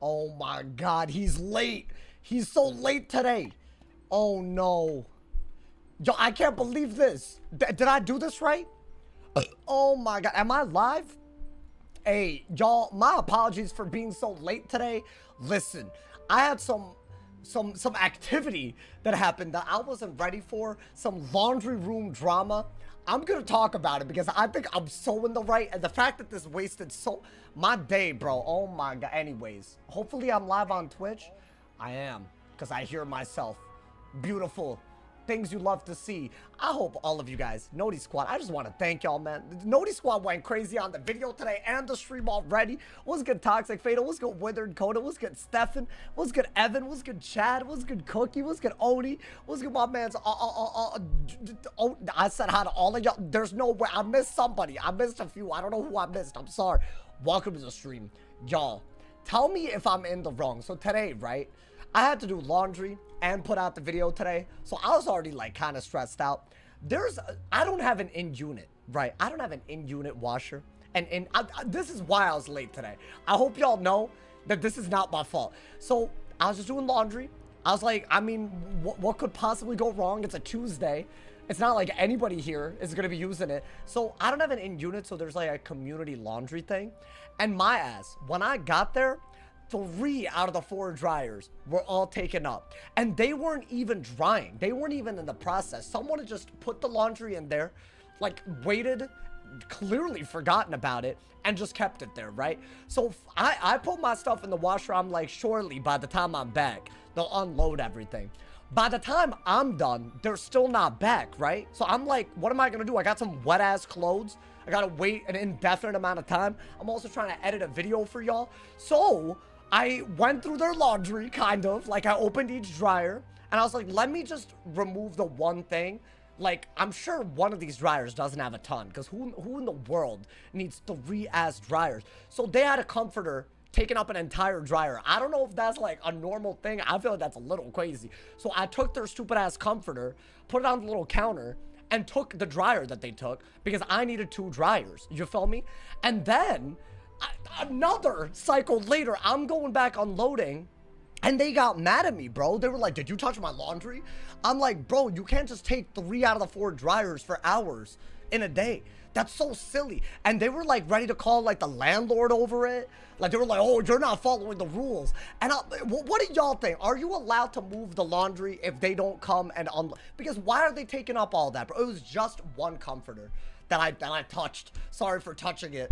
Oh my God, he's late. He's so late today. Oh no. Yo, I can't believe this. Did I do this right? Oh my God, am I live? Hey, y'all, my apologies for being so late today. Listen, I had some activity that happened that I wasn't ready for. Some laundry room drama. I'm gonna talk about it because I think I'm so in the right, and the fact that this wasted my day, bro. Oh my God. Anyways, hopefully I'm live on Twitch. I am, because I hear myself. Beautiful things you love to see. I hope all of you guys, Noti Squad, I just want to thank y'all, man. Noti Squad went crazy on the video today and the stream already. What's good, Toxic Fatal? What's good, Withered Coda? What's good, Stefan? What's good, Evan? What's good, Chad? What's good, Cookie? What's good, Oni? What's good, my man's I said hi to all of y'all. There's no way. I missed somebody. I missed a few. I don't know who I missed. I'm sorry. Welcome to the stream. Y'all, tell me if I'm in the wrong. So today, right, I had to do laundry and put out the video today, so I was already like kind of stressed out. I don't have an in-unit, right? I don't have an in-unit washer, and this is why I was late today. I hope y'all know that this is not my fault. So I was just doing laundry. I was like, I mean, what could possibly go wrong? It's a Tuesday. It's not like anybody here is gonna be using it. So I don't have an in-unit, so there's like a community laundry thing. And my ass, when I got there, 3 out of the 4 dryers were all taken up, and they weren't even drying. They weren't even in the process. Someone had just put the laundry in there, like waited, clearly forgotten about it, and just kept it there, right? So I put my stuff in the washer. I'm like, surely by the time I'm back, they'll unload everything. By the time I'm done, they're still not back, right? So I'm like, what am I gonna do? I got some wet ass clothes. I gotta wait an indefinite amount of time. I'm also trying to edit a video for y'all. So I went through their laundry, kind of, like I opened each dryer, and I was like, let me just remove the one thing. Like, I'm sure one of these dryers doesn't have a ton, because who in the world needs 3 ass dryers? So they had a comforter taking up an entire dryer. I don't know if that's like a normal thing. I feel like that's a little crazy. So I took their stupid ass comforter, put it on the little counter, and took the dryer that they took, because I needed 2 dryers. You feel me? And then another cycle later, I'm going back unloading, and they got mad at me, bro. They were like, did you touch my laundry? I'm like, bro, you can't just take 3 out of the 4 dryers for hours in a day. That's so silly. And they were like ready to call like the landlord over it. Like they were like, oh, you're not following the rules. And what do y'all think? Are you allowed to move the laundry if they don't come and unload? Because why are they taking up all that, bro? It was just one comforter that I touched. Sorry for touching it.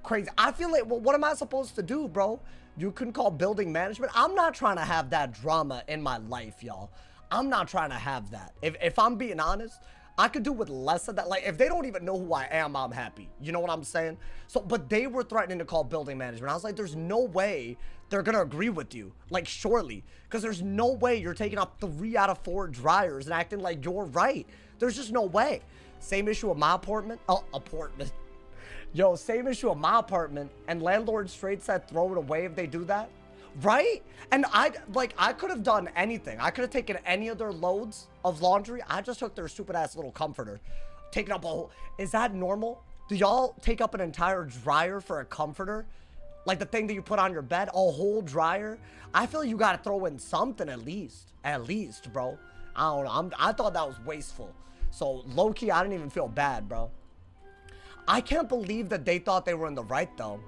Crazy. I feel like, well, what am I supposed to do, bro? You can call building management. I'm not trying to have that drama in my life, y'all. I'm not trying to have that. If I'm being honest, I could do with less of that. Like, if they don't even know who I am, I'm happy. You know what I'm saying? So, but they were threatening to call building management. I was like, there's no way they're gonna agree with you. Like, surely. Because there's no way you're taking up 3 out of 4 dryers and acting like you're right. There's just no way. Same issue with my apartment. Oh, apartment. Yo, same issue with my apartment, and landlord straight said throw it away if they do that, right? And I could have done anything. I could have taken any of their loads of laundry. I just took their stupid ass little comforter, taking up a whole. Is that normal? Do y'all take up an entire dryer for a comforter? Like the thing that you put on your bed, a whole dryer? I feel you gotta throw in something at least, bro. I don't know. I thought that was wasteful. So low key, I didn't even feel bad, bro. I can't believe that they thought they were in the right, though.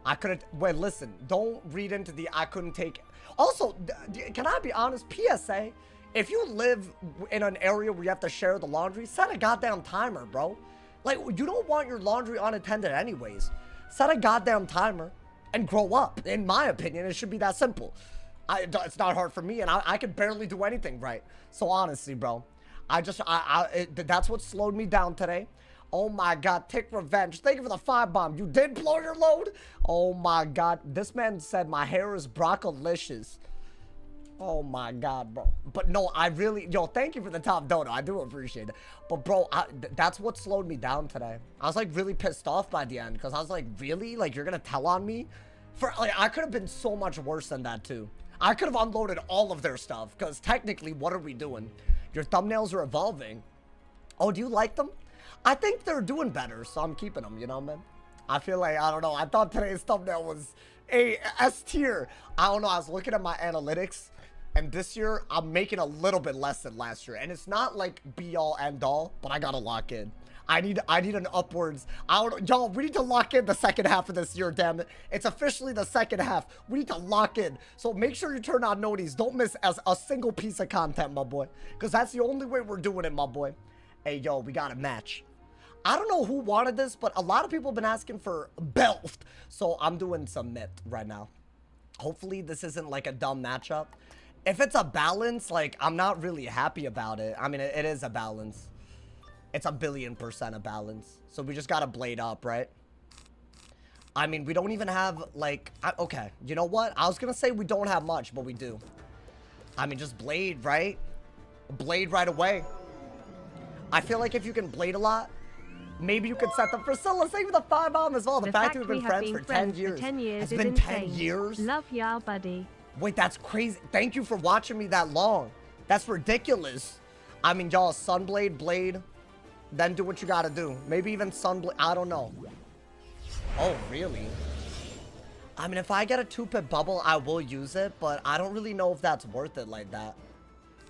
I couldn't. Wait, listen. Don't read into the I couldn't take. Also, can I be honest? PSA, if you live in an area where you have to share the laundry, set a goddamn timer, bro. Like, you don't want your laundry unattended anyways. Set a goddamn timer and grow up. In my opinion, it should be that simple. It's not hard for me, and I can barely do anything right. So honestly, bro, that's what slowed me down today. Oh my God, take revenge. Thank you for the 5 bomb. You did blow your load? Oh my God. This man said my hair is broccolicious. Oh my God, bro. But no, I really, yo, thank you for the top dono. I do appreciate it. But bro, that's what slowed me down today. I was like really pissed off by the end, because I was like, really? Like, you're gonna tell on me? Like, I could have been so much worse than that too. I could have unloaded all of their stuff, because technically, what are we doing? Your thumbnails are evolving. Oh, do you like them? I think they're doing better, so I'm keeping them, you know, man. I feel like, I don't know, I thought today's thumbnail was A S tier. I don't know. I was looking at my analytics, and this year I'm making a little bit less than last year, and it's not like be all end all, but I gotta lock in. I need an upwards. I don't, y'all. We need to lock in the second half of this year. Damn it! It's officially the second half. We need to lock in. So make sure you turn on noties. Don't miss a single piece of content, my boy, because that's the only way we're doing it, my boy. Hey, yo, we got a match. I don't know who wanted this, but a lot of people have been asking for belt. So I'm doing some myth right now. Hopefully this isn't like a dumb matchup. If it's a balance, like, I'm not really happy about it. I mean, it is a balance. It's a 1,000,000,000% a balance. So we just got to blade up, right? I mean, we don't even have, like... okay, you know what? I was going to say we don't have much, but we do. I mean, just blade, right? Blade right away. I feel like if you can blade a lot, maybe you could set them. Priscilla, save the 5 bomb as well. The fact we've been friends for 10 years. It's been 10 years. Love ya, buddy. Wait, that's crazy. Thank you for watching me that long. That's ridiculous. I mean, y'all, Sunblade, Blade, then do what you gotta do. Maybe even Sunblade. I don't know. Oh, really? I mean, if I get a 2-pip bubble, I will use it, but I don't really know if that's worth it like that.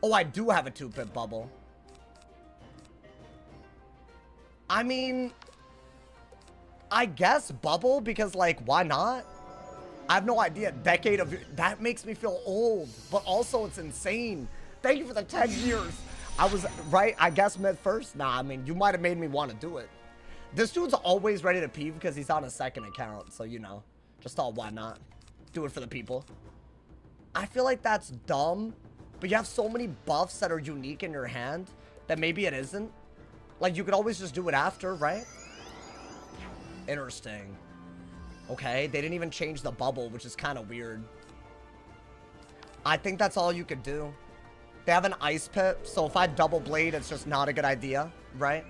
Oh, I do have a 2-pip bubble. I mean, I guess bubble, because, like, why not? I have no idea. Decade of... that makes me feel old, but also it's insane. Thank you for the 10 years. I was right, I guess, mid first. Nah, I mean, you might have made me want to do it. This dude's always ready to pee because he's on a second account, so, you know, just thought, why not? Do it for the people. I feel like that's dumb, but you have so many buffs that are unique in your hand that maybe it isn't. Like, you could always just do it after, right? Interesting. Okay, they didn't even change the bubble, which is kind of weird. I think that's all you could do. They have an ice pit, so if I double blade, it's just not a good idea, right?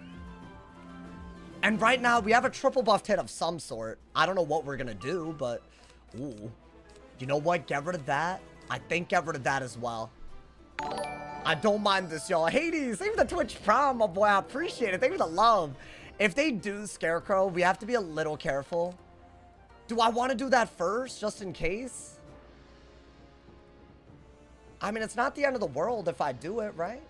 And right now, we have a triple buffed hit of some sort. I don't know what we're gonna do, but... ooh. You know what? Get rid of that. I think get rid of that as well. I don't mind this, y'all. Hades, thank you for the Twitch Prime, my boy. I appreciate it. Thank you for the love. If they do Scarecrow, we have to be a little careful. Do I want to do that first, just in case? I mean, it's not the end of the world if I do it, right?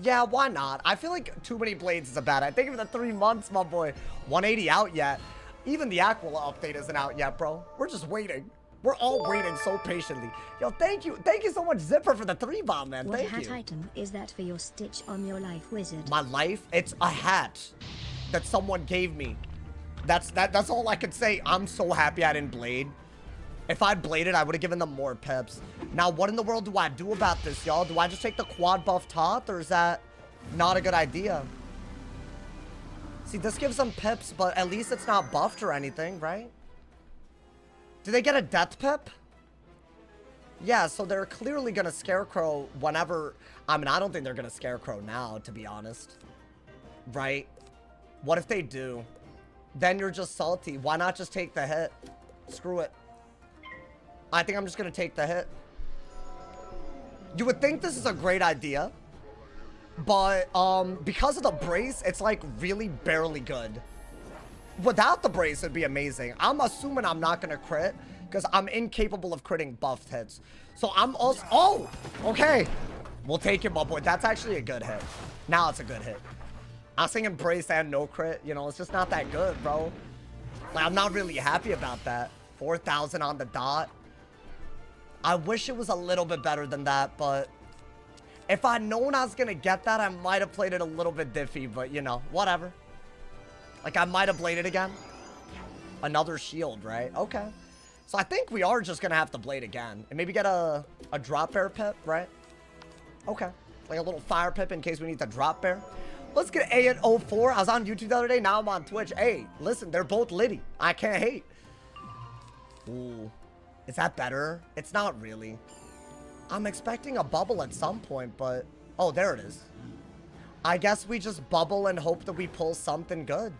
Yeah, why not? I feel like too many blades is a bad idea. Thank you for the 3 months, my boy. 180 out yet. Even the Aquila update isn't out yet, bro. We're just waiting. We're all waiting so patiently. Yo, thank you. Thank you so much, Zipper, for the 3 bomb, man. Thank you. What hat item is that for your stitch on your life, wizard? My life? It's a hat that someone gave me. That's all I could say. I'm so happy I didn't blade. If I'd bladed, I would have given them more pips. Now, what in the world do I do about this, y'all? Do I just take the quad buff tot, or is that not a good idea? See, this gives them pips, but at least it's not buffed or anything, right? Do they get a death pip? Yeah, so they're clearly gonna Scarecrow whenever... I mean, I don't think they're gonna Scarecrow now, to be honest. Right? What if they do? Then you're just salty. Why not just take the hit? Screw it. I think I'm just gonna take the hit. You would think this is a great idea, but because of the brace, it's like really barely good. Without the brace, it'd be amazing. I'm assuming I'm not gonna crit because I'm incapable of critting buffed hits. So I'm also... oh, okay. We'll take it, my boy. That's actually a good hit. Now it's a good hit. I was thinking brace and no crit. You know, it's just not that good, bro. Like, I'm not really happy about that. 4,000 on the dot. I wish it was a little bit better than that, but if I'd known I was gonna get that, I might have played it a little bit diffy, but you know, whatever. Like, I might have bladed again. Another shield, right? Okay. So I think we are just gonna have to blade again. And maybe get a drop bear pip, right? Okay. Like a little fire pip in case we need to drop bear. Let's get A at 04. I was on YouTube the other day. Now I'm on Twitch. Hey, listen, they're both litty. I can't hate. Ooh. Is that better? It's not really. I'm expecting a bubble at some point, but... oh, there it is. I guess we just bubble and hope that we pull something good.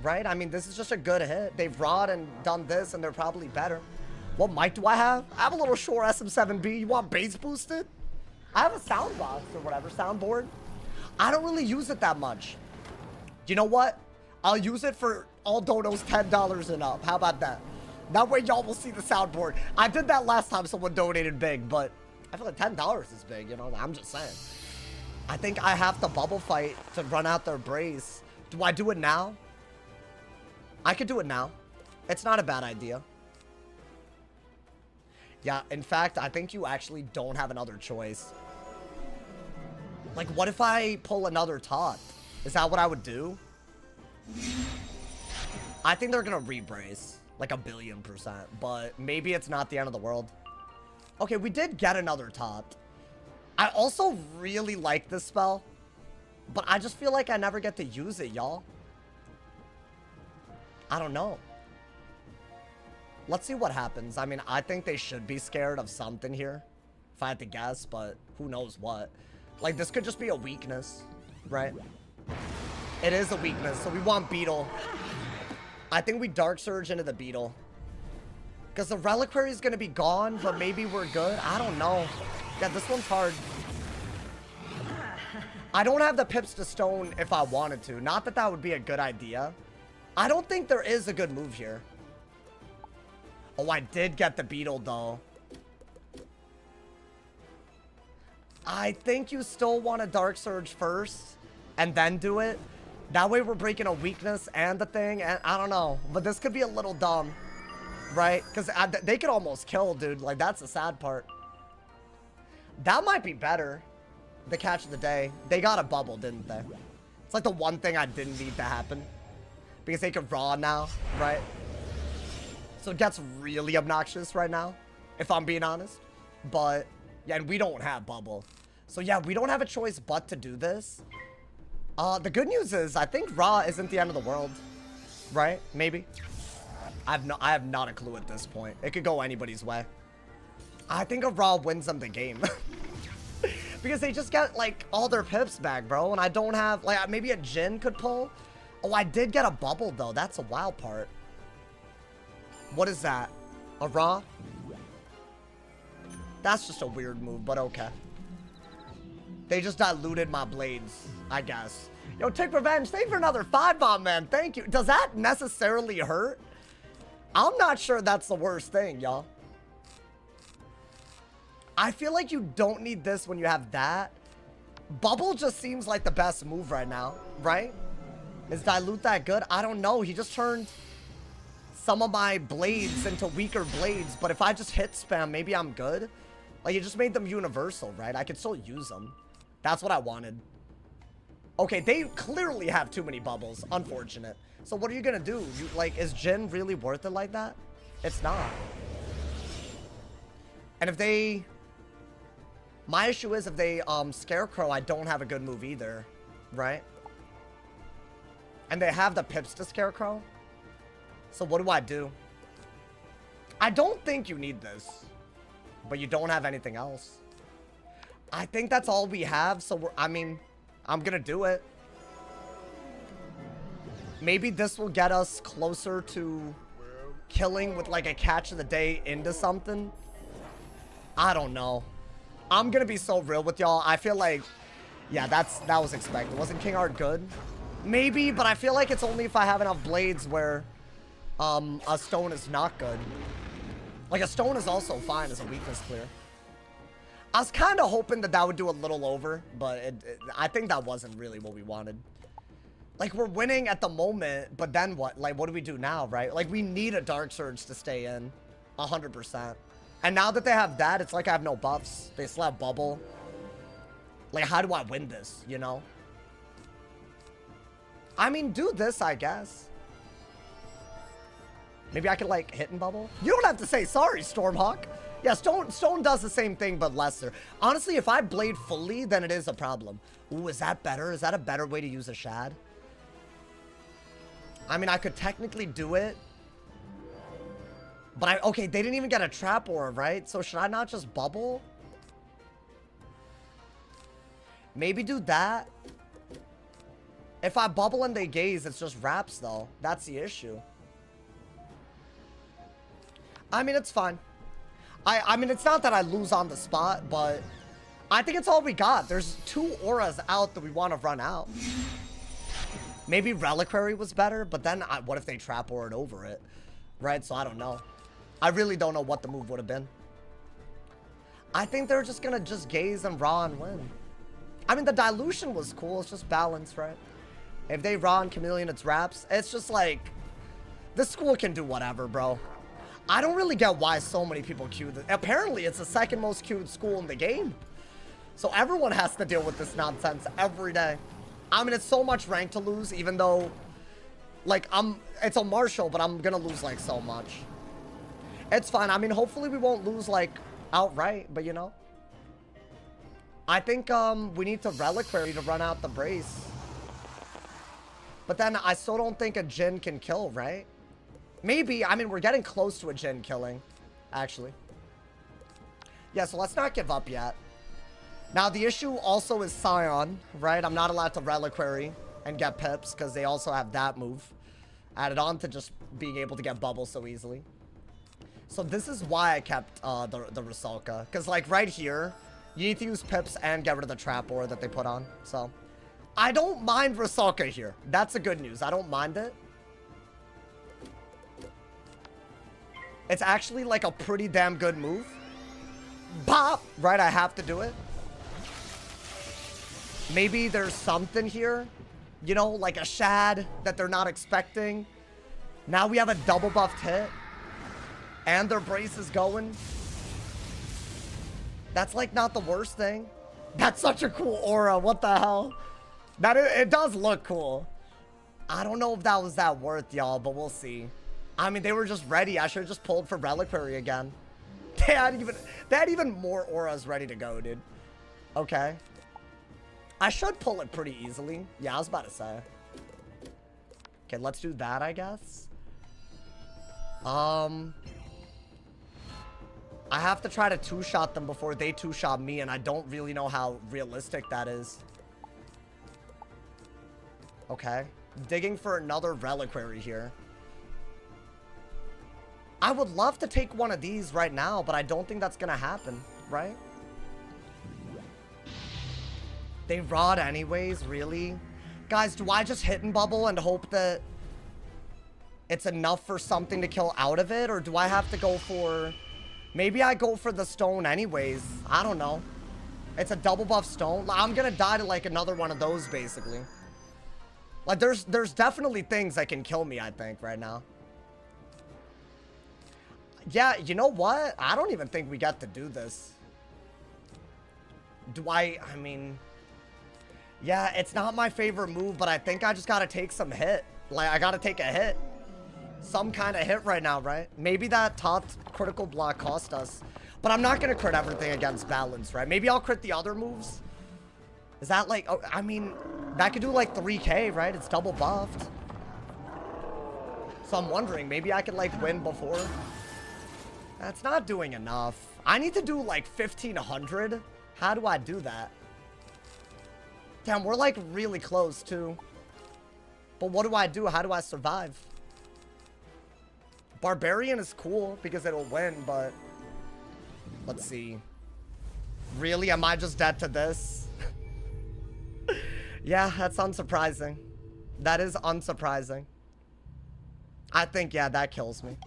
Right? I mean, this is just a good hit. They've rod and done this, and they're probably better. What mic do I have? I have a little Shure SM7B. You want bass boosted? I have a sound box or whatever, soundboard. I don't really use it that much. You know what? I'll use it for all donos $10 and up. How about that? That way y'all will see the soundboard. I did that last time someone donated big, but I feel like $10 is big, you know? I'm just saying. I think I have to bubble fight to run out their brace. Do I do it now? I could do it now. It's not a bad idea. Yeah, in fact, I think you actually don't have another choice. Like, what if I pull another taunt? Is that what I would do? I think they're gonna re-brace. Like 1,000,000,000%. But maybe it's not the end of the world. Okay, we did get another taunt. I also really like this spell. But I just feel like I never get to use it, y'all. I don't know. Let's see what happens. I mean, I think they should be scared of something here. If I had to guess, but who knows what. Like, this could just be a weakness, right? It is a weakness, so we want Beetle. I think we Dark Surge into the Beetle. Because the Reliquary is going to be gone, but maybe we're good. I don't know. Yeah, this one's hard. I don't have the pips to stone if I wanted to. Not that that would be a good idea. I don't think there is a good move here. Oh, I did get the Beetle, though. I think you still want to Dark Surge first and then do it. That way we're breaking a weakness and the thing. And I don't know. But this could be a little dumb. Right? Because they could almost kill, dude. Like, that's the sad part. That might be better. The catch of the day. They got a bubble, didn't they? It's like the one thing I didn't need to happen. Because they could raw now, right? So it gets really obnoxious right now, if I'm being honest. But, yeah, and we don't have bubble. So, yeah, we don't have a choice but to do this. The good news is, I think raw isn't the end of the world. Right? Maybe. I have not a clue at this point. It could go anybody's way. I think a raw wins them the game. Because they just get, like, all their pips back, bro. And I don't have, like, maybe a Jin could pull. Oh, I did get a bubble, though. That's a wild part. What is that? A raw? That's just a weird move, but okay. They just diluted my blades, I guess. Yo, Tick Revenge, thank you for another 5-bomb, man. Thank you. Does that necessarily hurt? I'm not sure that's the worst thing, y'all. I feel like you don't need this when you have that. Bubble just seems like the best move right now, right? Is dilute that good? I don't know. He just turned some of my blades into weaker blades. But if I just hit spam, maybe I'm good. Like, he just made them universal, right? I could still use them. That's what I wanted. Okay, they clearly have too many bubbles. Unfortunate. So what are you gonna do? You, like, is Jin really worth it like that? It's not. And if they... My issue is if they Scarecrow, I don't have a good move either. Right? And they have the pips to Scarecrow. So what do I do? I don't think you need this. But you don't have anything else. I think that's all we have. So I mean, I'm gonna do it. Maybe this will get us closer to killing with like a catch of the day into something. I don't know. I'm gonna be so real with y'all. I feel like, yeah, that was expected. Wasn't King Art good? Maybe, but I feel like it's only if I have enough blades where a stone is not good. Like, a stone is also fine as a weakness clear. I was kind of hoping that that would do a little over, but I think that wasn't really what we wanted. Like, we're winning at the moment, but then what? Like, what do we do now, right? Like, we need a Dark Surge to stay in 100%. And now that they have that, it's like I have no buffs. They still have bubble. Like, how do I win this, you know? I mean, do this, I guess. Maybe I could, like, hit and bubble. You don't have to say sorry, Stormhawk. Yeah, Stone does the same thing, but lesser. Honestly, if I blade fully, then it is a problem. Ooh, is that better? Is that a better way to use a Shad? I mean, I could technically do it. But okay, they didn't even get a trap aura, right? So should I not just bubble? Maybe do that. If I bubble and they gaze, it's just wraps, though. That's the issue. I mean, it's fine. I mean, it's not that I lose on the spot, but I think it's all we got. There's 2 auras out that we want to run out. Maybe Reliquary was better, but then what if they trap aura'd over it? Right? So I don't know. I really don't know what the move would have been. I think they're just gonna just gaze and raw and win. I mean, the dilution was cool. It's just balance, right? If they raw and chameleon, it's wraps. It's just like, this school can do whatever, bro. I don't really get why so many people queue this. Apparently, it's the second most queued school in the game. So everyone has to deal with this nonsense every day. I mean, it's so much rank to lose, even though, like, it's a Marshall, but I'm gonna lose, like, so much. It's fine. I mean, hopefully we won't lose, like, outright, but, you know. I think, we need to Reliquary to run out the brace. But then I still don't think a Jhin can kill, right? Maybe. I mean, we're getting close to a Jhin killing, actually. Yeah, so let's not give up yet. Now, the issue also is Scion, right? I'm not allowed to Reliquary and get pips because they also have that move added on to just being able to get bubbles so easily. So this is why I kept the Rusalka. Because, like, right here, you need to use pips and get rid of the trap ore that they put on. So, I don't mind Rusalka here. That's the good news. I don't mind it. It's actually, like, a pretty damn good move. Bop! Right, I have to do it. Maybe there's something here. You know, like a shad that they're not expecting. Now we have a double buffed hit. And their brace is going. That's, like, not the worst thing. That's such a cool aura. What the hell? It does look cool. I don't know if that was that worth, y'all, but we'll see. I mean, they were just ready. I should have just pulled for Reliquary again. They had even more auras ready to go, dude. Okay. I should pull it pretty easily. Yeah, I was about to say. Okay, let's do that, I guess. I have to try to two-shot them before they two-shot me, and I don't really know how realistic that is. Okay. Digging for another Reliquary here. I would love to take one of these right now, but I don't think that's gonna happen, right? They rod anyways, really? Guys, do I just hit and bubble and hope that it's enough for something to kill out of it? Or do I have to go for... Maybe I go for the stone anyways. I don't know. It's a double buff stone. I'm gonna die to, like, another one of those, basically. Like, there's definitely things that can kill me, I think, right now. Yeah, you know what? I don't even think we got to do this. I mean... Yeah, it's not my favorite move, but I think I just gotta take some hit. Like, I gotta take a hit. Some kind of hit right now, right? Maybe that top critical block cost us. But I'm not gonna crit everything against balance, right? Maybe I'll crit the other moves. Is that like... Oh, I mean, that could do like 3k, right? It's double buffed. So I'm wondering, maybe I could like win before. That's not doing enough. I need to do like 1500. How do I do that? Damn, we're like really close too. But what do I do? How do I survive? Barbarian is cool because it'll win, but... Let's see. Really? Am I just dead to this? Yeah, that's unsurprising. That is unsurprising. I think, yeah, that kills me.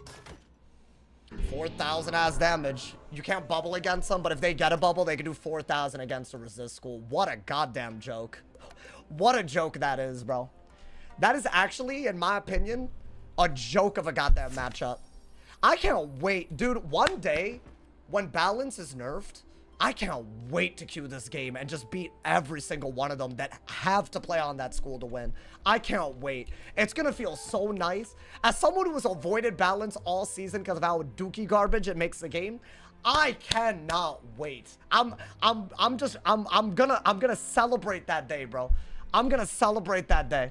4,000 as damage. You can't bubble against them, but if they get a bubble, they can do 4,000 against a resist school. What a goddamn joke. What a joke that is, bro. That is actually, in my opinion, a joke of a goddamn matchup. I can't wait. Dude, one day, when balance is nerfed, I can't wait to queue this game and just beat every single one of them that have to play on that school to win. I can't wait. It's gonna feel so nice. As someone who has avoided balance all season because of how dookie garbage it makes the game, I cannot wait. I'm gonna celebrate that day, bro. I'm gonna celebrate that day.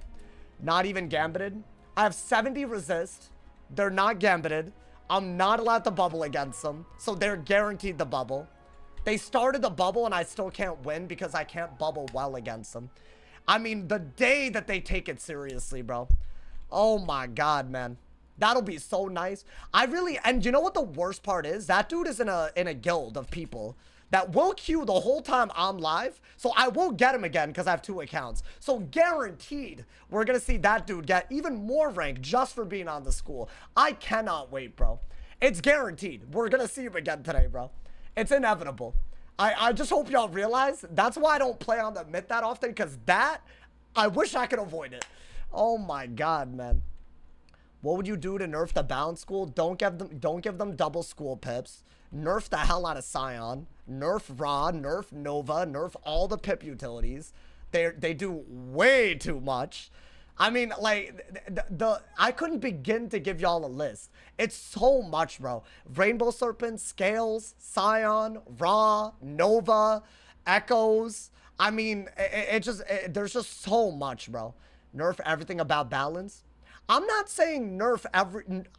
Not even gambited. I have 70 resist. They're not gambited. I'm not allowed to bubble against them, so they're guaranteed the bubble. They started the bubble and I still can't win because I can't bubble well against them. I mean, the day that they take it seriously, bro. Oh my god, man. That'll be so nice. And you know what the worst part is? That dude is in a guild of people that will queue the whole time I'm live. So I won't get him again because I have 2 accounts. So guaranteed, we're going to see that dude get even more rank just for being on the school. I cannot wait, bro. It's guaranteed. We're gonna see him again today, bro. It's inevitable. I just hope y'all realize that's why I don't play on the myth that often, because that, I wish I could avoid it. Oh my god, man. What would you do to nerf the balance school? Don't give them double school pips. Nerf the hell out of Scion. Nerf Ra, nerf Nova, nerf all the pip utilities. They do way too much. I mean, like, I couldn't begin to give y'all a list. It's so much, bro. Rainbow Serpent, Scales, Scion, Ra, Nova, Echoes. I mean, there's just so much, bro. Nerf everything about balance. I'm not saying nerf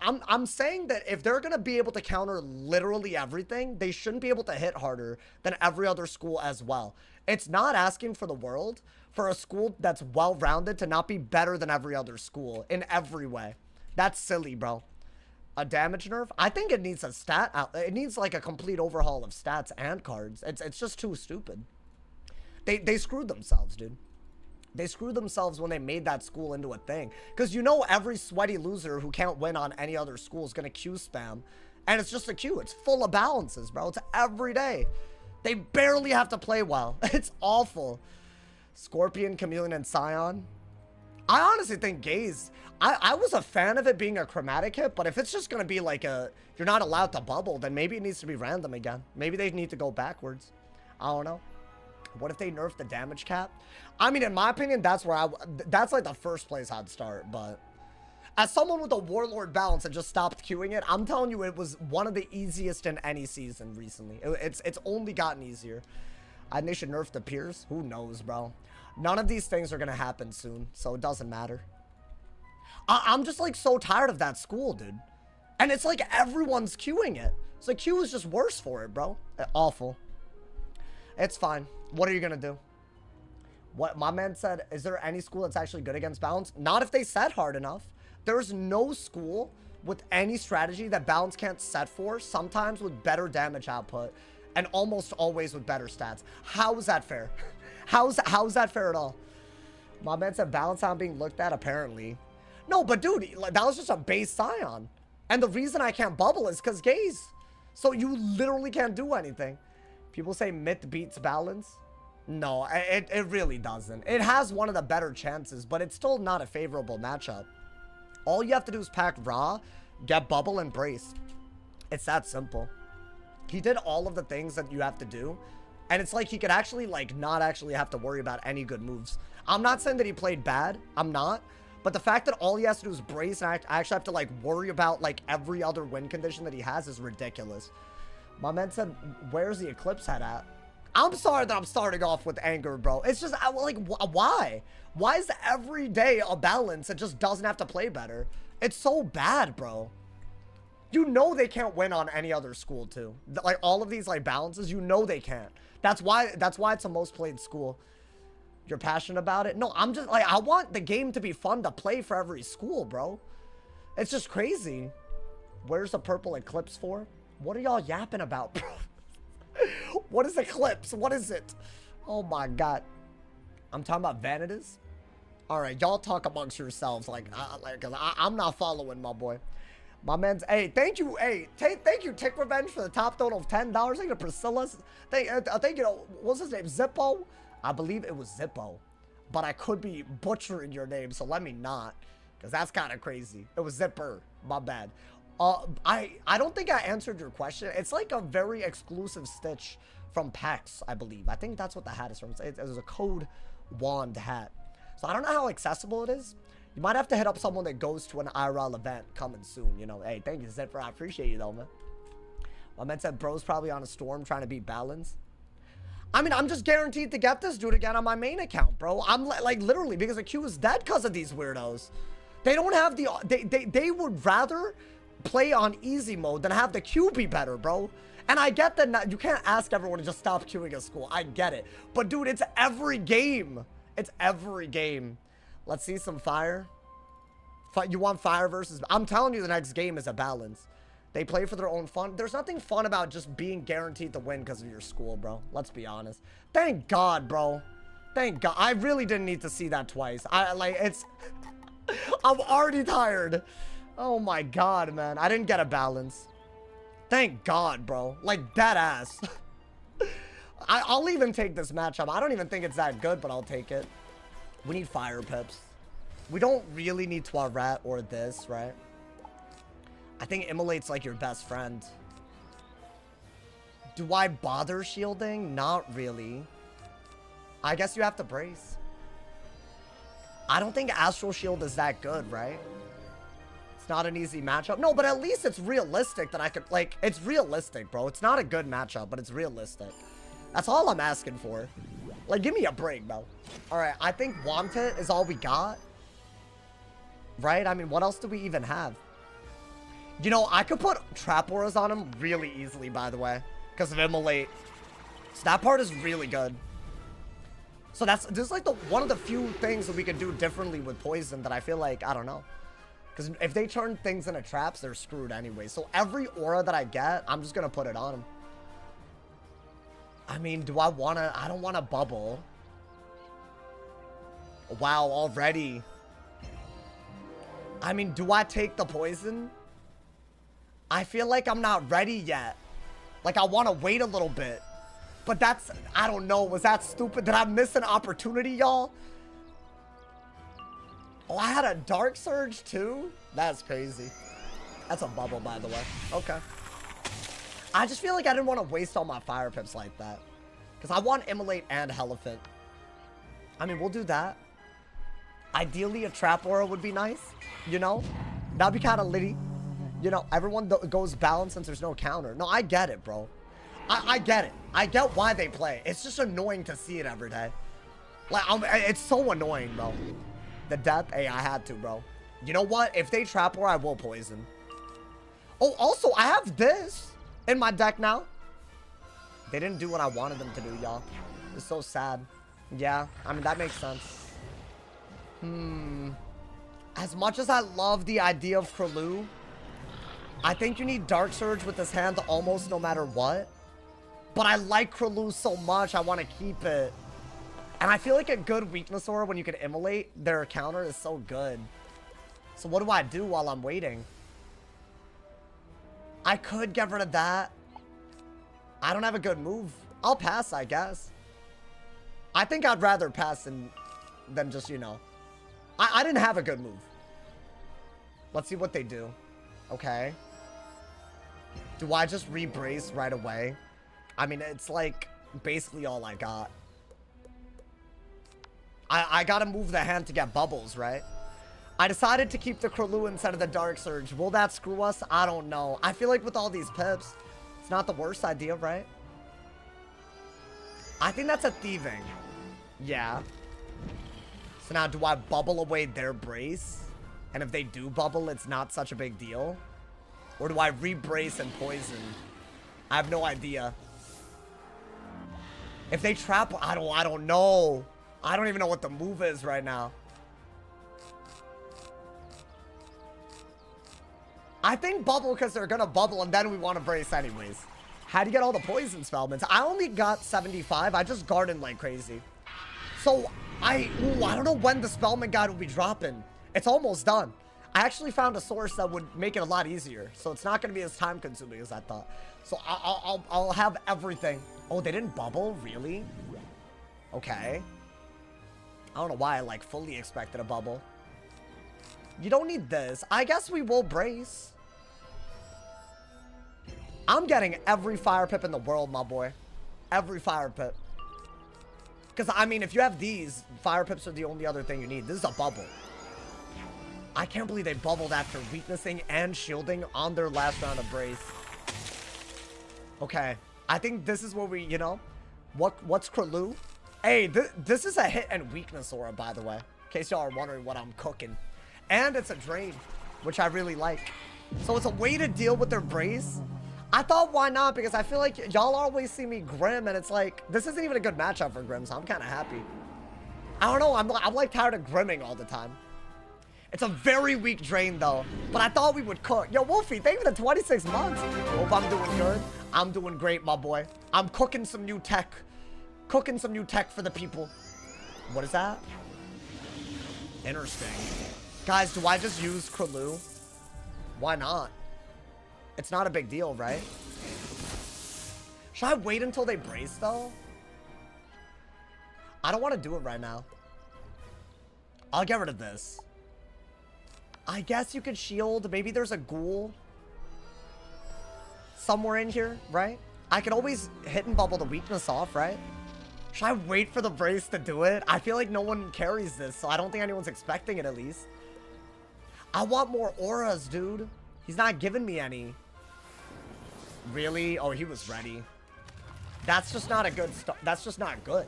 I'm saying that if they're going to be able to counter literally everything, they shouldn't be able to hit harder than every other school as well. It's not asking for the world for a school that's well-rounded to not be better than every other school in every way. That's silly, bro. A damage nerf? I think it needs a stat out. It needs like a complete overhaul of stats and cards. It's just too stupid. They screwed themselves, dude. They screwed themselves when they made that school into a thing. Because you know every sweaty loser who can't win on any other school is going to Q spam. And it's just a Q. It's full of balances, bro. It's every day. They barely have to play well. It's awful. Scorpion, Chameleon, and Scion. I honestly think Gaze. I was a fan of it being a chromatic hit, but if it's just going to be like a, you're not allowed to bubble, then maybe it needs to be random again. Maybe they need to go backwards. I don't know. What if they nerf the damage cap? I mean, in my opinion, that's where that's like the first place I'd start. But as someone with a Warlord balance and just stopped queuing it, I'm telling you, it was one of the easiest in any season recently. It's only gotten easier. And they should nerf the Pierce. Who knows, bro? None of these things are going to happen soon, so it doesn't matter. I'm just like so tired of that school, dude. And it's like everyone's queuing it. So Q is just worse for it, bro. Awful. It's fine. What are you going to do? What my man said, is there any school that's actually good against balance? Not if they set hard enough. There's no school with any strategy that balance can't set for, sometimes with better damage output and almost always with better stats. How is that fair? How's that fair at all? My man said balance on being looked at, apparently. No, but dude, that was just a base Scion. And the reason I can't bubble is because Gaze. So you literally can't do anything. People say myth beats balance. No, it really doesn't. It has one of the better chances, but it's still not a favorable matchup. All you have to do is pack Ra, get bubble, and brace. It's that simple. He did all of the things that you have to do, and it's like he could actually like not actually have to worry about any good moves. I'm not saying that he played bad. I'm not. But the fact that all he has to do is brace and I actually have to like worry about like every other win condition that he has is ridiculous. My man said, where's the Eclipse head at? I'm sorry that I'm starting off with anger, bro. It's just, like, why? Why is every day a balance that just doesn't have to play better? It's so bad, bro. You know they can't win on any other school, too. Like, all of these, like, balances, you know they can't. That's why it's the most played school. You're passionate about it? No, I'm just, like, I want the game to be fun to play for every school, bro. It's just crazy. Where's the purple Eclipse for? What are y'all yapping about, bro? What is Eclipse? What is it? Oh my god. I'm talking about Vanitas? Alright, y'all talk amongst yourselves. I'm not following, my boy. My man's, hey, thank you, hey, thank you, Tick Revenge, for the top total of $10. Thank you, Priscilla. Thank you, what's his name, Zippo? I believe it was Zippo. But I could be butchering your name, so let me not. Because that's kind of crazy. It was Zipper. My bad. I don't think I answered your question. It's like a very exclusive stitch from PAX, I believe. I think that's what the hat is from. It was a code wand hat. So I don't know how accessible it is. You might have to hit up someone that goes to an IRL event coming soon, you know. Hey, thank you, Zipper. I appreciate you, though, man. My man said bro's probably on a storm trying to beat balance. I mean, I'm just guaranteed to get this dude again on my main account, bro. I'm like literally, because the queue is dead because of these weirdos. They don't have the... They would rather play on easy mode than have the queue be better, bro. And I get that you can't ask everyone to just stop queuing at school. I get it. But dude, it's every game. It's every game. Let's see some fire. You want fire versus... I'm telling you, the next game is a balance. They play for their own fun. There's nothing fun about just being guaranteed to win because of your school, bro. Let's be honest. Thank God, bro. Thank God. I really didn't need to see that twice. I'm already tired. Oh my god, man. I didn't get a balance. Thank God, bro. Like, dead ass. I'll even take this matchup. I don't even think it's that good, but I'll take it. We need fire pips. We don't really need Toilet or this, right? I think Immolate's like your best friend. Do I bother shielding? Not really. I guess you have to brace. I don't think Astral Shield is that good, right? It's not an easy matchup. No, but at least it's realistic that I could, like, it's realistic, bro. It's not a good matchup, but it's realistic. That's all I'm asking for. Like, give me a break, bro. All right, I think Want It is all we got. Right? I mean, what else do we even have? You know, I could put Trap Auras on him really easily, by the way, because of Immolate. So that part is really good. So this is like one of the few things that we could do differently with Poison that I feel like, I don't know. Because if they turn things into traps, they're screwed anyway. So every aura that I get, I'm just going to put it on him. I mean, do I want to? I don't want to bubble. Wow, already. I mean, do I take the poison? I feel like I'm not ready yet. Like, I want to wait a little bit. But that's, I don't know. Was that stupid? Did I miss an opportunity, y'all? Oh, I had a Dark Surge, too? That's crazy. That's a bubble, by the way. Okay. I just feel like I didn't want to waste all my fire pips like that. Because I want Immolate and Elephant. I mean, we'll do that. Ideally, a Trap Aura would be nice. You know? That'd be kind of litty. You know, everyone goes balanced since there's no counter. No, I get it, bro. I get it. I get why they play. It's just annoying to see it every day. Like, it's so annoying, bro. The death? Hey, I had to, bro. You know what? If they Trap Aura, I will poison. Oh, also, I have this in my deck now. They didn't do what I wanted them to do, y'all. It's so sad. Yeah, I mean, that makes sense. As much as I love the idea of Krulu, I think you need Dark Surge with this hand almost no matter what. But I like Krulu so much, I want to keep it. And I feel like a good weakness aura when you can immolate their counter is so good. So what do I do while I'm waiting? I could get rid of that. I don't have a good move. I'll pass, I guess. I think I'd rather pass than just, you know. I didn't have a good move. Let's see what they do. Okay. Do I just re-brace right away? I mean, it's like basically all I got. I gotta move the hand to get bubbles, right? I decided to keep the Krulu instead of the Dark Surge. Will that screw us? I don't know. I feel like with all these pips, it's not the worst idea, right? I think that's a thieving. Yeah. So now do I bubble away their brace? And if they do bubble, it's not such a big deal? Or do I re-brace and poison? I have no idea. If they trap, I don't know. I don't even know what the move is right now. I think bubble because they're gonna bubble and then we want to brace anyways. How do you get all the poison spellments? I only got 75. I just gardened like crazy. So I don't know when the spellman guide will be dropping. It's almost done. I actually found a source that would make it a lot easier. So it's not going to be as time consuming as I thought. So I'll have everything. Oh, they didn't bubble? Really? Okay. I don't know why I like fully expected a bubble. You don't need this. I guess we will brace. I'm getting every fire pip in the world, my boy. Every fire pip. Because, I mean, if you have these, fire pips are the only other thing you need. This is a bubble. I can't believe they bubbled after weaknessing and shielding on their last round of brace. Okay. I think this is what we, you know. What's Krulu? Hey, this is a hit and weakness aura, by the way. In case y'all are wondering what I'm cooking. And it's a drain, which I really like. So it's a way to deal with their brace. I thought, why not? Because I feel like y'all always see me Grim, and it's like, this isn't even a good matchup for Grim, so I'm kind of happy. I don't know, I'm like tired of Grimming all the time. It's a very weak drain, though. But I thought we would cook. Yo, Wolfie, thank you for the 26 months. Hope I'm doing good. I'm doing great, my boy. I'm cooking some new tech. Cooking some new tech for the people. What is that? Interesting. Guys, do I just use Krulu? Why not? It's not a big deal, right? Should I wait until they brace, though? I don't want to do it right now. I'll get rid of this. I guess you could shield. Maybe there's a ghoul somewhere in here, right? I could always hit and bubble the weakness off, right? Should I wait for the brace to do it? I feel like no one carries this, so I don't think anyone's expecting it, at least. I want more auras, dude. He's not giving me any. Really? Oh, he was ready. That's just not a good start. That's just not good.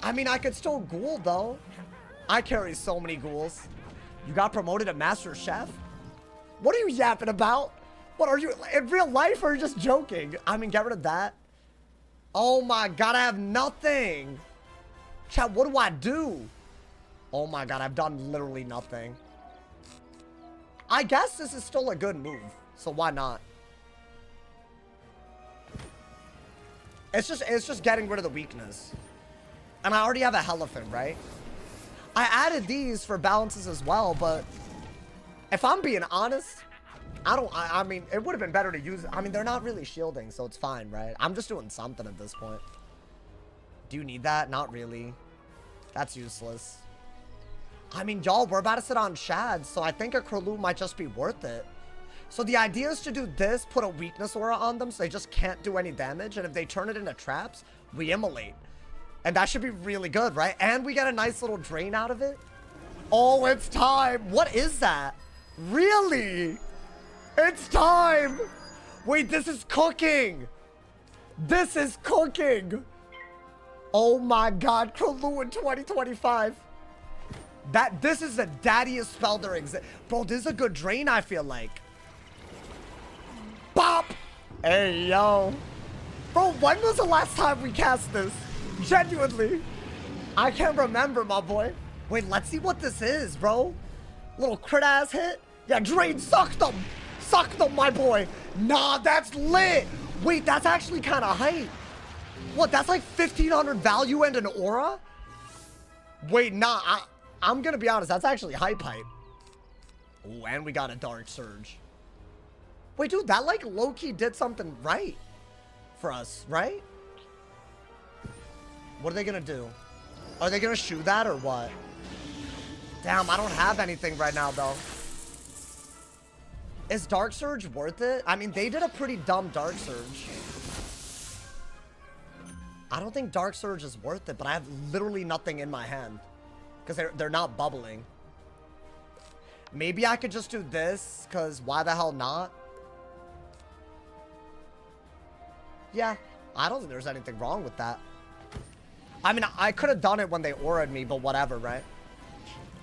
I mean, I could still ghoul, though. I carry so many ghouls. You got promoted to Master Chef? What are you yapping about? What are you, in real life, or are you just joking? I mean, get rid of that. Oh my god, I have nothing. Chat, what do I do? Oh my god, I've done literally nothing. I guess this is still a good move, so why not? It's just getting rid of the weakness. And I already have a elephant, right? I added these for balances as well, but if I'm being honest, I mean, it would have been better to use, I mean, they're not really shielding, so it's fine, right? I'm just doing something at this point. Do you need that? Not really. That's useless. I mean, y'all, we're about to sit on Shad, so I think a Krulu might just be worth it. So the idea is to do this, put a weakness aura on them so they just can't do any damage, and if they turn it into traps, we immolate. And that should be really good, right? And we get a nice little drain out of it. Oh, it's time. What is that? Really? It's time. Wait, this is cooking. This is cooking. Oh my god, Krulu in 2025. This is the daddiest spell there exists. Bro, this is a good drain, I feel like. Bop! Hey, yo. Bro, when was the last time we cast this? Genuinely. I can't remember, my boy. Wait, let's see what this is, bro. Little crit ass hit. Yeah, drain, suck them. Suck them, my boy. Nah, that's lit. Wait, that's actually kind of hype. What, that's like 1,500 value and an aura? Wait, nah, I'm gonna be honest, that's actually hype. Oh, and we got a Dark Surge. Wait, dude, that like low-key did something right for us, right? What are they gonna do? Are they gonna shoot that or what? Damn, I don't have anything right now, though. Is Dark Surge worth it? I mean, they did a pretty dumb Dark Surge. I don't think Dark Surge is worth it, but I have literally nothing in my hand. Because they're not bubbling. Maybe I could just do this, because why the hell not? Yeah, I don't think there's anything wrong with that. I mean, I could have done it when they aura'd me, but whatever, right?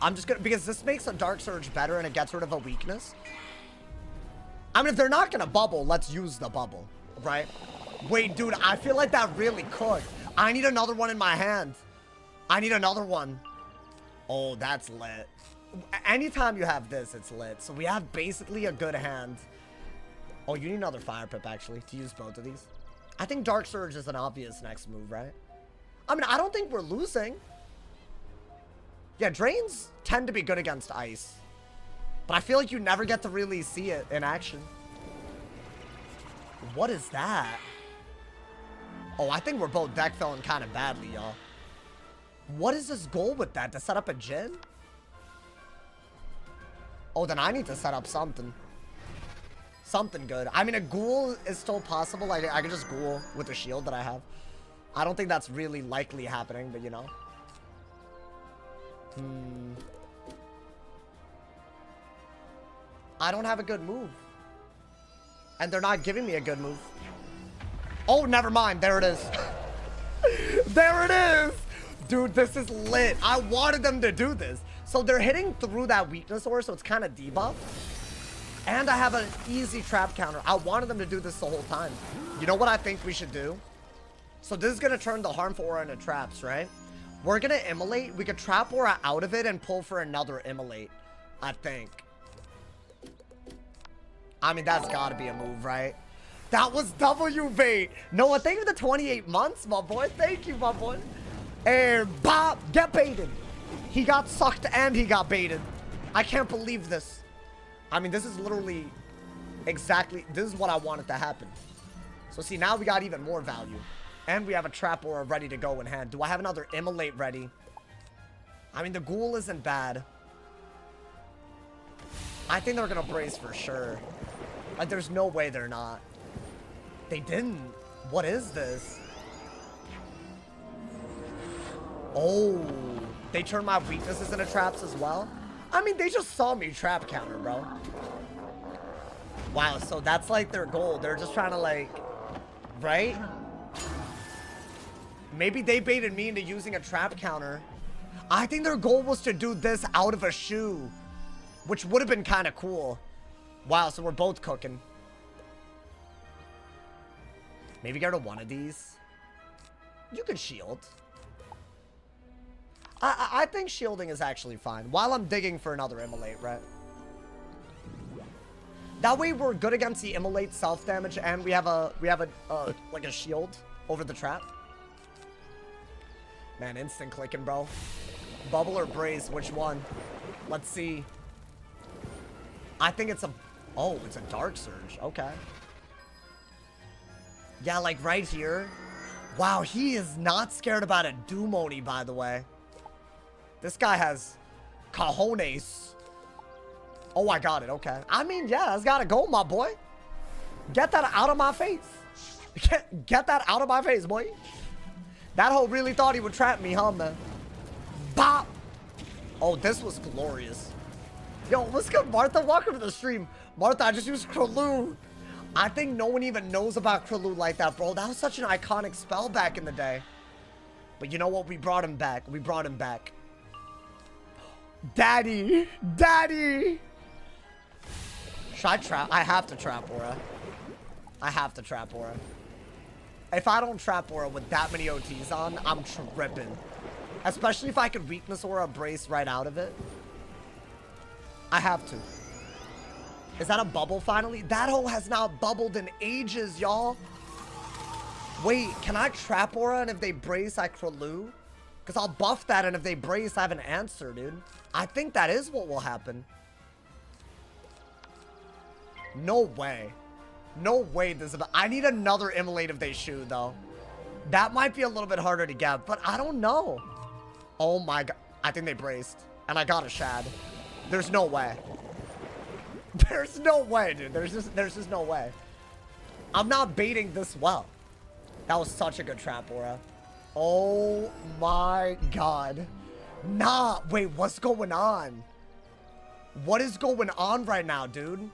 I'm just gonna, because this makes a Dark Surge better and it gets rid of a weakness. I mean, if they're not gonna bubble, let's use the bubble, right? Wait, dude, I feel like that really could. I need another one in my hand. I need another one. Oh, that's lit. Anytime you have this, it's lit. So we have basically a good hand. Oh, you need another Fire Pip, actually, to use both of these. I think Dark Surge is an obvious next move, right? I mean, I don't think we're losing. Yeah, drains tend to be good against ice. But I feel like you never get to really see it in action. What is that? Oh, I think we're both deck filling kind of badly, y'all. What is this goal with that? To set up a Jhin? Oh, then I need to set up something. Something good. I mean, a ghoul is still possible. I could just ghoul with the shield that I have. I don't think that's really likely happening, but you know. I don't have a good move. And they're not giving me a good move. Oh, never mind. There it is. There it is. Dude, this is lit. I wanted them to do this. So they're hitting through that weakness aura, so it's kind of debuff. And I have an easy trap counter. I wanted them to do this the whole time. You know what I think we should do? So this is going to turn the harmful aura into traps, right? We're going to immolate. We could trap aura out of it and pull for another immolate, I think. I mean, that's got to be a move, right? That was W bait. Noah, thank you for the 28 months, my boy. Thank you, my boy. And Bob, get baited. He got sucked and he got baited. I can't believe this. I mean, this is literally exactly, this is what I wanted to happen. So see, now we got even more value. And we have a trap aura ready to go in hand. Do I have another immolate ready? I mean, the ghoul isn't bad. I think they're gonna brace for sure. Like, there's no way they're not. They didn't. What is this? Oh, they turned my weaknesses into traps as well? I mean, they just saw me trap counter, bro. Wow, so that's like their goal. They're just trying to like, right? Maybe they baited me into using a trap counter. I think their goal was to do this out of a shoe, which would have been kind of cool. Wow, so we're both cooking. Maybe get rid of one of these. You can shield. I think shielding is actually fine. While I'm digging for another immolate, right? That way we're good against the immolate self-damage, and we have like a shield over the trap. Man, instant clicking, bro. Bubble or brace, which one? Let's see. I think it's a... Oh, it's a Dark Surge. Okay. Yeah, like right here. Wow, he is not scared about a Doomoni, by the way. This guy has cojones. Oh, I got it. Okay. I mean, yeah, that's gotta go, my boy. Get that out of my face. Get that out of my face, boy. That hoe really thought he would trap me, huh, man? Bop. Oh, this was glorious. Yo, what's good, Martha? Welcome to the stream. Martha, I just used Krulu. I think no one even knows about Krulu like that, bro. That was such an iconic spell back in the day. But you know what? We brought him back. We brought him back. Daddy. Daddy. Should I trap? I have to trap aura. I have to trap aura. If I don't trap aura with that many OTs on, I'm tripping. Especially if I could weakness aura brace right out of it. I have to. Is that a bubble finally? That hole has not bubbled in ages, y'all. Wait, can I trap aura and if they brace, I Krulu? Because I'll buff that and if they brace, I have an answer, dude. I think that is what will happen. No way. No way this is... I need another immolate if they shoot, though. That might be a little bit harder to get, but I don't know. Oh my god. I think they braced. And I got a shad. There's no way. There's no way, dude. There's just no way. I'm not baiting this well. That was such a good trap aura. Oh my god. Nah, wait, what's going on? What is going on right now, dude?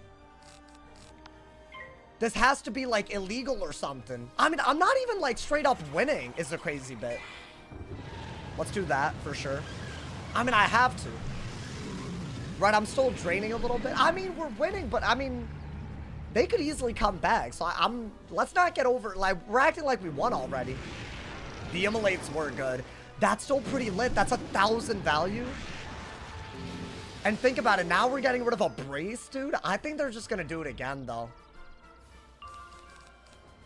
This has to be like illegal or something. I mean, I'm not even like straight up winning is the crazy bit. Let's do that for sure. I mean, I have to. Right, I'm still draining a little bit. I mean, we're winning, but I mean, they could easily come back. So let's not get over, like, we're acting like we won already. The immolates were good. That's still pretty lit. That's 1,000 value. And think about it. Now we're getting rid of a brace, dude. I think they're just going to do it again, though.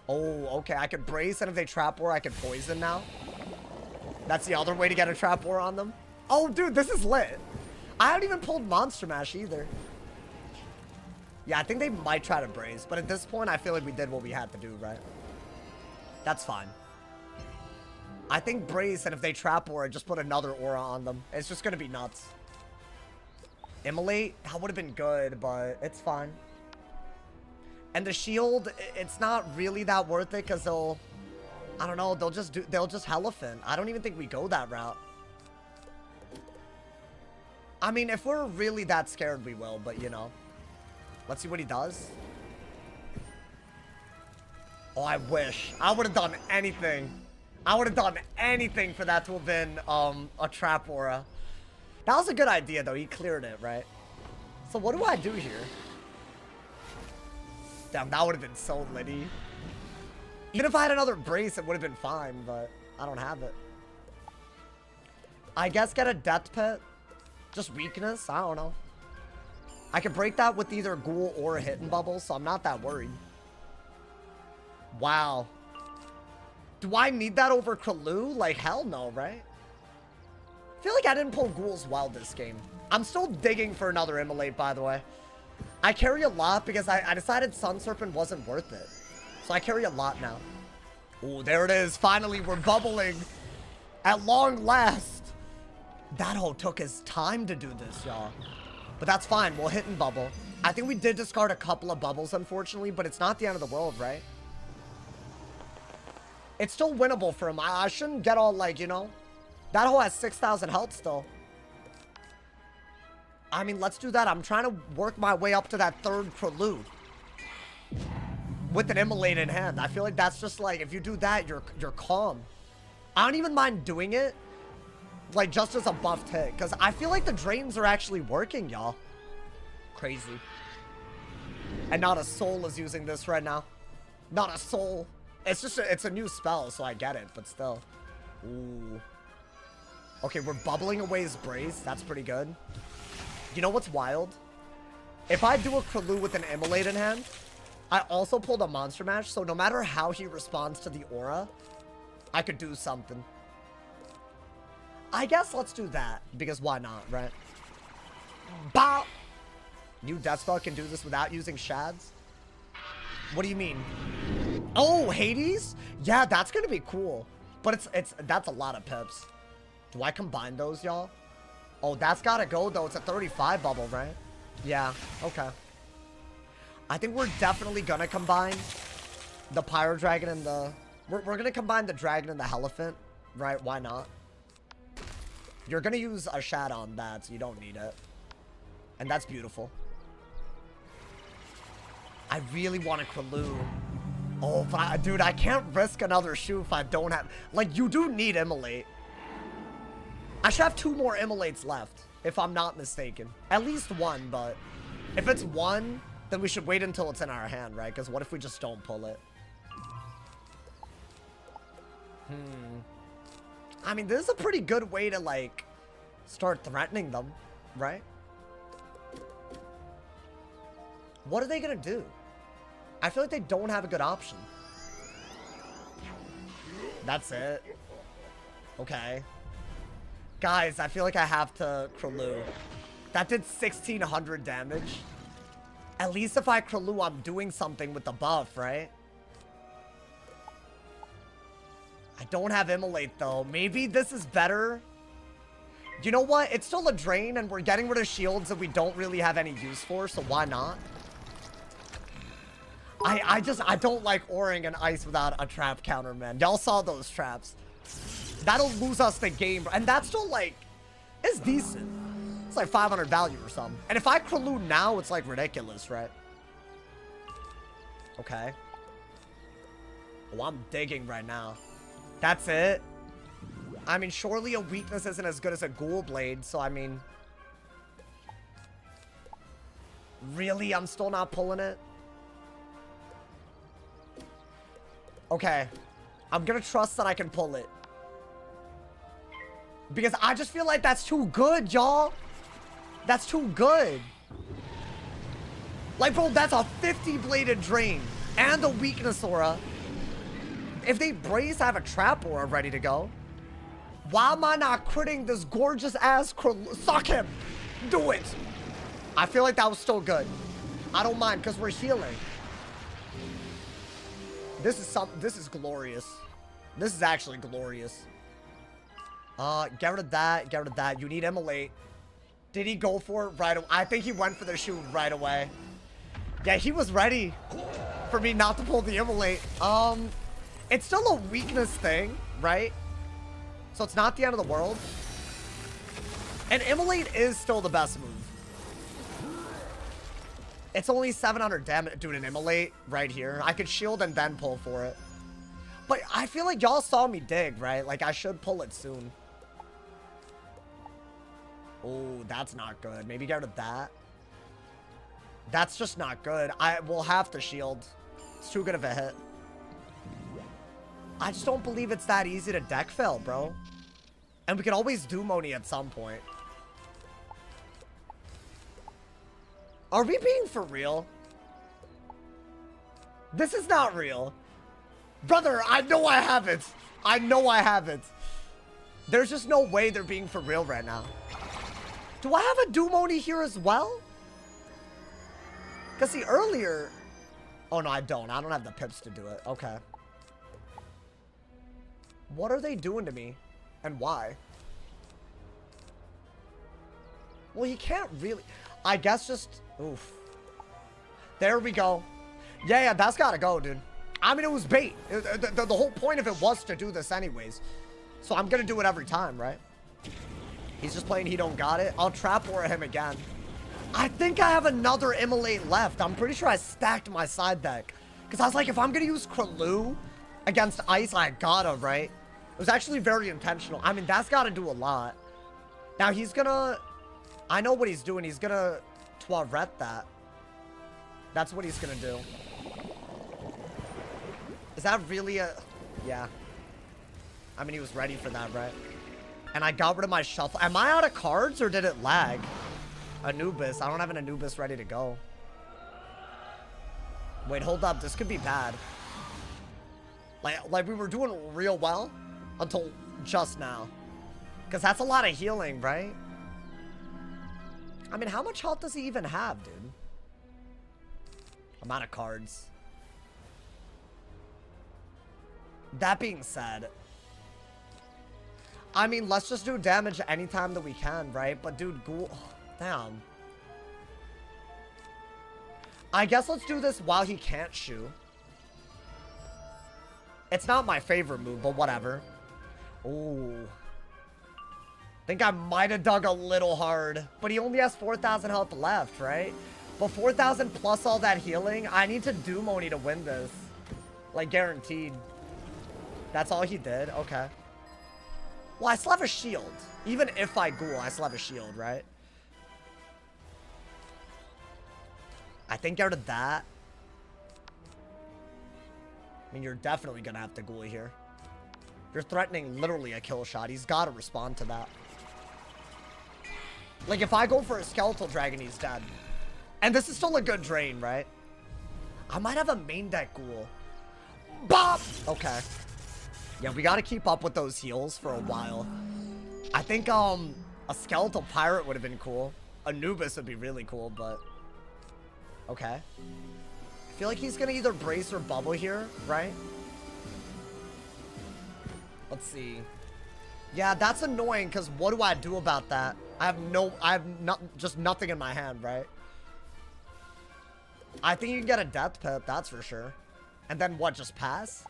Oh, okay. I could brace, and if they trap war, I could poison now. That's the other way to get a trap war on them. Oh, dude, this is lit. I haven't even pulled Monster Mash either. Yeah, I think they might try to brace, but at this point, I feel like we did what we had to do, right? That's fine. I think brace, and if they trap aura, just put another aura on them. It's just gonna be nuts. Immolate, that would have been good, but it's fine. And the shield, it's not really that worth it, because they'll, I don't know, they'll just Elephant. I don't even think we go that route. I mean, if we're really that scared, we will, but you know. Let's see what he does. Oh, I wish. I would have done anything. I would have done anything for that to have been a trap aura. That was a good idea, though. He cleared it, right? So what do I do here? Damn, that would have been so litty. Even if I had another brace, it would have been fine, but I don't have it. I guess get a death pit. Just weakness? I don't know. I could break that with either ghoul or a hidden bubble, so I'm not that worried. Wow. Do I need that over Krulu? Like, hell no, right? I feel like I didn't pull ghouls well this game. I'm still digging for another immolate, by the way. I carry a lot because I decided Sun Serpent wasn't worth it. So I carry a lot now. Oh, there it is. Finally, we're bubbling. At long last. That hoe took his time to do this, y'all. But that's fine. We'll hit and bubble. I think we did discard a couple of bubbles, unfortunately, but it's not the end of the world, right? It's still winnable for him. I shouldn't get all, like, you know. That hoe has 6,000 health still. I mean, let's do that. I'm trying to work my way up to that third prelude. With an immolate in hand. I feel like that's just like, if you do that, you're calm. I don't even mind doing it. Like, just as a buffed hit. Because I feel like the drains are actually working, y'all. Crazy. And not a soul is using this right now. Not a soul. It's just it's a new spell, so I get it, but still. Ooh. Okay, we're bubbling away his Brace. That's pretty good. You know what's wild? If I do a Krulu with an immolate in hand, I also pulled a Monster Mash, so no matter how he responds to the aura, I could do something. I guess let's do that, because why not, right? Bow! New Death Spell can do this without using Shads? What do you mean? Oh, Hades? Yeah, that's gonna be cool. But that's a lot of pips. Do I combine those, y'all? Oh, that's gotta go, though. It's a 35 bubble, right? Yeah, okay. I think we're definitely gonna combine the Pyro Dragon and the... We're gonna combine the Dragon and the Elephant, right? Why not? You're gonna use a Shad on that, so you don't need it. And that's beautiful. I really want a Krulu. Oh, but dude, I can't risk another shoe if I don't have... Like, you do need Immolate. I should have 2 more Immolates left, if I'm not mistaken. At least 1, but... If it's 1, then we should wait until it's in our hand, right? Because what if we just don't pull it? I mean, this is a pretty good way to, like, start threatening them, right? What are they gonna do? I feel like they don't have a good option. That's it. Okay. Guys, I feel like I have to Krulu. That did 1,600 damage. At least if I Krulu, I'm doing something with the buff, right? I don't have Immolate, though. Maybe this is better. You know what? It's still a drain, and we're getting rid of shields that we don't really have any use for, so why not? I don't like Auring and Ice without a trap counter, man. Y'all saw those traps. That'll lose us the game. And that's still, like, it's decent. It's like 500 value or something. And if I Krulu now, it's, like, ridiculous, right? Okay. Oh, I'm digging right now. That's it. I mean, surely a weakness isn't as good as a Ghoul Blade, so I mean... Really? I'm still not pulling it? Okay. I'm gonna trust that I can pull it. Because I just feel like that's too good, y'all. That's too good. Like, bro, that's a 50-bladed drain. And a weakness aura. If they brace, I have a trap aura ready to go. Why am I not critting this gorgeous-ass Suck him! Do it! I feel like that was still good. I don't mind, because we're healing. This is glorious. This is actually glorious. Get rid of that. Get rid of that. You need Immolate. Did he go for it right away? I think he went for the shoe right away. Yeah, he was ready for me not to pull the Immolate. It's still a weakness thing, right? So it's not the end of the world. And Immolate is still the best move. It's only 700 damage. Dude, an Immolate right here. I could shield and then pull for it. But I feel like y'all saw me dig, right? Like, I should pull it soon. Oh, that's not good. Maybe get rid of that. That's just not good. I will have to shield. It's too good of a hit. I just don't believe it's that easy to deck fail, bro. And we can always do Moni at some point. Are we being for real? This is not real. Brother, I know I haven't. I know I haven't. There's just no way they're being for real right now. Do I have a Dumoni here as well? Because see, earlier... Oh, no, I don't. I don't have the pips to do it. Okay. What are they doing to me? And why? Well, he can't really... I guess just... Oof. There we go. Yeah, that's gotta go, dude. I mean, it was bait. The whole point of it was to do this anyways. So I'm gonna do it every time, right? He's just playing he don't got it. I'll trap war him again. I think I have another immolate left. I'm pretty sure I stacked my side deck. Because I was like, if I'm gonna use Kraloo against Ice, I gotta, right? It was actually very intentional. I mean, that's gotta do a lot. Now he's gonna... I know what he's doing. He's gonna Toilet that. That's what he's gonna do. Is that really a... Yeah. I mean, he was ready for that, right? And I got rid of my shuffle. Am I out of cards or did it lag? Anubis. I don't have an Anubis ready to go. Wait, hold up. This could be bad. Like we were doing real well until just now. Because that's a lot of healing, right? I mean, how much health does he even have, dude? I'm out of cards. That being said, I mean, let's just do damage anytime that we can, right? But dude, Ghoul... Damn. I guess let's do this while he can't shoot. It's not my favorite move, but whatever. Ooh. Think I might have dug a little hard. But he only has 4,000 health left, right? But 4,000 plus all that healing, I need to Doom Oni to win this. Like, guaranteed. That's all he did? Okay. Well, I still have a shield. Even if I Ghoul, I still have a shield, right? I think out of that... I mean, you're definitely gonna have to Ghoul here. You're threatening literally a kill shot. He's gotta respond to that. Like, if I go for a Skeletal Dragon, he's dead. And this is still a good drain, right? I might have a main deck Ghoul. Bop! Okay. Yeah, we gotta keep up with those heals for a while. I think, a Skeletal Pirate would have been cool. Anubis would be really cool, but... Okay. I feel like he's gonna either brace or bubble here, right? Let's see. Yeah, that's annoying, because what do I do about that? I have just nothing in my hand, right? I think you can get a Death Pip, that's for sure. And then what, just pass?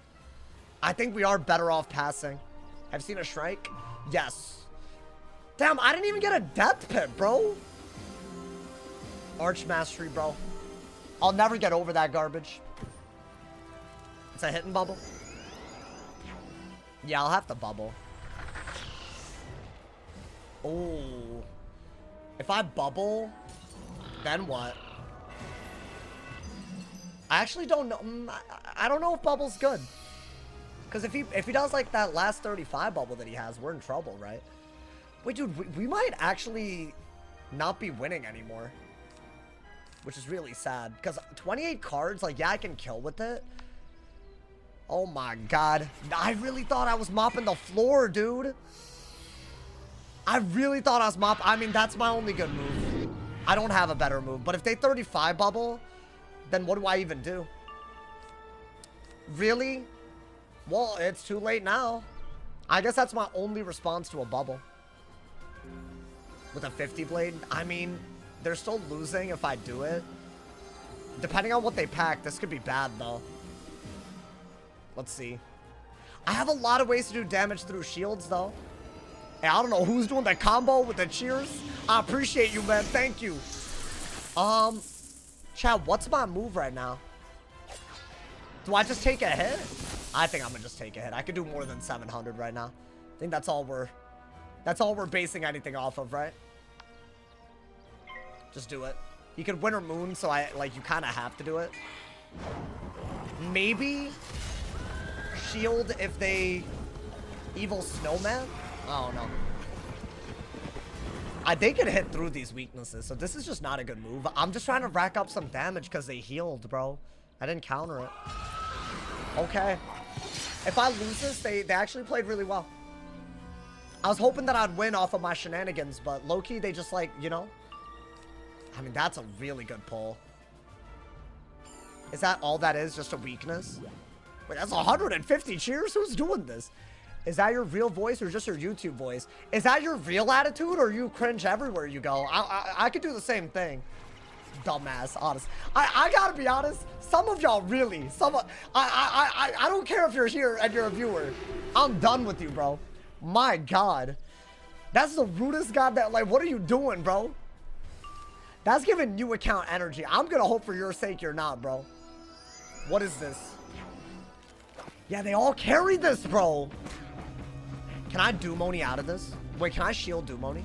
I think we are better off passing. I've seen a Shrike? Yes. Damn, I didn't even get a Death Pip, bro. Arch Mastery, bro. I'll never get over that garbage. It's a hitting bubble. Yeah, I'll have to bubble. Oh. If I bubble, then what? I actually don't know. I don't know if bubble's good. Because if he does like that last 35 bubble that he has, we're in trouble, right? Wait, dude, we might actually not be winning anymore. Which is really sad. Because 28 cards, like, yeah, I can kill with it. Oh my god. I really thought I was mopping the floor, dude. I really thought I was mopping. I mean, that's my only good move. I don't have a better move. But if they 35 bubble, then what do I even do? Really? Well, it's too late now. I guess that's my only response to a bubble. With a 50 blade? I mean, they're still losing if I do it. Depending on what they pack, this could be bad, though. Let's see. I have a lot of ways to do damage through shields, though. Hey, I don't know who's doing the combo with the cheers. I appreciate you, man. Thank you. Chad, what's my move right now? Do I just take a hit? I think I'm gonna just take a hit. I could do more than 700 right now. I think that's all we're basing anything off of, right? Just do it. You could Winter Moon, so you kind of have to do it. Maybe shield if they evil snowman? I don't know. They could hit through these weaknesses, so this is just not a good move. I'm just trying to rack up some damage because they healed, bro. I didn't counter it. Okay. If I lose this, they actually played really well. I was hoping that I'd win off of my shenanigans, but low-key, they just, like, you know. I mean, that's a really good pull. Is that all that is? Just a weakness? Wait, that's 150 cheers? Who's doing this? Is that your real voice or just your YouTube voice? Is that your real attitude or you cringe everywhere you go? I could do the same thing. Dumbass, honest. I gotta be honest. Some of y'all really. I don't care if you're here and you're a viewer. I'm done with you, bro. My God. That's the rudest goddamn. Like, what are you doing, bro? That's giving you account energy. I'm gonna hope for your sake you're not, bro. What is this? Yeah, they all carry this, bro. Can I Dumoni out of this? Wait, can I shield Dumoni?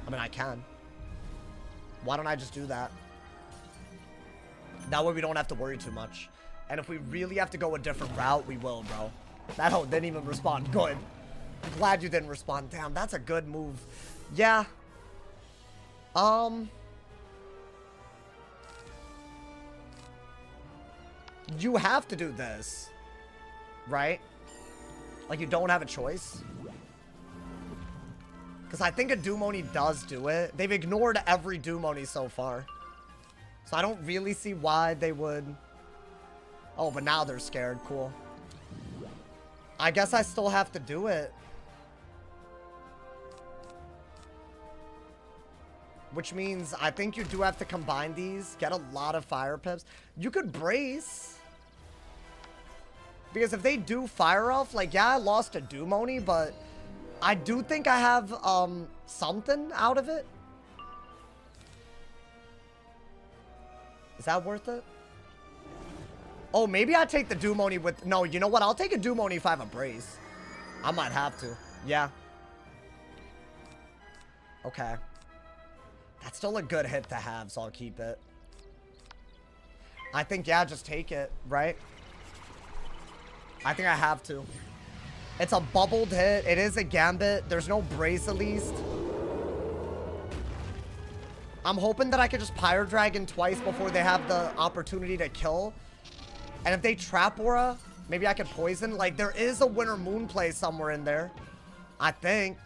I mean, I can. Why don't I just do that? That way we don't have to worry too much. And if we really have to go a different route, we will, bro. That hoe didn't even respond. Good. I'm glad you didn't respond. Damn, that's a good move. Yeah. You have to do this. Right? Like, you don't have a choice. Because I think a Dumoni does do it. They've ignored every Dumoni so far. So I don't really see why they would... Oh, but now they're scared. Cool. I guess I still have to do it. Which means I think you do have to combine these. Get a lot of fire pips. You could brace. Because if they do fire elf, like, yeah, I lost a Dumoni, but... I do think I have, something out of it. Is that worth it? Oh, maybe I take the Dumoni with... No, you know what? I'll take a Dumoni if I have a brace. I might have to. Yeah. Okay. That's still a good hit to have, so I'll keep it. I think, yeah, just take it, right? I think I have to. It's a bubbled hit. It is a gambit. There's no brace at least. I'm hoping that I could just Pyre Dragon twice before they have the opportunity to kill. And if they trap Aura, maybe I could poison. Like, there is a Winter Moon play somewhere in there. I think.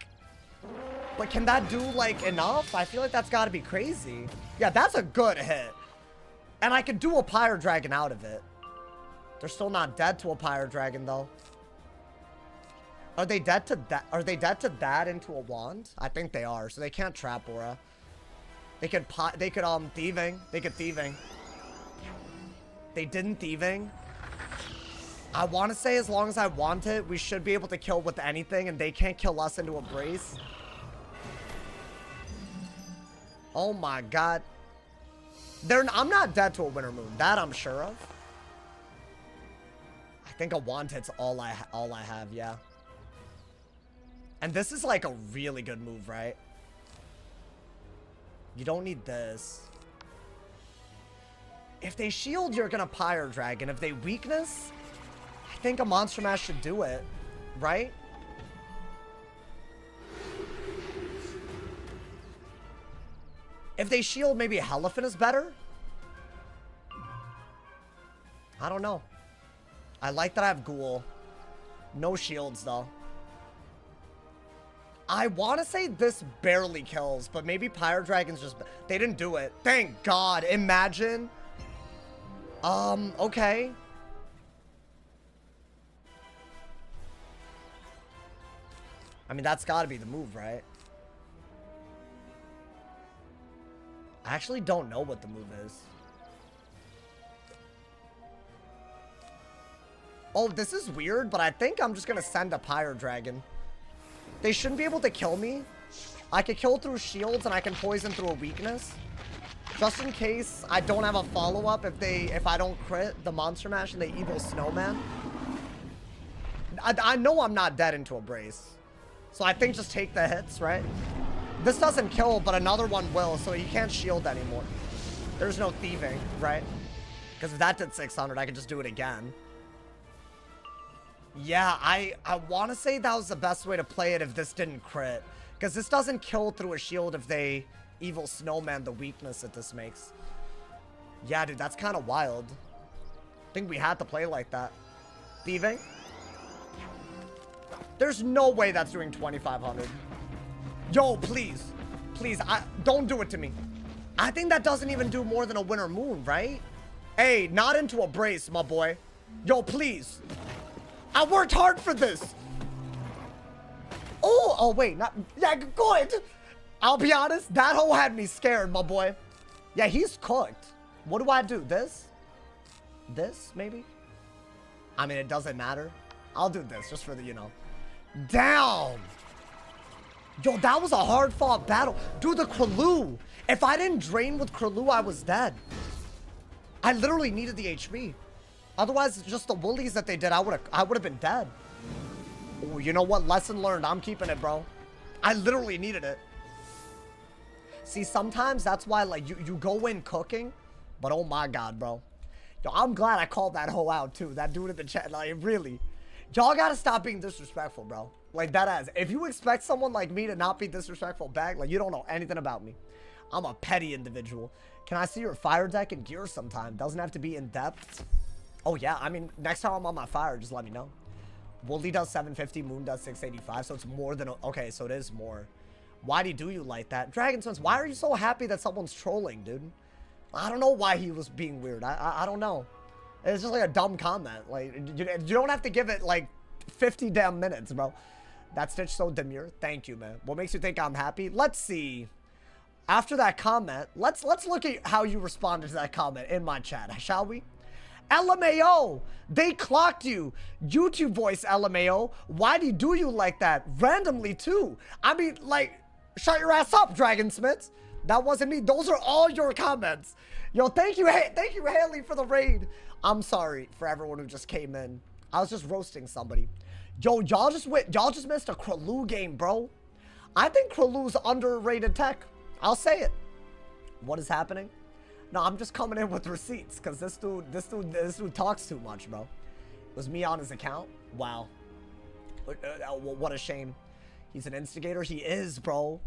But can that do, like, enough? I feel like that's got to be crazy. Yeah, that's a good hit. And I could do a Pyre Dragon out of it. They're still not dead to a Pyre Dragon, though. Are they dead to that? Are they dead to that into a wand? I think they are, so they can't trap Aura. They could thieving. They could thieving. They didn't thieving. I want to say as long as I want it, we should be able to kill with anything, and they can't kill us into a brace. Oh my God. I'm not dead to a Winter Moon. That I'm sure of. I think a wand hit's all I have, yeah. And this is like a really good move, right? You don't need this. If they shield, you're gonna Pyre Dragon. If they weakness, I think a Monster Mash should do it, right? If they shield, maybe Elephant is better? I don't know. I like that I have Ghoul. No shields, though. I want to say this barely kills, but maybe Pyre Dragon's just... They didn't do it. Thank God. Imagine. Okay. I mean, that's got to be the move, right? I actually don't know what the move is. Oh, this is weird, but I think I'm just going to send a Pyre Dragon. They shouldn't be able to kill me. I could kill through shields and I can poison through a weakness. Just in case I don't have a follow-up if I don't crit the Monster Mash and the Evil Snowman. I know I'm not dead into a brace. So I think just take the hits, right? This doesn't kill, but another one will, so you can't shield anymore. There's no thieving, right? Because if that did 600, I could just do it again. Yeah, I want to say that was the best way to play it if this didn't crit. Because this doesn't kill through a shield if they Evil Snowman the weakness that this makes. Yeah, dude, that's kind of wild. I think we had to play like that. Thieving? There's no way that's doing 2,500. Yo, please. Please, don't do it to me. I think that doesn't even do more than a Winter Moon, right? Hey, not into a brace, my boy. Yo, please. I worked hard for this. Oh, wait, not, yeah, good. I'll be honest, that hoe had me scared, my boy. Yeah, he's cooked. What do I do? This? This, maybe? I mean, it doesn't matter. I'll do this just for the, you know. Down. Yo, that was a hard fought battle. Dude, the Kraloo. If I didn't drain with Kraloo, I was dead. I literally needed the HP. Otherwise, just the woolies that they did, I would have been dead. Oh, you know what? Lesson learned. I'm keeping it, bro. I literally needed it. See, sometimes that's why, like, you go in cooking, but oh my god, bro. Yo, I'm glad I called that hoe out, too. That dude in the chat, like, really. Y'all gotta stop being disrespectful, bro. Like, that ass. If you expect someone like me to not be disrespectful back, like, you don't know anything about me. I'm a petty individual. Can I see your fire deck and gear sometime? Doesn't have to be in depth. Oh, yeah. I mean, next time I'm on my fire, just let me know. Wooly does 750, Moon does 685, so it's more than... Okay, so it is more. Why do you like that? Dragon Sons, why are you so happy that someone's trolling, dude? I don't know why he was being weird. I don't know. It's just like a dumb comment. Like, you don't have to give it, like, 50 damn minutes, bro. That Stitch so demure. Thank you, man. What makes you think I'm happy? Let's see. After that comment, let's look at how you responded to that comment in my chat, shall we? LMAO, they clocked you. YouTube voice, LMAO. Why do you like that? Randomly, too. I mean, like, shut your ass up, Dragon Smiths. That wasn't me. Those are all your comments. Yo, thank you, Haley, for the raid. I'm sorry for everyone who just came in. I was just roasting somebody. Yo, y'all just missed a Kraloo game, bro. I think Kraloo's underrated tech. I'll say it. What is happening? No, I'm just coming in with receipts because this dude talks too much, bro. It was me on his account. Wow. What a shame. He's an instigator. He is, bro.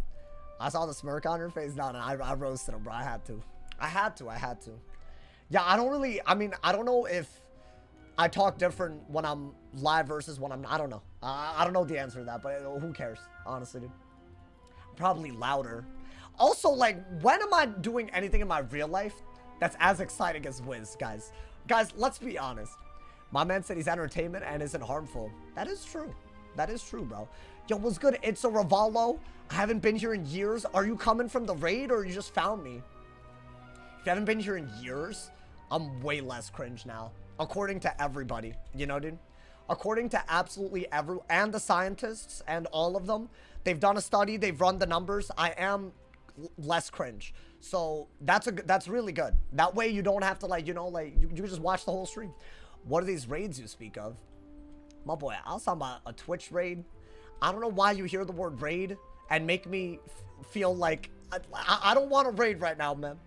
I saw the smirk on her face. No, I roasted him, bro. I had to. Yeah, I don't know if I talk different when I'm live versus when I'm... I don't know. I don't know the answer to that, but who cares? Honestly, dude. Probably louder. Also, like, when am I doing anything in my real life that's as exciting as Wiz, guys? Guys, let's be honest. My man said he's entertainment and isn't harmful. That is true. That is true, bro. Yo, what's good? It's a Ravallo. I haven't been here in years. Are you coming from the raid or you just found me? If you haven't been here in years, I'm way less cringe now. According to everybody. You know, dude? According to absolutely everyone. And the scientists and all of them. They've done a study. They've run the numbers. I am... less cringe, so that's really good. That way you don't have to, like, you know, like you just watch the whole stream. What are these raids you speak of? My boy, I was talking about a Twitch raid. I don't know why you hear the word raid and make me feel like I don't want to raid right now, man.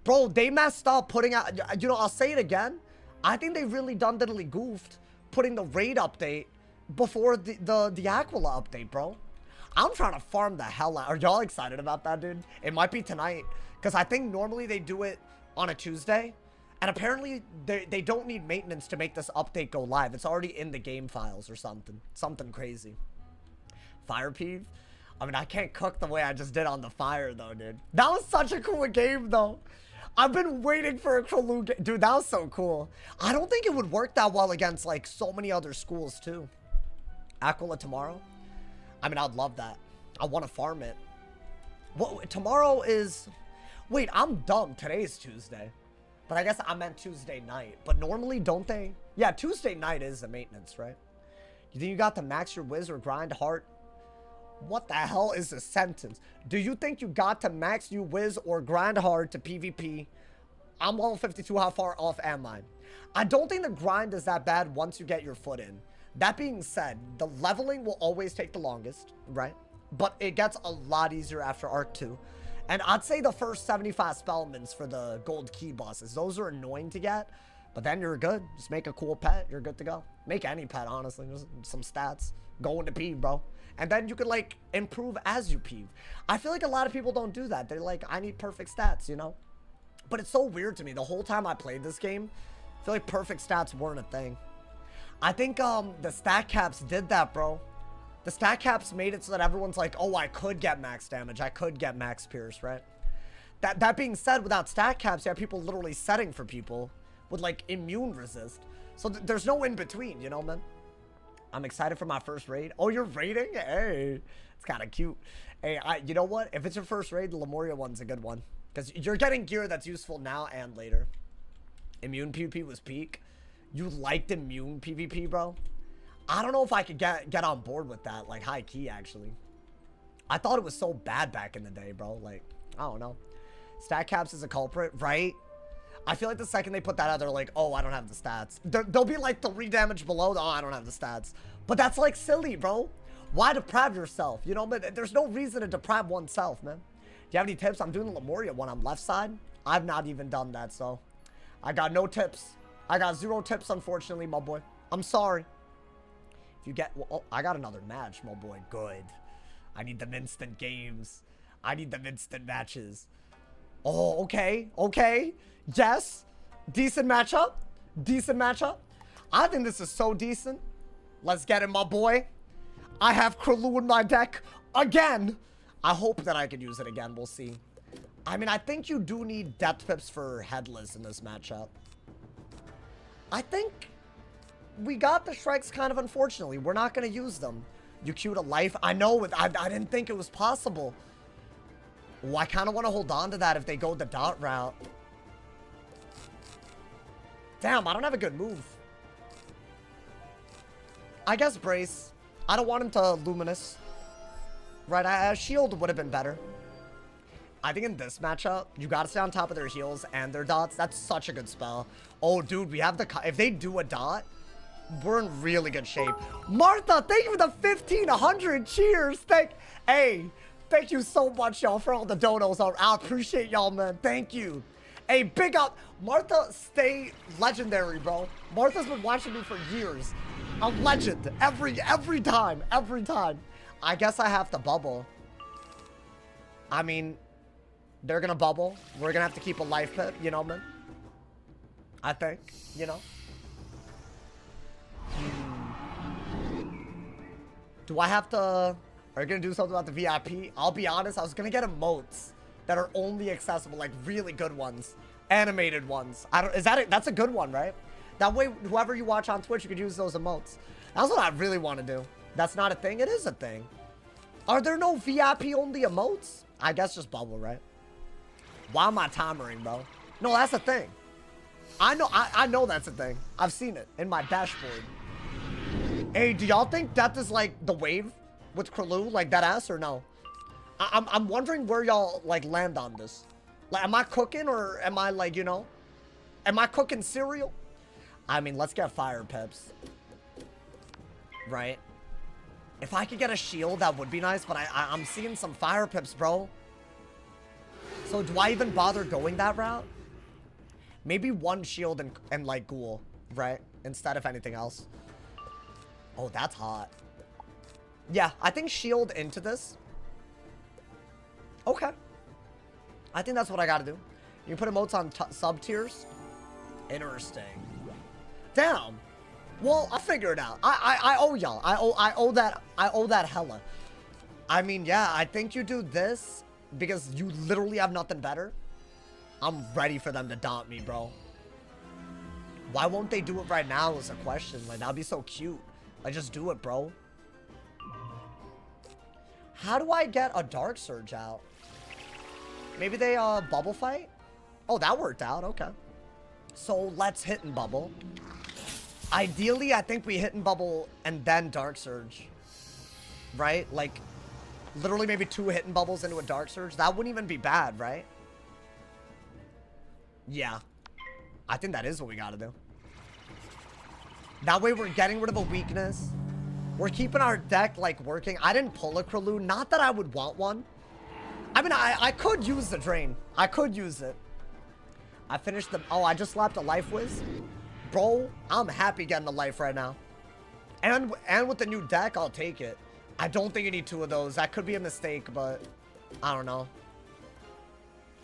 Bro, they messed up putting out, you know, I'll say it again. I think they really diddly goofed putting the raid update before the Aquila update, bro. I'm trying to farm the hell out. Are y'all excited about that, dude? It might be tonight. Because I think normally they do it on a Tuesday. And apparently they don't need maintenance to make this update go live. It's already in the game files or something. Something crazy. Fire peeve? I mean, I can't cook the way I just did on the fire, though, dude. That was such a cool game, though. I've been waiting for a Kraloo game. Dude, that was so cool. I don't think it would work that well against, like, so many other schools, too. Aquila tomorrow? I mean, I'd love that. I want to farm it. What, tomorrow is... Wait, I'm dumb. Today's Tuesday. But I guess I meant Tuesday night. But normally, don't they? Yeah, Tuesday night is the maintenance, right? You think you got to max your Wiz or grind hard? What the hell is the sentence? Do you think you got to max you Wiz or grind hard to PvP? I'm level 52. How far off am I? I don't think the grind is that bad once you get your foot in. That being said, the leveling will always take the longest, right? But it gets a lot easier after Arc 2. And I'd say the first 75 spellmans for the gold key bosses, those are annoying to get. But then you're good. Just make a cool pet. You're good to go. Make any pet, honestly. Just some stats. Go into peeve, bro. And then you could, like, improve as you peeve. I feel like a lot of people don't do that. They're like, I need perfect stats, you know? But it's so weird to me. The whole time I played this game, I feel like perfect stats weren't a thing. I think the stat caps did that, bro. The stat caps made it so that everyone's like, oh, I could get max damage. I could get max pierce, right? That being said, without stat caps, you have people literally setting for people with like immune resist. So there's no in between, you know, man. I'm excited for my first raid. Oh, you're raiding? Hey, it's kind of cute. Hey, you know what? If it's your first raid, the Lemuria one's a good one. Because you're getting gear that's useful now and later. Immune PvP was peak. You liked immune PvP, bro? I don't know if I could get on board with that. Like, high key, actually. I thought it was so bad back in the day, bro. Like, I don't know. Stat caps is a culprit, right? I feel like the second they put that out, they're like, oh, I don't have the stats. They'll be like 3 damage below. Oh, I don't have the stats. But that's like silly, bro. Why deprive yourself? You know, but there's no reason to deprive oneself, man. Do you have any tips? I'm doing the Lemuria one on left side. I've not even done that, so I got no tips. I got 0 tips, unfortunately, my boy. I'm sorry. If you get... Well, oh, I got another match, my boy. Good. I need them instant games. I need them instant matches. Oh, okay. Okay. Yes. Decent matchup. Decent matchup. I think this is so decent. Let's get it, my boy. I have Krulu in my deck again. I hope that I can use it again. We'll see. I mean, I think you do need depth pips for Headless in this matchup. I think we got the strikes kind of unfortunately. We're not going to use them. You queued a life. I know. I didn't think it was possible. Oh, I kind of want to hold on to that if they go the dot route. Damn, I don't have a good move. I guess Brace. I don't want him to Luminous. Right, Shield would have been better. I think in this matchup, you got to stay on top of their heals and their dots. That's such a good spell. Oh, dude, we have the... If they do a dot, we're in really good shape. Martha, thank you for the 1,500 cheers. Hey, thank you so much, y'all, for all the donos. I appreciate y'all, man. Thank you. Hey, big up. Martha, stay legendary, bro. Martha's been watching me for years. A legend. Every time. Every time. I guess I have to bubble. I mean, they're gonna bubble. We're gonna have to keep a life pit, you know, man. I think, you know. Do I have to... Are you gonna do something about the VIP? I'll be honest, I was gonna get emotes that are only accessible, like really good ones. Animated ones. That's a good one, right? That way, whoever you watch on Twitch, you could use those emotes. That's what I really want to do. That's not a thing? It is a thing. Are there no VIP only emotes? I guess just bubble, right? Why am I timering, bro? No, that's a thing. I know that's a thing. I've seen it in my dashboard. Hey, do y'all think Death is like the wave with Krulu? Like that ass or no? I'm wondering where y'all like land on this. Like, am I cooking or am I like, you know? Am I cooking cereal? I mean, let's get fire pips. Right? If I could get a shield, that would be nice, but I'm seeing some fire pips, bro. So do I even bother going that route? Maybe one shield and like ghoul, right? Instead of anything else. Oh, that's hot. Yeah, I think shield into this. Okay. I think that's what I gotta do. You can put emotes on sub tiers. Interesting. Damn. Well, I'll figure it out. I owe y'all. I owe that hella. I mean, yeah, I think you do this because you literally have nothing better. I'm ready for them to dot me, bro. Why won't they do it right now is a question. Like, that'd be so cute. Like, just do it, bro. How do I get a Dark Surge out? Maybe they bubble fight? Oh, that worked out. Okay. So let's hit and bubble. Ideally, I think we hit and bubble and then Dark Surge. Right? Like, literally maybe 2 hit and bubbles into a Dark Surge. That wouldn't even be bad, right? Yeah. I think that is what we gotta do. That way we're getting rid of a weakness. We're keeping our deck, like, working. I didn't pull a Krulu. Not that I would want one. I mean, I could use the drain. I could use it. I finished the... Oh, I just slapped a life whiz. Bro, I'm happy getting a life right now. And with the new deck, I'll take it. I don't think you need 2 of those. That could be a mistake, but I don't know.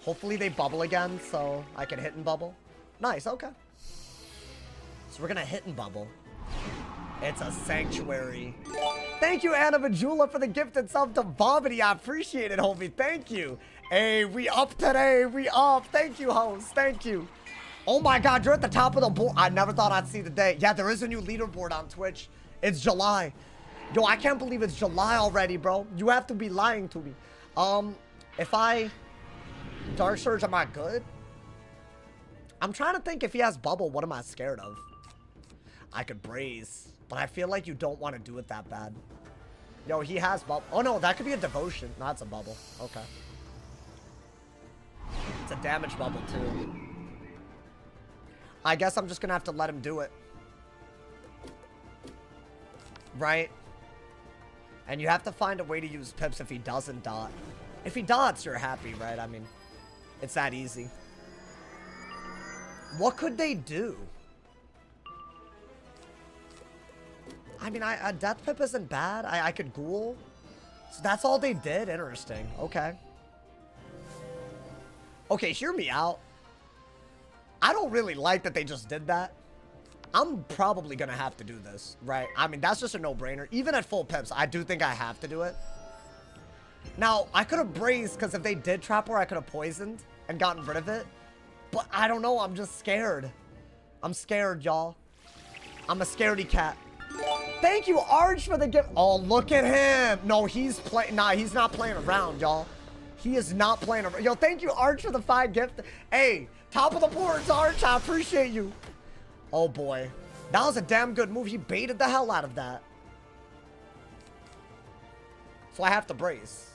Hopefully they bubble again so I can hit and bubble. Nice, okay. So we're gonna hit and bubble. It's a sanctuary. Thank you, Anna Vajula, for the gifted sub to Bobbity. I appreciate it, homie. Thank you. Hey, we up today. We up. Thank you, host. Thank you. Oh my god, you're at the top of the board. I never thought I'd see the day. Yeah, there is a new leaderboard on Twitch. It's July. Yo, I can't believe it's July already, bro. You have to be lying to me. If I... Dark Surge, am I good? I'm trying to think if he has Bubble, what am I scared of? I could Braze, but I feel like you don't want to do it that bad. Yo, he has Bubble. Oh no, that could be a Devotion. No, that's a Bubble. Okay. It's a damage bubble too. I guess I'm just gonna have to let him do it. Right? And you have to find a way to use pips if he doesn't dot. If he dots, you're happy, right? I mean, it's that easy. What could they do? I mean, a death pip isn't bad. I could ghoul. So that's all they did? Interesting. Okay. Okay, hear me out. I don't really like that they just did that. I'm probably gonna have to do this, right? I mean, that's just a no-brainer. Even at full pips, I do think I have to do it. Now, I could have brazed, because if they did trap war, I could have poisoned and gotten rid of it. But I don't know, I'm just scared. I'm scared, y'all. I'm a scaredy cat. Thank you, Arch, for the gift. Oh, look at him. No, he's playing. Nah, he's not playing around, y'all. He is not playing around. Yo, thank you, Arch, for the 5 gift. Hey, top of the boards, Arch. I appreciate you. Oh, boy. That was a damn good move. He baited the hell out of that. So I have to brace.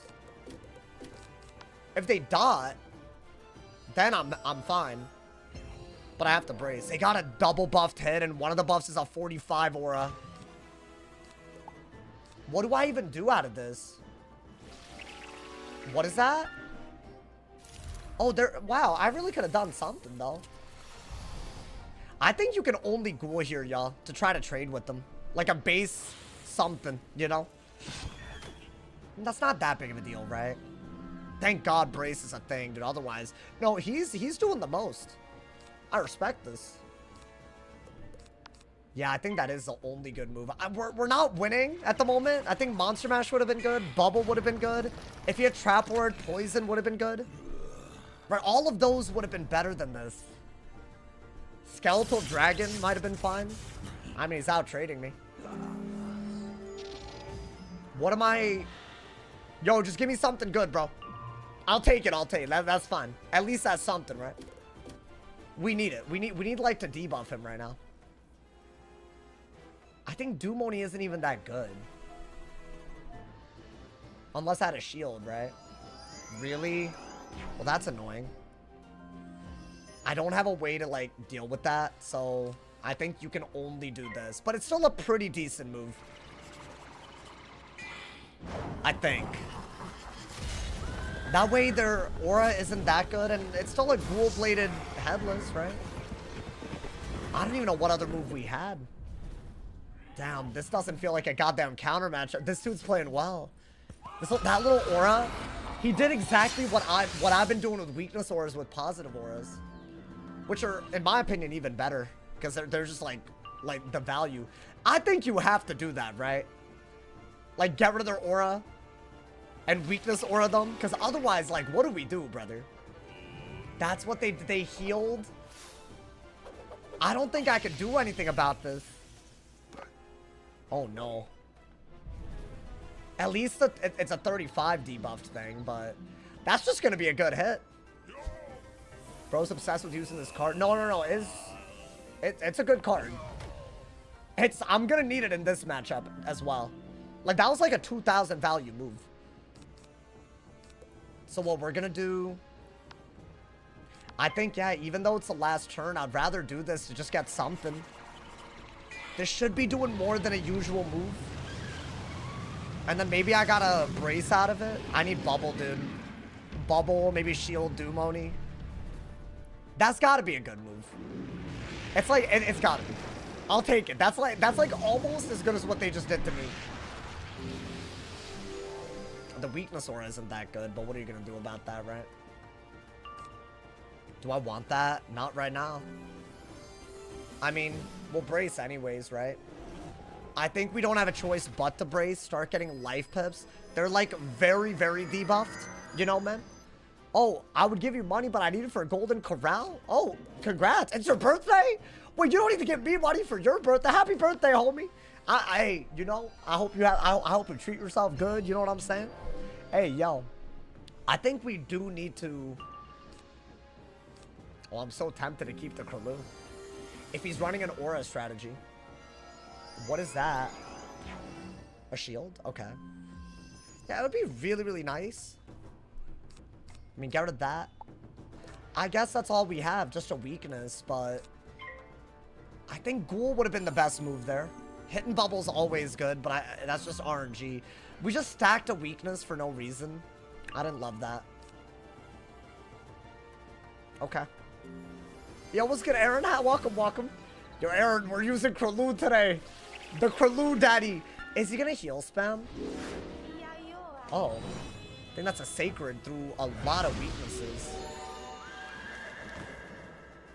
If they dot, then I'm fine. But I have to brace. They got a double buffed hit, and one of the buffs is a 45 aura. What do I even do out of this? What is that? Oh, there. Wow, I really could have done something, though. I think you can only ghoul here, y'all, to try to trade with them. Like a base something, you know? That's not that big of a deal, right? Thank God brace is a thing, dude. Otherwise, no, he's doing the most. I respect this. Yeah, I think that is the only good move. We're not winning at the moment. I think Monster Mash would have been good. Bubble would have been good. If he had Trap Ward, Poison would have been good. Right, all of those would have been better than this. Skeletal Dragon might have been fine. I mean, he's out trading me. What am I... Yo, just give me something good, bro. I'll take it, I'll take it. That's fine. At least that's something, right? We need it. We need like to debuff him right now. I think Dumoni isn't even that good. Unless I had a shield, right? Really? Well, that's annoying. I don't have a way to, like, deal with that, so I think you can only do this. But it's still a pretty decent move. I think. That way their aura isn't that good, and it's still a ghoul-bladed headless, right? I don't even know what other move we had. Damn, this doesn't feel like a goddamn counter match. This dude's playing well. That little aura, he did exactly what I've been doing with weakness auras with positive auras. Which are, in my opinion, even better. Because they're just like the value. I think you have to do that, right? Like, get rid of their aura. And weakness aura them. Because otherwise, like, what do we do, brother? That's what they healed. I don't think I could do anything about this. Oh, no. At least it's a 35 debuffed thing, but that's just going to be a good hit. Bro's obsessed with using this card. No. It's a good card. I'm going to need it in this matchup as well. Like, that was like a 2,000 value move. So what we're going to do... I think, yeah, even though it's the last turn, I'd rather do this to just get something. This should be doing more than a usual move. And then maybe I got a brace out of it. I need Bubble, dude. Bubble, maybe Shield, Dumoni. That's got to be a good move. It's like, it's got to be. I'll take it. That's like almost as good as what they just did to me. The weakness aura isn't that good, but what are you going to do about that, right? Do I want that? Not right now. I mean, we'll brace anyways, right? I think we don't have a choice but to brace. Start getting life pips. They're like very, very debuffed. You know, man? Oh, I would give you money, but I need it for a golden corral? Oh, congrats. It's your birthday? Wait, you don't even give me money for your birthday. Happy birthday, homie. You know, I hope you treat yourself good. You know what I'm saying? Hey, yo. I think we do need to... Oh, I'm so tempted to keep the Kraloo. If he's running an aura strategy. What is that? A shield? Okay. Yeah, it would be really, really nice. I mean, get rid of that. I guess that's all we have. Just a weakness, but... I think Ghoul would have been the best move there. Hitting Bubble's always good, but that's just RNG. We just stacked a weakness for no reason. I didn't love that. Okay. Yo, what's good, Aaron? Welcome, welcome. Yo, Aaron, we're using Kraloo today. The Kraloo daddy. Is he gonna heal spam? Oh. I think that's a sacred through a lot of weaknesses.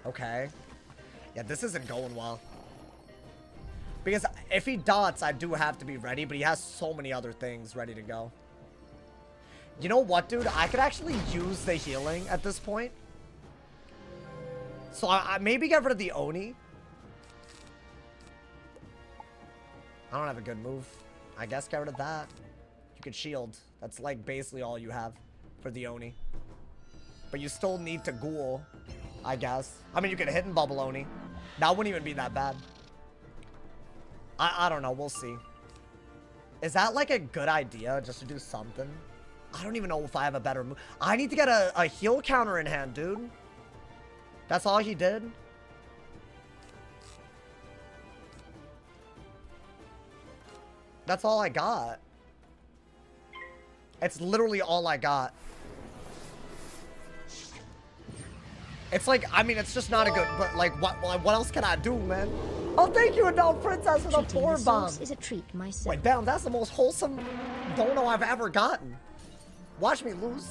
Okay. Yeah, this isn't going well. Because if he dots, I do have to be ready, but he has so many other things ready to go. You know what, dude? I could actually use the healing at this point. So I maybe get rid of the Oni. I don't have a good move. I guess get rid of that. You could shield. That's like basically all you have for the Oni. But you still need to Ghoul, I guess. I mean, you could hit and bubble Oni. That wouldn't even be that bad. I don't know. We'll see. Is that like a good idea just to do something? I don't even know if I have a better move. I need to get a heal counter in hand, dude. That's all he did? That's all I got. It's literally all I got. It's like, I mean, it's just not a good, but like, what else can I do, man? Oh, thank you, Adult Princess, for the 4 bomb. Is a treat myself. Wait, damn, that's the most wholesome dono I've ever gotten. Watch me lose.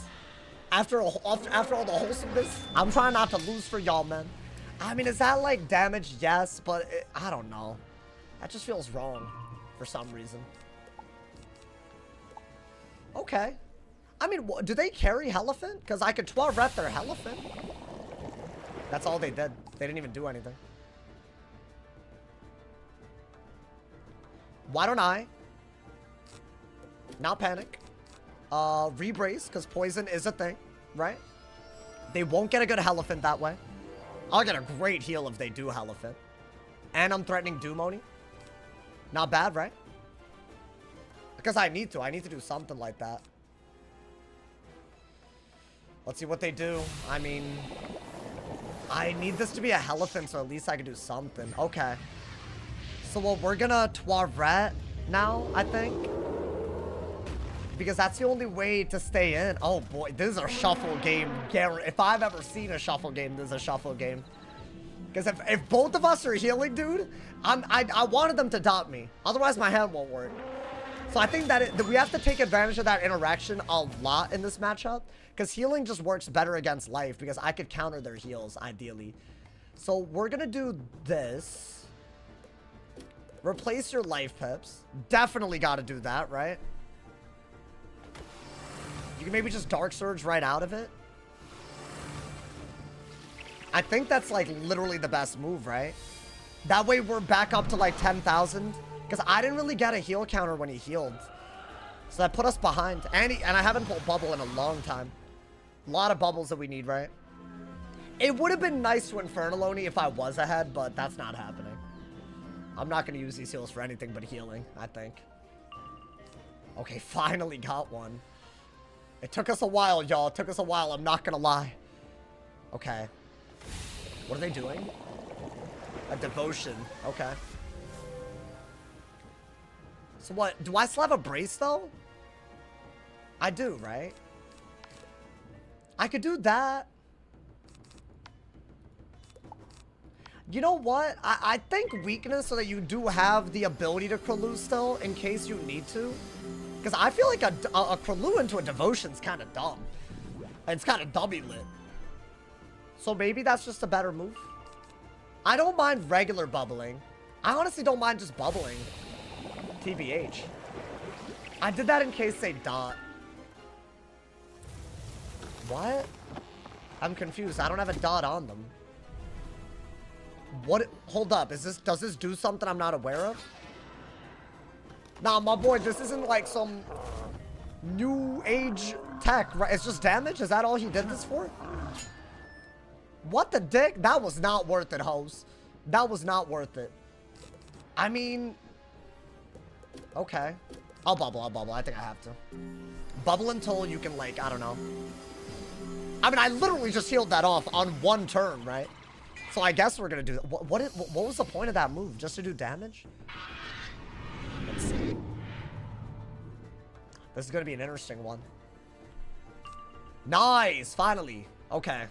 After all the wholesomeness, I'm trying not to lose for y'all, man. I mean, is that like damage? Yes, but I don't know. That just feels wrong for some reason. Okay. I mean, do they carry Elephant? Because I could 12 rep their Elephant. That's all they did. They didn't even do anything. Why don't I not panic? Rebrace, because poison is a thing, right? They won't get a good Elephant that way. I'll get a great heal if they do Elephant. And I'm threatening Doom Oni. Not bad, right? Because I need to do something like that. Let's see what they do. I mean, I need this to be a Elephant, so at least I can do something. Okay. So, well, we're gonna Toiret now, I think. Because that's the only way to stay in. Oh, boy. This is a shuffle game. If I've ever seen a shuffle game, this is a shuffle game. Because if both of us are healing, dude, I wanted them to dot me. Otherwise, my hand won't work. So I think that we have to take advantage of that interaction a lot in this matchup. Because healing just works better against life. Because I could counter their heals, ideally. So we're going to do this. Replace your life pips. Definitely got to do that, right? You can maybe just Dark Surge right out of it. I think that's like literally the best move, right? That way we're back up to like 10,000. Because I didn't really get a heal counter when he healed. So that put us behind. And I haven't pulled bubble in a long time. A lot of bubbles that we need, right? It would have been nice to Infernal Oni if I was ahead, but that's not happening. I'm not going to use these heals for anything but healing, I think. Okay, finally got one. It took us a while, y'all. It took us a while. I'm not going to lie. Okay. What are they doing? A devotion. Okay. So what? Do I still have a brace, though? I do, right? I could do that. You know what? I think weakness so that you do have the ability to Kraloo still in case you need to. Because I feel like a Kraloo into a devotion's kind of dumb. It's kind of dummy lit. So maybe that's just a better move. I don't mind regular bubbling. I honestly don't mind just bubbling. TBH. I did that in case they dot. What? I'm confused. I don't have a dot on them. What? Hold up. Does this do something I'm not aware of? Nah, my boy, this isn't like some new age tech, right? It's just damage? Is that all he did this for? What the dick? That was not worth it, hoes. That was not worth it. I mean... Okay. I'll bubble. I think I have to. Bubble until you can, like, I don't know. I mean, I literally just healed that off on one turn, right? So I guess we're gonna do that. What was the point of that move? Just to do damage? Let's see. This is gonna be an interesting one. Nice! Finally. Okay.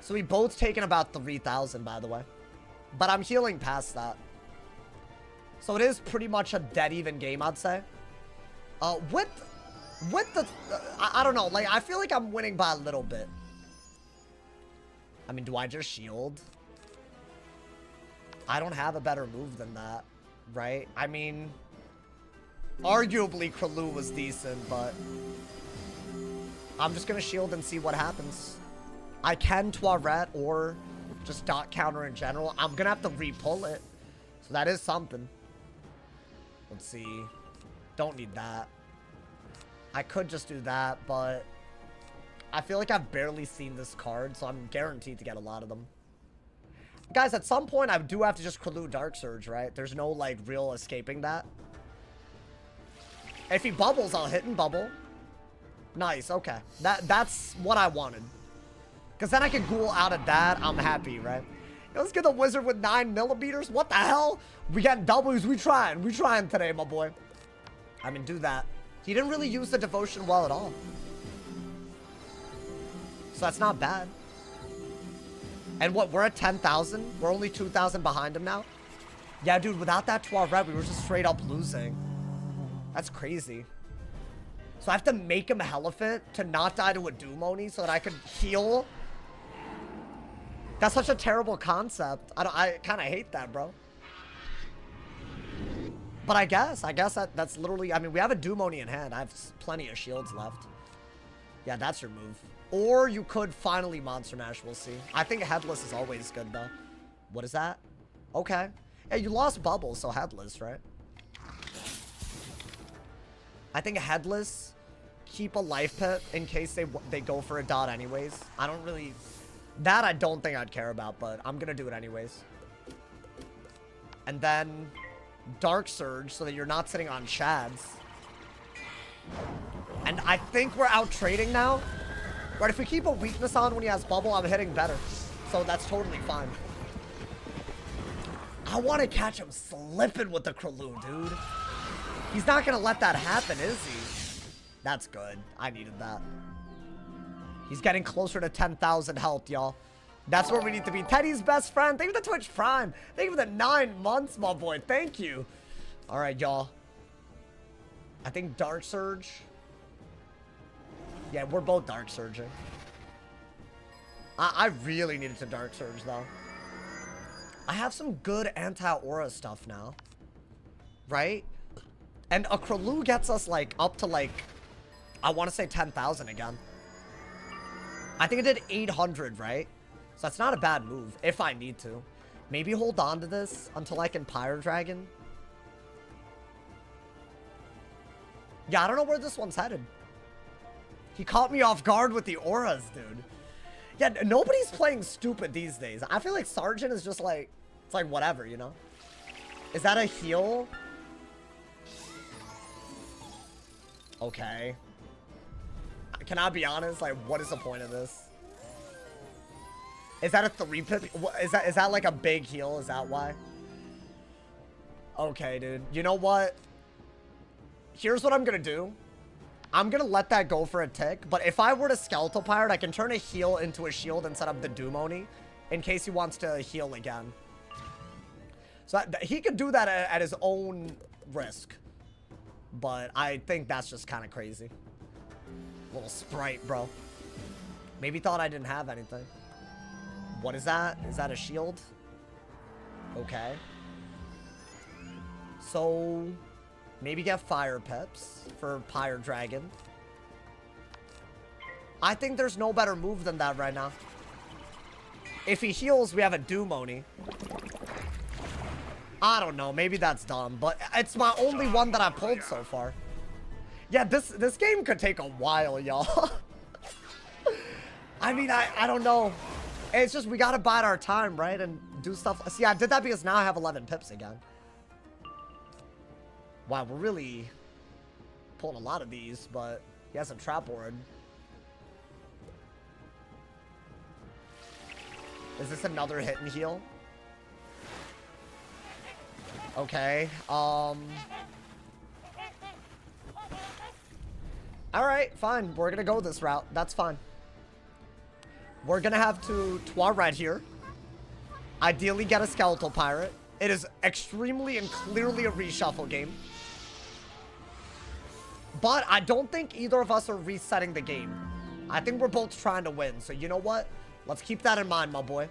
So we both taken about 3,000, by the way. But I'm healing past that. So it is pretty much a dead even game, I'd say. With the... I don't know. Like, I feel like I'm winning by a little bit. I mean, do I just shield? I don't have a better move than that, right? I mean, arguably Kraloo was decent, but I'm just gonna shield and see what happens. I can Tourette or just dot counter in general. I'm gonna have to re-pull it, so that is something. Let's see. Don't need that. I could just do that, but I feel like I've barely seen this card, so I'm guaranteed to get a lot of them. Guys, at some point, I do have to just Kraloo Dark Surge, right? There's no, like, real escaping that. If he bubbles, I'll hit and bubble. Nice, okay. That's what I wanted. Because then I can ghoul out of that. I'm happy, right? Yo, let's get the wizard with 9mm. What the hell? We got W's. We trying today, my boy. I mean, do that. He didn't really use the devotion well at all. So that's not bad. And what, we're at 10,000? We're only 2,000 behind him now? Yeah, dude, without that Tourette, we were just straight up losing. That's crazy. So I have to make him hella fit to not die to a Doom-Oni so that I could heal. That's such a terrible concept. I kind of hate that, bro. But I guess that's literally, I mean, we have a Doom-Oni in hand. I have plenty of shields left. Yeah, that's your move. Or you could finally Monster Mash, we'll see. I think Headless is always good, though. What is that? Okay. Hey, you lost Bubble, so Headless, right? I think Headless, keep a life pit in case they go for a dot anyways. I don't really... That I don't think I'd care about, but I'm gonna do it anyways. And then Dark Surge so that you're not sitting on Shads. And I think we're out trading now. Right, if we keep a weakness on when he has Bubble, I'm hitting better. So that's totally fine. I want to catch him slipping with the Kraloo, dude. He's not going to let that happen, is he? That's good. I needed that. He's getting closer to 10,000 health, y'all. That's where we need to be. Teddy's best friend. Thank you for the Twitch Prime. Thank you for the 9 months, my boy. Thank you. All right, y'all. I think Dark Surge. Yeah, we're both Dark Surging. I really needed to Dark Surge, though. I have some good anti-aura stuff now. Right? And a Kraloo gets us, like, up to, like, I want to say 10,000 again. I think it did 800, right? So that's not a bad move, if I need to. Maybe hold on to this until I can Pyro Dragon. Yeah, I don't know where this one's headed. He caught me off guard with the auras, dude. Yeah, nobody's playing stupid these days. I feel like Sergeant is just like, it's like whatever, you know? Is that a heal? Okay. Can I be honest? Like, what is the point of this? Is that a 3-pip? Is that like a big heal? Is that why? Okay, dude. You know what? Here's what I'm gonna do. I'm gonna let that go for a tick, but if I were to Skeletal Pirate, I can turn a heal into a shield and set up the Doom-Oni in case he wants to heal again. So he could do that at his own risk. But I think that's just kind of crazy. Little sprite, bro. Maybe thought I didn't have anything. What is that? Is that a shield? Okay. So... maybe get Fire Pips for Pyre Dragon. I think there's no better move than that right now. If he heals, we have a Doom-Oni. I don't know. Maybe that's dumb, but it's my only one that I've pulled so far. Yeah, this game could take a while, y'all. I mean, I don't know. It's just we gotta bide our time, right? And do stuff. See, I did that because now I have 11 pips again. Wow, we're really pulling a lot of these, but he has a trap board. Is this another hit and heal? Okay, alright, fine. We're gonna go this route. That's fine. We're gonna have to Twa Red here. Ideally get a Skeletal Pirate. It is extremely and clearly a reshuffle game. But I don't think either of us are resetting the game. I think we're both trying to win. So you know what? Let's keep that in mind, my boy.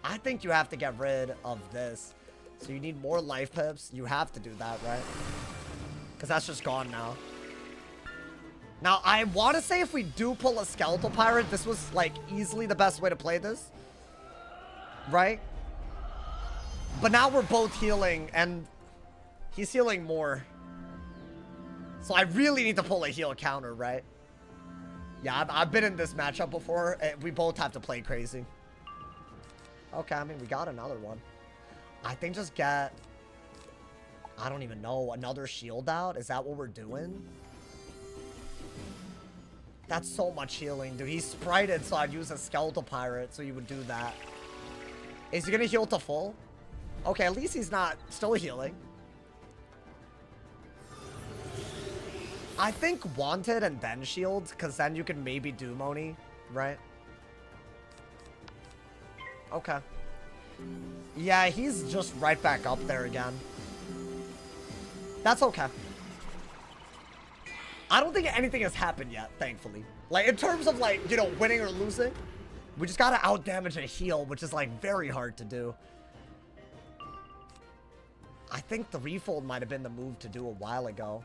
I think you have to get rid of this. So you need more life pips. You have to do that, right? Because that's just gone now. Now, I want to say if we do pull a Skeletal Pirate, this was, like, easily the best way to play this. Right? But now we're both healing, and he's healing more. So I really need to pull a heal counter, right? Yeah, I've been in this matchup before. We both have to play crazy. Okay, I mean, we got another one. I think just get... I don't even know. Another shield out? Is that what we're doing? That's so much healing, dude. He's sprited, so I'd use a Skeletal Pirate, so you would do that. Is he gonna heal to full? Okay, at least he's not still healing. I think Wanted and then shield, because then you can maybe do Moni, right? Okay. Yeah, he's just right back up there again. That's okay. I don't think anything has happened yet, thankfully. Like, in terms of, like, you know, winning or losing, we just gotta out-damage a heal, which is, like, very hard to do. I think the refold might have been the move to do a while ago.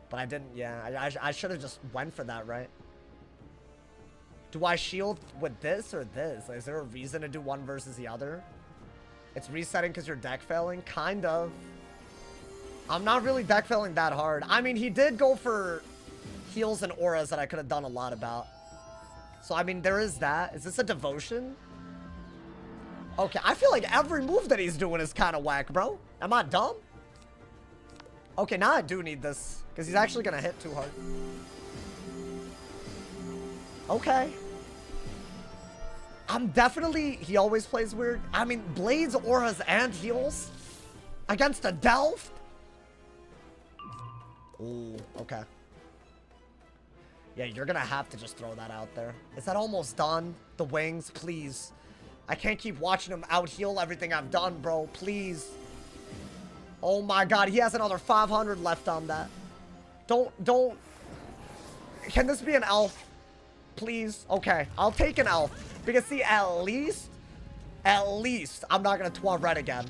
But I didn't, yeah. I should have just went for that, right? Do I shield with this or this? Is there a reason to do one versus the other? It's resetting because you're deck failing? Kind of. I'm not really deck failing that hard. I mean, he did go for heals and auras that I could have done a lot about. So, I mean, there is that. Is this a devotion? Okay, I feel like every move that he's doing is kind of whack, bro. Am I dumb? Okay, now I do need this. Because he's actually going to hit too hard. Okay. I'm definitely... He always plays weird. I mean, blades, auras, and heals? Against a Delph? Ooh, okay. Yeah, you're going to have to just throw that out there. Is that almost done? The wings, please. I can't keep watching him out-heal everything I've done, bro. Please. Oh my god, he has another 500 left on that. Don't. Can this be an elf? Please? Okay, I'll take an elf. Because see, at least, I'm not gonna Twa Red again.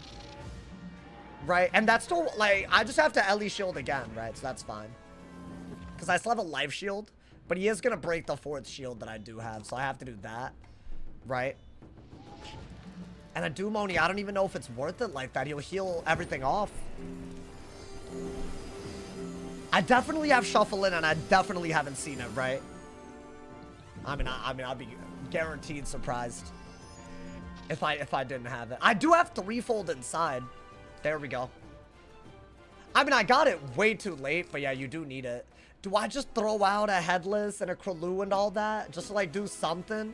Right? And that's still, like, I just have to Ellie shield again, right? So that's fine. Because I still have a life shield. But he is gonna break the 4th shield that I do have. So I have to do that. Right? And a Doom-Oni, I don't even know if it's worth it like that. He'll heal everything off. I definitely have Shuffle in, and I definitely haven't seen it, right? I mean, I'll be guaranteed surprised if I didn't have it. I do have threefold inside. There we go. I mean, I got it way too late, but yeah, you do need it. Do I just throw out a Headless and a Krulu and all that? Just to, like, do something?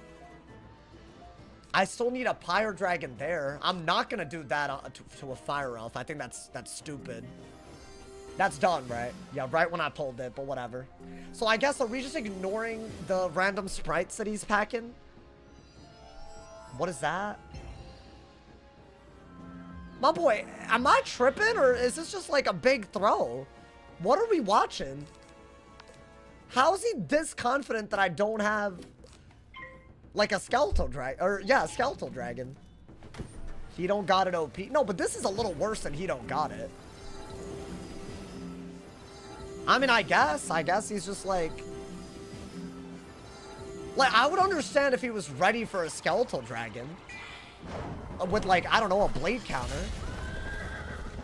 I still need a Pyre Dragon there. I'm not gonna do that to a Fire Elf. I think that's stupid. That's done, right? Yeah, right when I pulled it, but whatever. So I guess, are we just ignoring the random sprites that he's packing? What is that? My boy, am I tripping, or is this just like a big throw? What are we watching? How is he this confident that I don't have... like a skeletal dragon, or yeah, a skeletal dragon. He don't got it OP. No, but this is a little worse than he don't got it. I mean, I guess he's just like Like, I would understand if he was ready for a skeletal dragon. With, like, I don't know, a blade counter.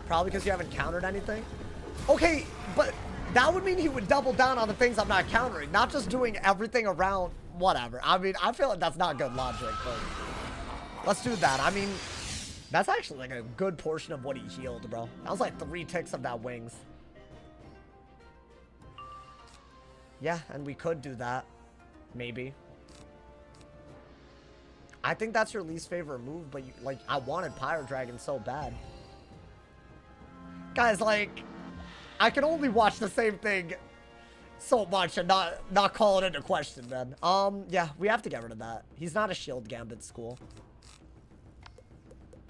Probably because you haven't countered anything. Okay, but that would mean he would double down on the things I'm not countering. Not just doing everything around, whatever. I mean, I feel like that's not good logic, but let's do that. I mean, that's actually like a good portion of what he healed, bro. That was like 3 ticks of that wings. Yeah, and we could do that. Maybe. I think that's your least favorite move, but you, like, I wanted Pyro Dragon so bad. Guys, like, I can only watch the same thing so much and not call it into question, man. Yeah, we have to get rid of that. He's not a shield gambit school.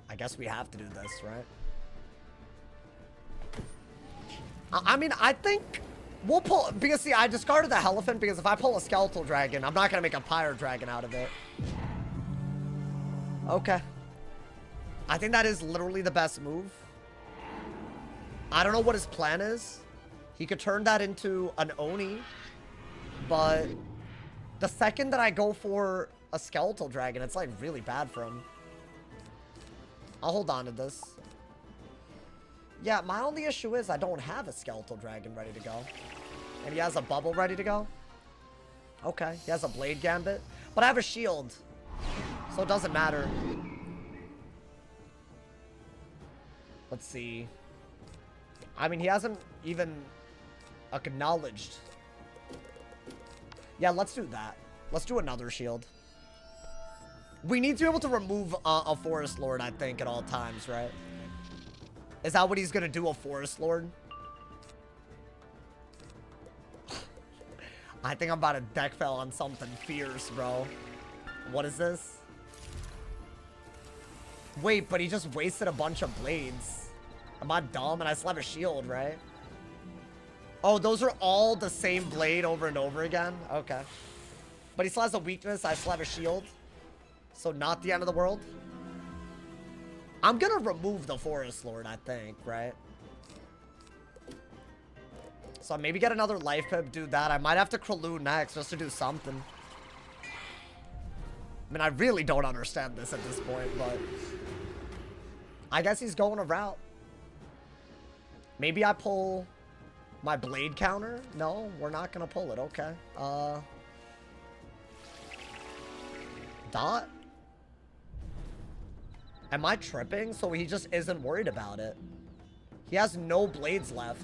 I guess we have to do this, right? I mean, I think we'll pull, because see, I discarded the Elephant because if I pull a Skeletal Dragon, I'm not going to make a Pyro Dragon out of it. Okay. I think that is literally the best move. I don't know what his plan is. He could turn that into an Oni, but the second that I go for a Skeletal Dragon, it's like really bad for him. I'll hold on to this. Yeah, my only issue is I don't have a Skeletal Dragon ready to go. And he has a bubble ready to go. Okay, he has a Blade Gambit. But I have a shield. So it doesn't matter. Let's see. I mean, he hasn't even acknowledged. Yeah, let's do that. Let's do another shield. We need to be able to remove a Forest Lord, I think, at all times, right? Is that what he's gonna do, a Forest Lord? I think I'm about to deck fell on something fierce, bro. What is this? Wait, but he just wasted a bunch of blades. Am I dumb? And I still have a shield, right? Oh, those are all the same blade over and over again? Okay. But he still has a weakness. I still have a shield. So not the end of the world. I'm gonna remove the Forest Lord, I think, right? So maybe get another life pip, do that. I might have to Kraloo next just to do something. I mean, I really don't understand this at this point, but I guess he's going a route. Maybe I pull my blade counter? No, we're not gonna pull it. Okay. Dot? Am I tripping? So he just isn't worried about it. He has no blades left.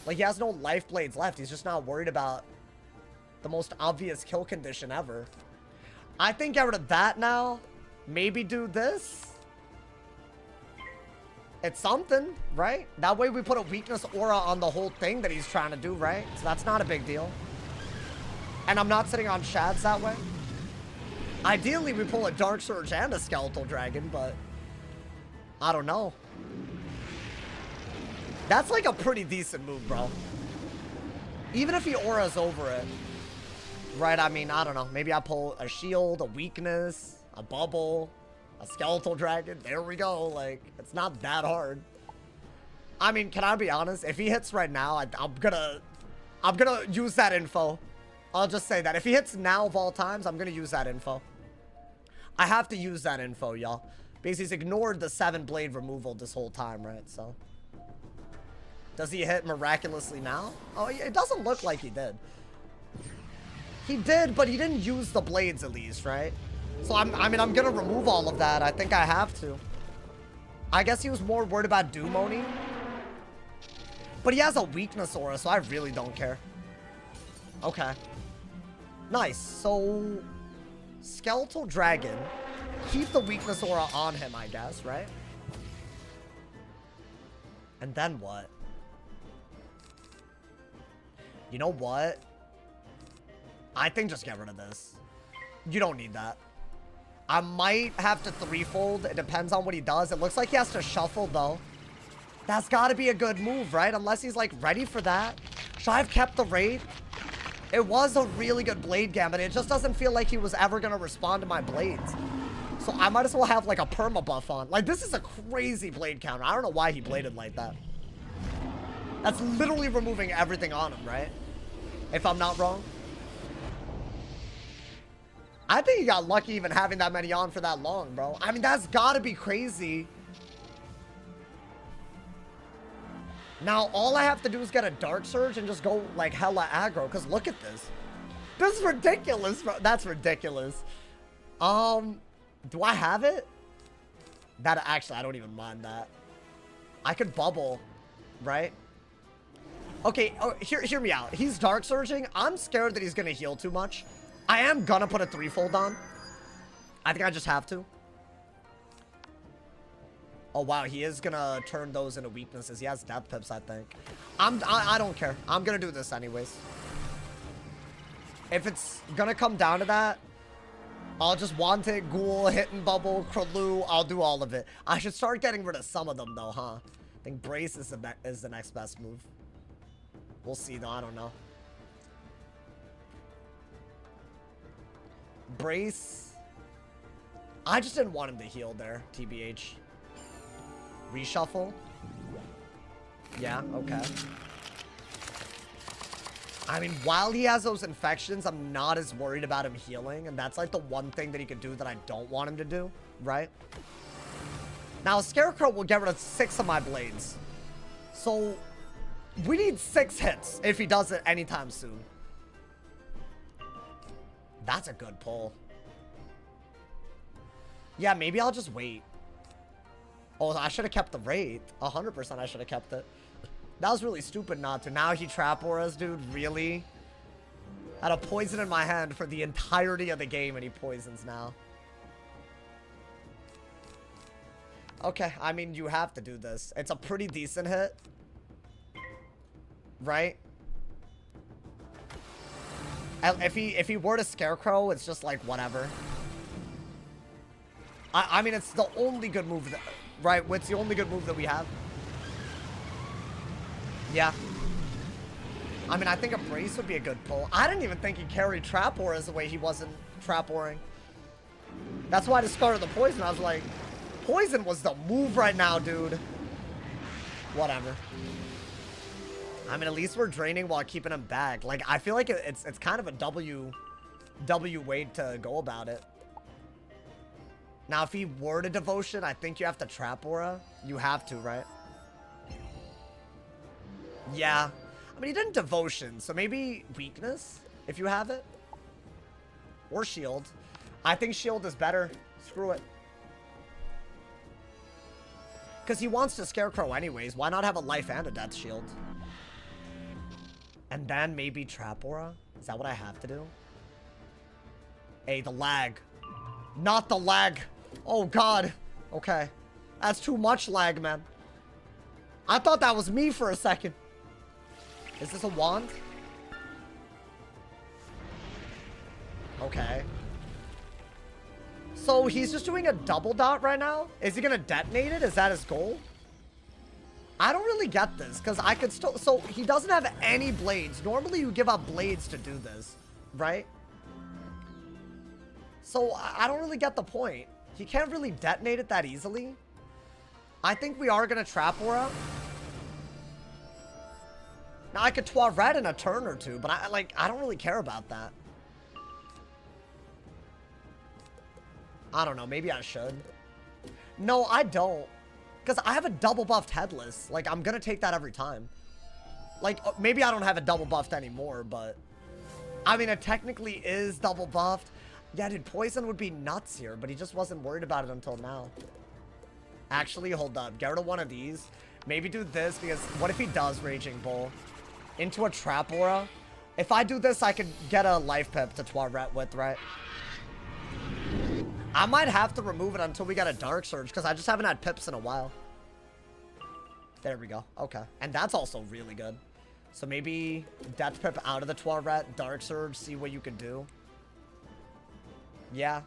Like, he has no life blades left. He's just not worried about the most obvious kill condition ever. I think get rid of that now. Maybe do this. It's something, right? That way we put a weakness aura on the whole thing that he's trying to do, right? So that's not a big deal. And I'm not sitting on shads that way. Ideally, we pull a Dark Surge and a Skeletal Dragon, but I don't know. That's like a pretty decent move, bro. Even if he auras over it. Right, I mean, I don't know. Maybe I pull a shield, a weakness, a bubble, a Skeletal Dragon. There we go. Like, it's not that hard. I mean, can I be honest? If he hits right now, I'm gonna use that info. I'll just say that. If he hits now of all times, I'm gonna use that info. I have to use that info, y'all. Because he's ignored the 7 blade removal this whole time, right? So, does he hit miraculously now? Oh, it doesn't look like he did. He did, but he didn't use the blades at least, right? So, I mean, I'm gonna remove all of that. I think I have to. I guess he was more worried about Doom Oni. But he has a weakness aura, so I really don't care. Okay. Nice. So, Skeletal Dragon. Keep the weakness aura on him, I guess, right? And then what? You know what? I think just get rid of this. You don't need that. I might have to threefold. It depends on what he does. It looks like he has to shuffle, though. That's got to be a good move, right? Unless he's, like, ready for that. Should I have kept the raid? It was a really good blade gambit. It just doesn't feel like he was ever going to respond to my blades. So I might as well have, like, a perma buff on. Like, this is a crazy blade counter. I don't know why he bladed like that. That's literally removing everything on him, right? If I'm not wrong. I think he got lucky even having that many on for that long, bro. I mean, that's gotta be crazy. Now, all I have to do is get a Dark Surge and just go, like, hella aggro. Because look at this. This is ridiculous, bro. That's ridiculous. Do I have it? That, actually, I don't even mind that. I could bubble, right? Okay, oh, hear me out. He's Dark Surging. I'm scared that he's going to heal too much. I am going to put a 3-fold on. I think I just have to. Oh, wow. He is going to turn those into weaknesses. He has death pips, I think. I don't care. I'm going to do this anyways. If it's going to come down to that, I'll just want it, Ghoul, Hit and Bubble, Kralu. I'll do all of it. I should start getting rid of some of them, though, huh? I think Brace is the next best move. We'll see, though. I don't know. Brace. I just didn't want him to heal there, TBH. Reshuffle. Yeah, okay. I mean, while he has those infections, I'm not as worried about him healing. And that's like the one thing that he could do that I don't want him to do, right? Now, Scarecrow will get rid of 6 of my blades. So, we need 6 hits if he does it anytime soon. That's a good pull. Yeah, maybe I'll just wait. Oh, I should have kept the rate. 100% I should have kept it. That was really stupid not to. Now he trap auras, dude. Really? Had a poison in my hand for the entirety of the game and he poisons now. Okay, I mean, you have to do this. It's a pretty decent hit. Right? If he were to Scarecrow, it's just like, whatever. I mean, it's the only good move that... Right, it's the only good move that we have. Yeah. I mean, I think a Brace would be a good pull. I didn't even think he carried Trap Auras the way he wasn't Trap Auring. That's why I discarded the Poison. I was like, Poison was the move right now, dude. Whatever. I mean, at least we're draining while keeping him back. Like, I feel like it's kind of a W way to go about it. Now, if he were to Devotion, I think you have to Trap Aura. You have to, right? Yeah. I mean, he didn't Devotion, so maybe Weakness, if you have it. Or Shield. I think Shield is better. Screw it. Because he wants to Scarecrow anyways. Why not have a life and a death shield? And then maybe Trap Aura? Is that what I have to do? Hey, the lag. Not the lag. Oh, God. Okay. That's too much lag, man. I thought that was me for a second. Is this a wand? Okay. So he's just doing a double dot right now? Is he gonna detonate it? Is that his goal? I don't really get this, because I could still... So he doesn't have any blades. Normally you give up blades to do this, right? So I don't really get the point. He can't really detonate it that easily. I think we are gonna Trap Aura. Now I could Toilet in a turn or two, but I don't really care about that. I don't know, maybe I should. No, I don't. Because I have a double buffed Headless. Like, I'm gonna take that every time. Like, maybe I don't have a double buffed anymore, but... I mean, it technically is double buffed. Yeah, dude, Poison would be nuts here, but he just wasn't worried about it until now. Actually, hold up. Get rid of one of these. Maybe do this, because what if he does Raging Bull? Into a Trap Aura? If I do this, I could get a Life Pip to Toilet with, right? I might have to remove it until we get a Dark Surge, because I just haven't had Pips in a while. There we go. Okay. And that's also really good. So maybe Death Pip out of the Toilet, Dark Surge, see what you can do. Yeah.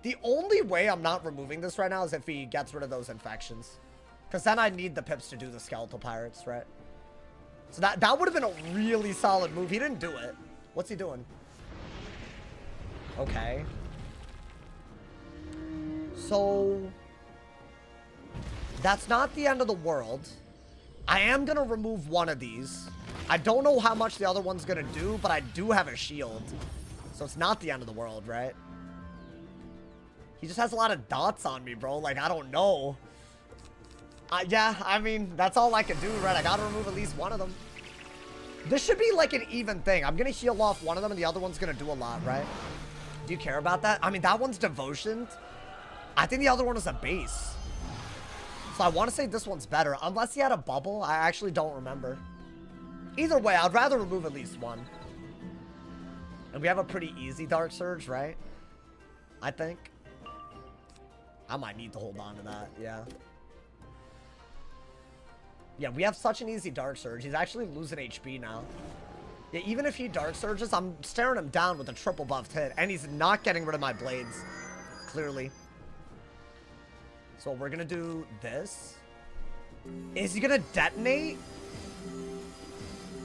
The only way I'm not removing this right now is if he gets rid of those infections. Because then I need the Pips to do the Skeletal Pirates, right? So that would have been a really solid move. He didn't do it. What's he doing? Okay. So... that's not the end of the world. I am going to remove one of these. I don't know how much the other one's going to do, but I do have a shield. So it's not the end of the world, right? He just has a lot of dots on me, bro. Like, I don't know. Yeah, I mean, that's all I can do, right? I gotta remove at least one of them. This should be like an even thing. I'm gonna heal off one of them and the other one's gonna do a lot, right? Do you care about that? I mean, that one's devotion. I think the other one is a base. So I want to say this one's better. Unless he had a bubble. I actually don't remember. Either way, I'd rather remove at least one. And we have a pretty easy Dark Surge, right? I think. I might need to hold on to that, yeah. Yeah, we have such an easy Dark Surge. He's actually losing HP now. Yeah, even if he Dark Surges, I'm staring him down with a triple buffed hit. And he's not getting rid of my blades. Clearly. So we're gonna do this. Is he gonna detonate?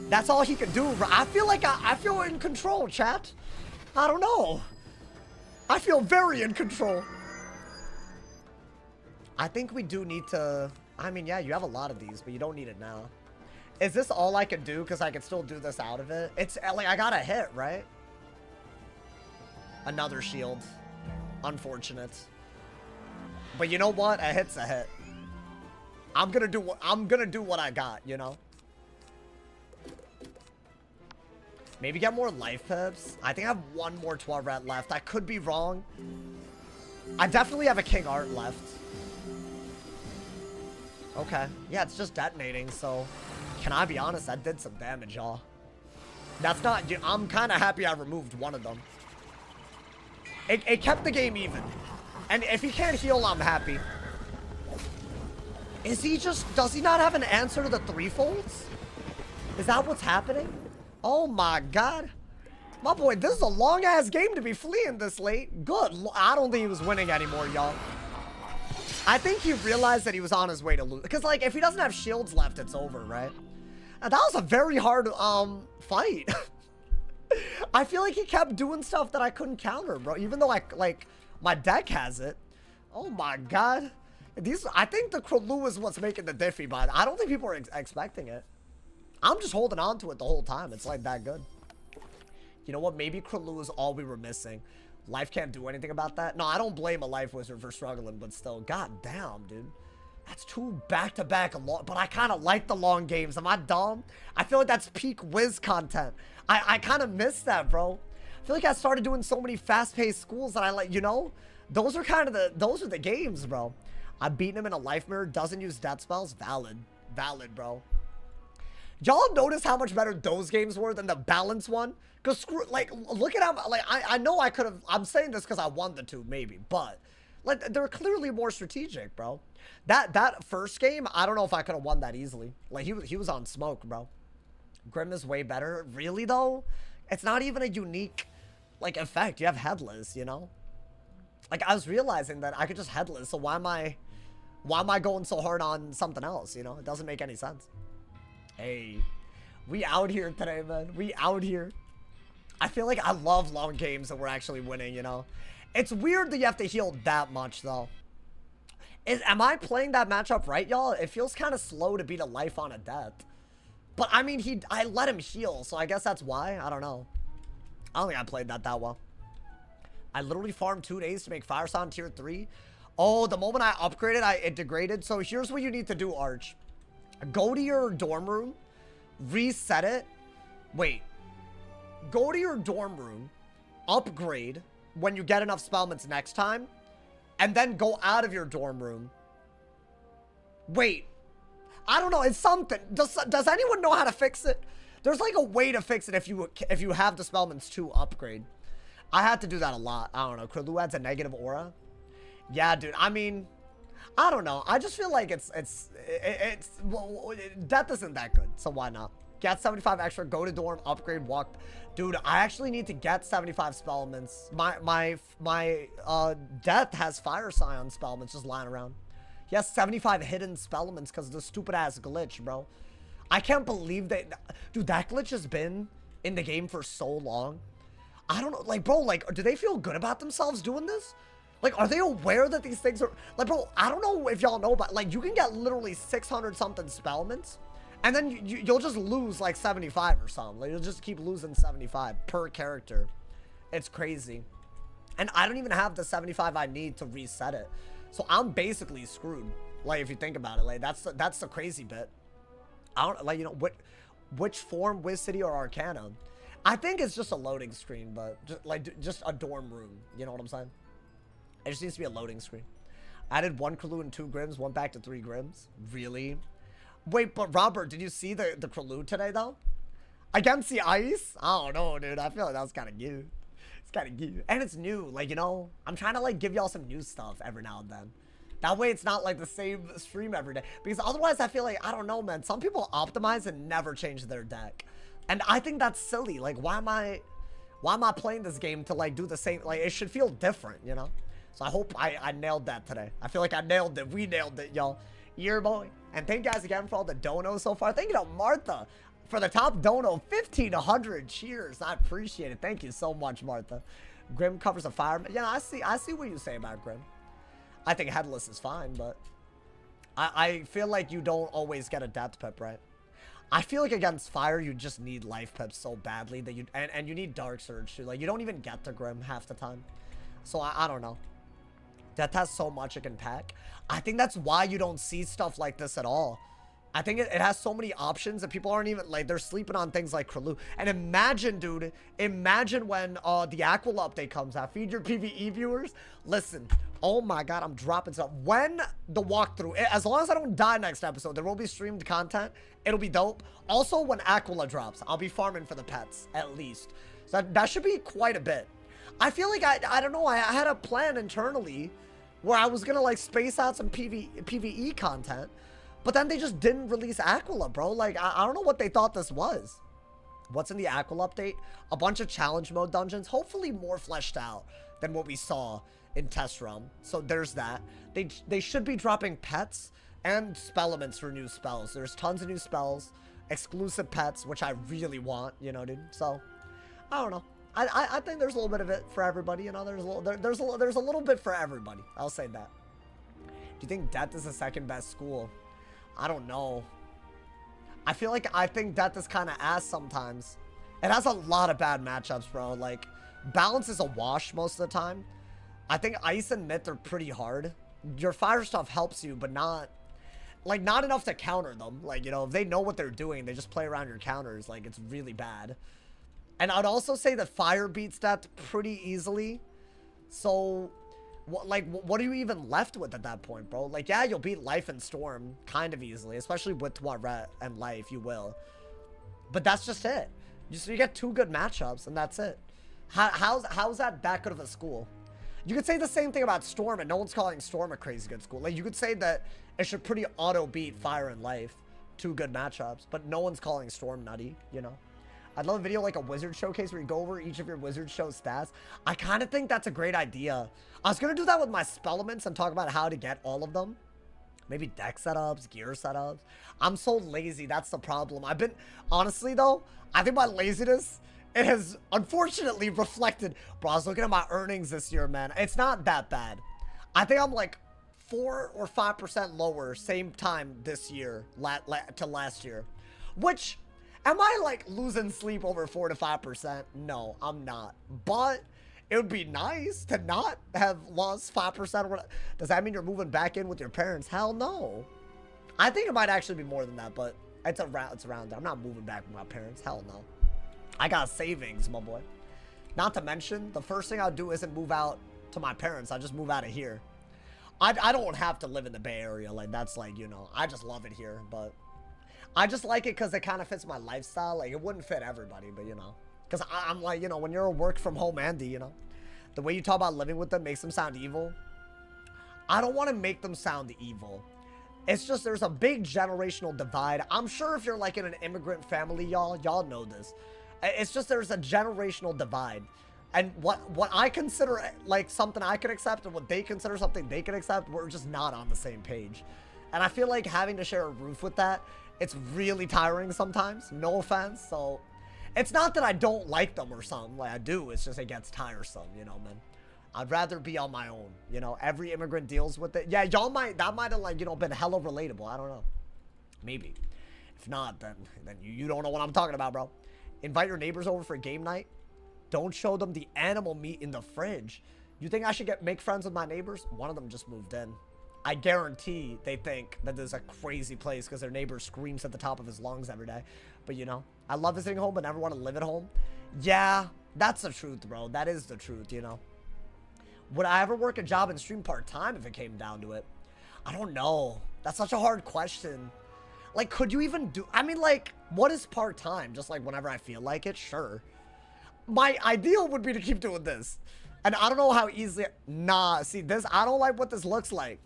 That's all he can do. I feel like I feel in control, chat. I don't know. I feel very in control. I think we do need to... I mean, yeah, you have a lot of these, but you don't need it now. Is this all I can do? Because I can still do this out of it. It's like, I got a hit, right? Another shield. Unfortunate. But you know what? A hit's a hit. I'm gonna do what I got, you know? Maybe get more life pips. I think I have one more 12 rat left. I could be wrong. I definitely have a King Art left. Okay. Yeah, it's just detonating, so... Can I be honest? That did some damage, y'all. That's not... I'm kind of happy I removed one of them. It kept the game even. And if he can't heal, I'm happy. Is he just... Does he not have an answer to the threefolds? Is that what's happening? Oh my god. My boy, this is a long-ass game to be fleeing this late. Good. I don't think he was winning anymore, y'all. I think he realized that he was on his way to lose. Because, like, if he doesn't have shields left, it's over, right? And that was a very hard, fight. I feel like he kept doing stuff that I couldn't counter, bro. Even though, my deck has it. Oh, my God. I think the Krulu is what's making the diffy, but I don't think people are expecting it. I'm just holding on to it the whole time. It's, like, that good. You know what? Maybe Krulu is all we were missing. Life can't do anything about that. No, I don't blame a life wizard for struggling, but still, god damn, dude. That's two back-to-back long, but I kind of like the long games. Am I dumb? I feel like that's peak Wiz content. I kind of miss that, bro. I feel like I started doing so many fast-paced schools that I like, you know? Those are kind of those are the games, bro. I'm beating him in a life mirror, doesn't use death spells. Valid. Valid, bro. Y'all notice how much better those games were than the balance one? Because, like, look at how, like, I know I could have, I'm saying this because I won the two, maybe, but, like, they're clearly more strategic, bro. That first game, I don't know if I could have won that easily. Like, he was on smoke, bro. Grim is way better. Really, though? It's not even a unique, like, effect. You have headless, you know? Like, I was realizing that I could just headless, so why am I going so hard on something else, you know? It doesn't make any sense. Hey, we out here today, man. We out here. I feel like I love long games that we're actually winning, you know? It's weird that you have to heal that much, though. Am I playing that matchup right, y'all? It feels kind of slow to beat a life on a death. But, I mean, I let him heal, so I guess that's why. I don't know. I don't think I played that well. I literally farmed 2 days to make Fire Sound tier 3. Oh, the moment I upgraded, it degraded. So here's what you need to do, Arch. Go to your dorm room, reset it. Wait. Go to your dorm room, upgrade when you get enough spellments next time, and then go out of your dorm room. Wait. I don't know. It's something. Does anyone know how to fix it? There's like a way to fix it if you have the spellments to upgrade. I had to do that a lot. I don't know. Krulu adds a negative aura. Yeah, dude. I mean... I don't know. I just feel like well, death isn't that good, so why not? Get 75 extra, go to dorm, upgrade, walk. Dude, I actually need to get 75 spellments. My death has Fire Scion spellments just lying around. He has 75 hidden spellments because of the stupid ass glitch, bro. I can't believe that. Dude, that glitch has been in the game for so long. I don't know, like, bro, like, do they feel good about themselves doing this? Like, are they aware that these things are... Like, bro, I don't know if y'all know, but, like, you can get literally 600-something spellments, and then you'll just lose, like, 75 or something. Like, you'll just keep losing 75 per character. It's crazy. And I don't even have the 75 I need to reset it. So I'm basically screwed. Like, if you think about it, like, that's the crazy bit. I don't, like, you know, which form, Wiz City or Arcana? I think it's just a loading screen, but just a dorm room. You know what I'm saying? It just needs to be a loading screen. Added 1 Krulu and 2 Grims, went back to 3 Grims. Really? Wait, but Robert, did you see the Krulu today, though? Against the ice? I don't know, dude. I feel like that was kind of cute. It's kind of cute. And it's new. Like, you know, I'm trying to, like, give y'all some new stuff every now and then. That way it's not, like, the same stream every day. Because otherwise I feel like, I don't know, man. Some people optimize and never change their deck. And I think that's silly. Like, why am I playing this game to, like, do the same? Like, it should feel different, you know? So I hope I nailed that today. I feel like I nailed it. We nailed it, y'all. Yeah, boy. And thank you guys again for all the donos so far. Thank you to Martha for the top dono, 1,500. Cheers. I appreciate it. Thank you so much, Martha. Grim covers a fire. Yeah, I see what you say about Grim. I think headless is fine, but I feel like you don't always get a depth pip, right? I feel like against fire, you just need life pips so badly that you and you need dark surge too. Like, you don't even get to Grim half the time. So I don't know. Death has so much it can pack. I think that's why you don't see stuff like this at all. I think it has so many options that people aren't even, like, they're sleeping on things like Krulu. And imagine, dude, imagine when the Aquila update comes out. Feed your PvE viewers. Listen, oh my God, I'm dropping stuff. When the walkthrough, as long as I don't die next episode, there will be streamed content. It'll be dope. Also, when Aquila drops, I'll be farming for the pets, at least. So that should be quite a bit. I feel like, I don't know, I had a plan internally where I was gonna, like, space out some PvE content. But then they just didn't release Aquila, bro. Like, I don't know what they thought this was. What's in the Aquila update? A bunch of challenge mode dungeons. Hopefully more fleshed out than what we saw in Test Realm. So there's that. They should be dropping pets and spell elements for new spells. There's tons of new spells. Exclusive pets, which I really want, you know, dude. So, I don't know. I think there's a little bit of it for everybody, you know. There's a little bit for everybody. I'll say that. Do you think Death is the second best school? I don't know. I think Death is kind of ass sometimes. It has a lot of bad matchups, bro. Like, balance is a wash most of the time. I think Ice and Myth are pretty hard. Your fire stuff helps you, but not enough to counter them. Like, you know, if they know what they're doing, they just play around your counters. Like, it's really bad. And I'd also say that fire beats Death pretty easily. So, what are you even left with at that point, bro? Like, yeah, you'll beat Life and Storm kind of easily, especially with Tuaret and Life, you will. But that's just it. You get 2 good matchups, and that's it. How's that good of a school? You could say the same thing about Storm, and no one's calling Storm a crazy good school. Like, you could say that it should pretty auto-beat Fire and Life. 2 good matchups, but no one's calling Storm nutty, you know? I'd love a video like a Wizard Showcase where you go over each of your Wizard Show stats. I kind of think that's a great idea. I was going to do that with my Spellements and talk about how to get all of them. Maybe deck setups, gear setups. I'm so lazy. That's the problem. Honestly though, I think my laziness, it has unfortunately reflected. Bro, I was looking at my earnings this year, man. It's not that bad. I think I'm like 4 or 5% lower same time this year to last year. Which... am I, like, losing sleep over 4 to 5%? No, I'm not. But it would be nice to not have lost 5%. Does that mean you're moving back in with your parents? Hell no. I think it might actually be more than that, but it's around there. I'm not moving back with my parents. Hell no. I got savings, my boy. Not to mention, the first thing I'll do isn't move out to my parents. I'll just move out of here. I don't have to live in the Bay Area. Like, that's like, you know, I just love it here, but... I just like it because it kind of fits my lifestyle. Like, it wouldn't fit everybody, but, you know. Because I'm like, you know, when you're a work from home Andy, you know. The way you talk about living with them makes them sound evil. I don't want to make them sound evil. It's just there's a big generational divide. I'm sure if you're, like, in an immigrant family, y'all know this. It's just there's a generational divide. And what I consider, like, something I can accept and what they consider something they can accept, we're just not on the same page. And I feel like having to share a roof with that... it's really tiring sometimes, no offense. So, it's not that I don't like them or something, like I do, it's just it gets tiresome, you know, man. I'd rather be on my own, you know, every immigrant deals with it. Yeah, that might have, like, you know, been hella relatable, I don't know. Maybe. If not, then you don't know what I'm talking about, bro. Invite your neighbors over for game night. Don't show them the animal meat in the fridge. You think I should make friends with my neighbors? One of them just moved in. I guarantee they think that this is a crazy place because their neighbor screams at the top of his lungs every day. But you know, I love visiting home but never want to live at home. Yeah, that's the truth, bro. That is the truth, you know. Would I ever work a job and stream part-time if it came down to it? I don't know. That's such a hard question. Like, could you even do... I mean, like, what is part-time? Just, like, whenever I feel like it? Sure. My ideal would be to keep doing this. And I don't know how easily... Nah, see, this... I don't like what this looks like.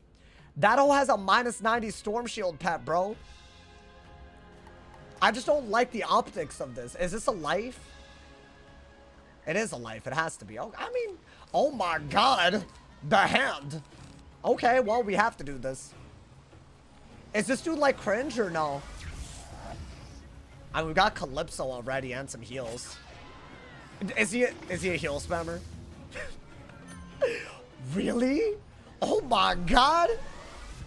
That hoe has a -90 Storm Shield pet, bro. I just don't like the optics of this. Is this a life? It is a life. It has to be. Oh, I mean... Oh, my God. The hand. Okay, well, we have to do this. Is this dude like cringe or no? I mean, we got Calypso already and some heals. Is he a heal spammer? Really? Oh my god.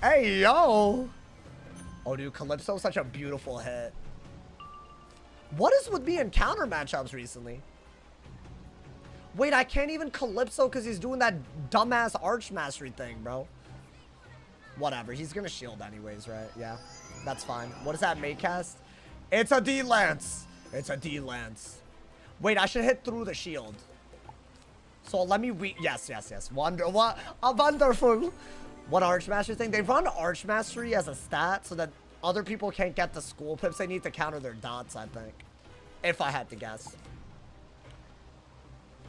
Hey, yo. Oh, dude, Calypso's such a beautiful hit. What is with me in counter matchups recently? Wait, I can't even Calypso because he's doing that dumbass Arch Mastery thing, bro. Whatever, he's gonna shield anyways, right? Yeah, that's fine. What is that make cast? It's a D-Lance. It's a D-Lance. Wait, I should hit through the shield. So let me yes. Wonderful. What Arch Mastery thing? They run Arch Mastery as a stat so that other people can't get the school pips they need to counter their dots, I think. If I had to guess.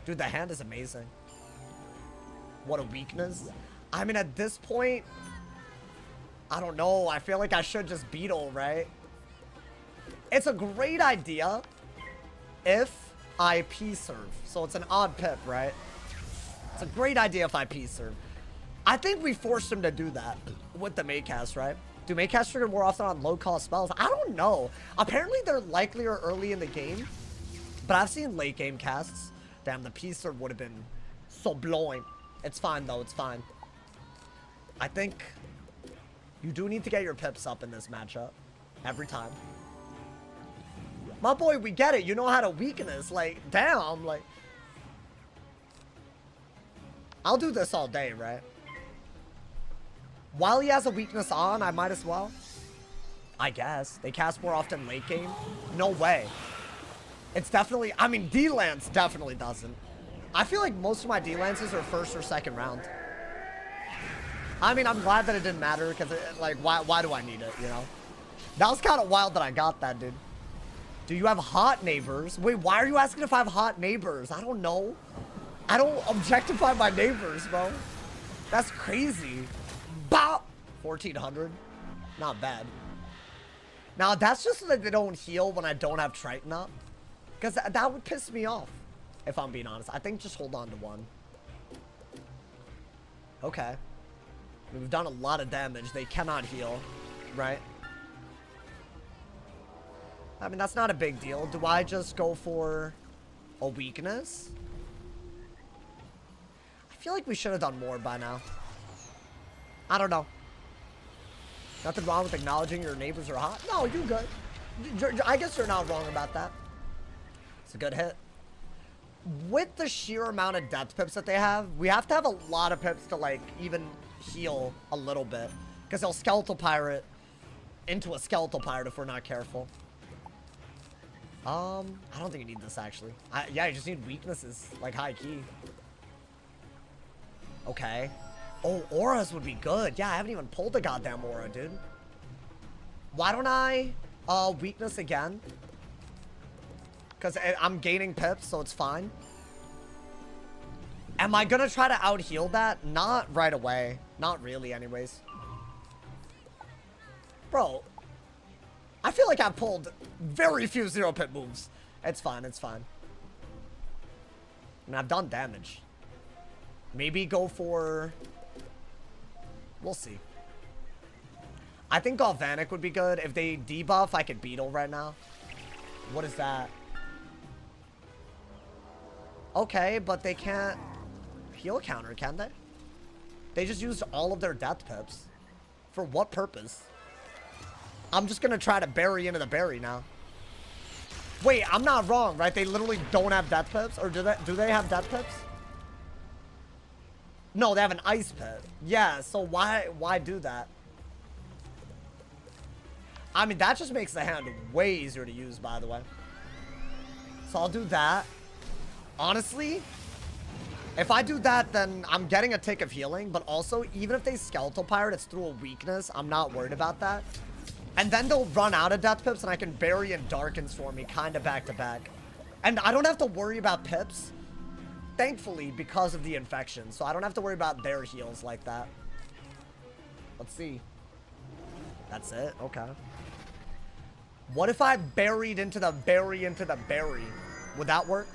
Dude, the hand is amazing. What a weakness. I mean, at this point, I don't know. I feel like I should just Beetle, right? It's a great idea if I P-serve. So it's an odd pip, right? It's a great idea if I P-serve. I think we forced him to do that with the Maycast, right? Do Maycast trigger more often on low-cost spells? I don't know. Apparently, they're likelier early in the game. But I've seen late-game casts. Damn, the P-serve would have been so blowing. It's fine, though. It's fine. I think you do need to get your pips up in this matchup. Every time. My boy, we get it. You know how to weakness. Like, damn. Like, I'll do this all day, right? While he has a weakness on, I might as well. I guess. They cast more often late game. No way. It's definitely... I mean, D-Lance definitely doesn't. I feel like most of my D-Lances are first or second round. I mean, I'm glad that it didn't matter because, like, why do I need it, you know? That was kind of wild that I got that, dude. Do you have hot neighbors? Wait, why are you asking if I have hot neighbors? I don't know. I don't objectify my neighbors, bro. That's crazy. Bop! 1400. Not bad. Now, that's just so that they don't heal when I don't have Triton up. Because that would piss me off, if I'm being honest. I think just hold on to one. Okay. We've done a lot of damage. They cannot heal, right? I mean, that's not a big deal. Do I just go for a weakness? I feel like we should have done more by now. I don't know. Nothing wrong with acknowledging your neighbors are hot. No, you're good. I guess you're not wrong about that. It's a good hit. With the sheer amount of death pips that they have, we have to have a lot of pips to, like, even heal a little bit. Because they'll Skeletal Pirate into a Skeletal Pirate if we're not careful. I don't think you need this, actually. Yeah, you just need weaknesses, like high key. Okay. Oh, auras would be good. Yeah, I haven't even pulled a goddamn aura, dude. Why don't I, weakness again? Because I'm gaining pips, so it's fine. Am I gonna try to out-heal that? Not right away. Not really, anyways. Bro. I feel like I've pulled very few 0-pip moves. It's fine, it's fine. And I've done damage. Maybe go for... We'll see. I think Galvanic would be good. If they debuff, I could Beetle right now. What is that? Okay, but they can't heal counter, can they? They just used all of their death pips. For what purpose? I'm just gonna try to bury into the berry now. Wait, I'm not wrong, right? They literally don't have death pips? Or do they have death pips? No, they have an ice pit. Yeah, so why do that? I mean, that just makes the hand way easier to use, by the way. So I'll do that. Honestly, if I do that, then I'm getting a tick of healing. But also, even if they skeletal pirate, it's through a weakness. I'm not worried about that. And then they'll run out of death pips, and I can bury and darken storm me kind of back to back. And I don't have to worry about pips, thankfully, because of the infection. So I don't have to worry about their heals like that. Let's see. That's it? Okay. What if I buried into the bury into the bury? Would that work?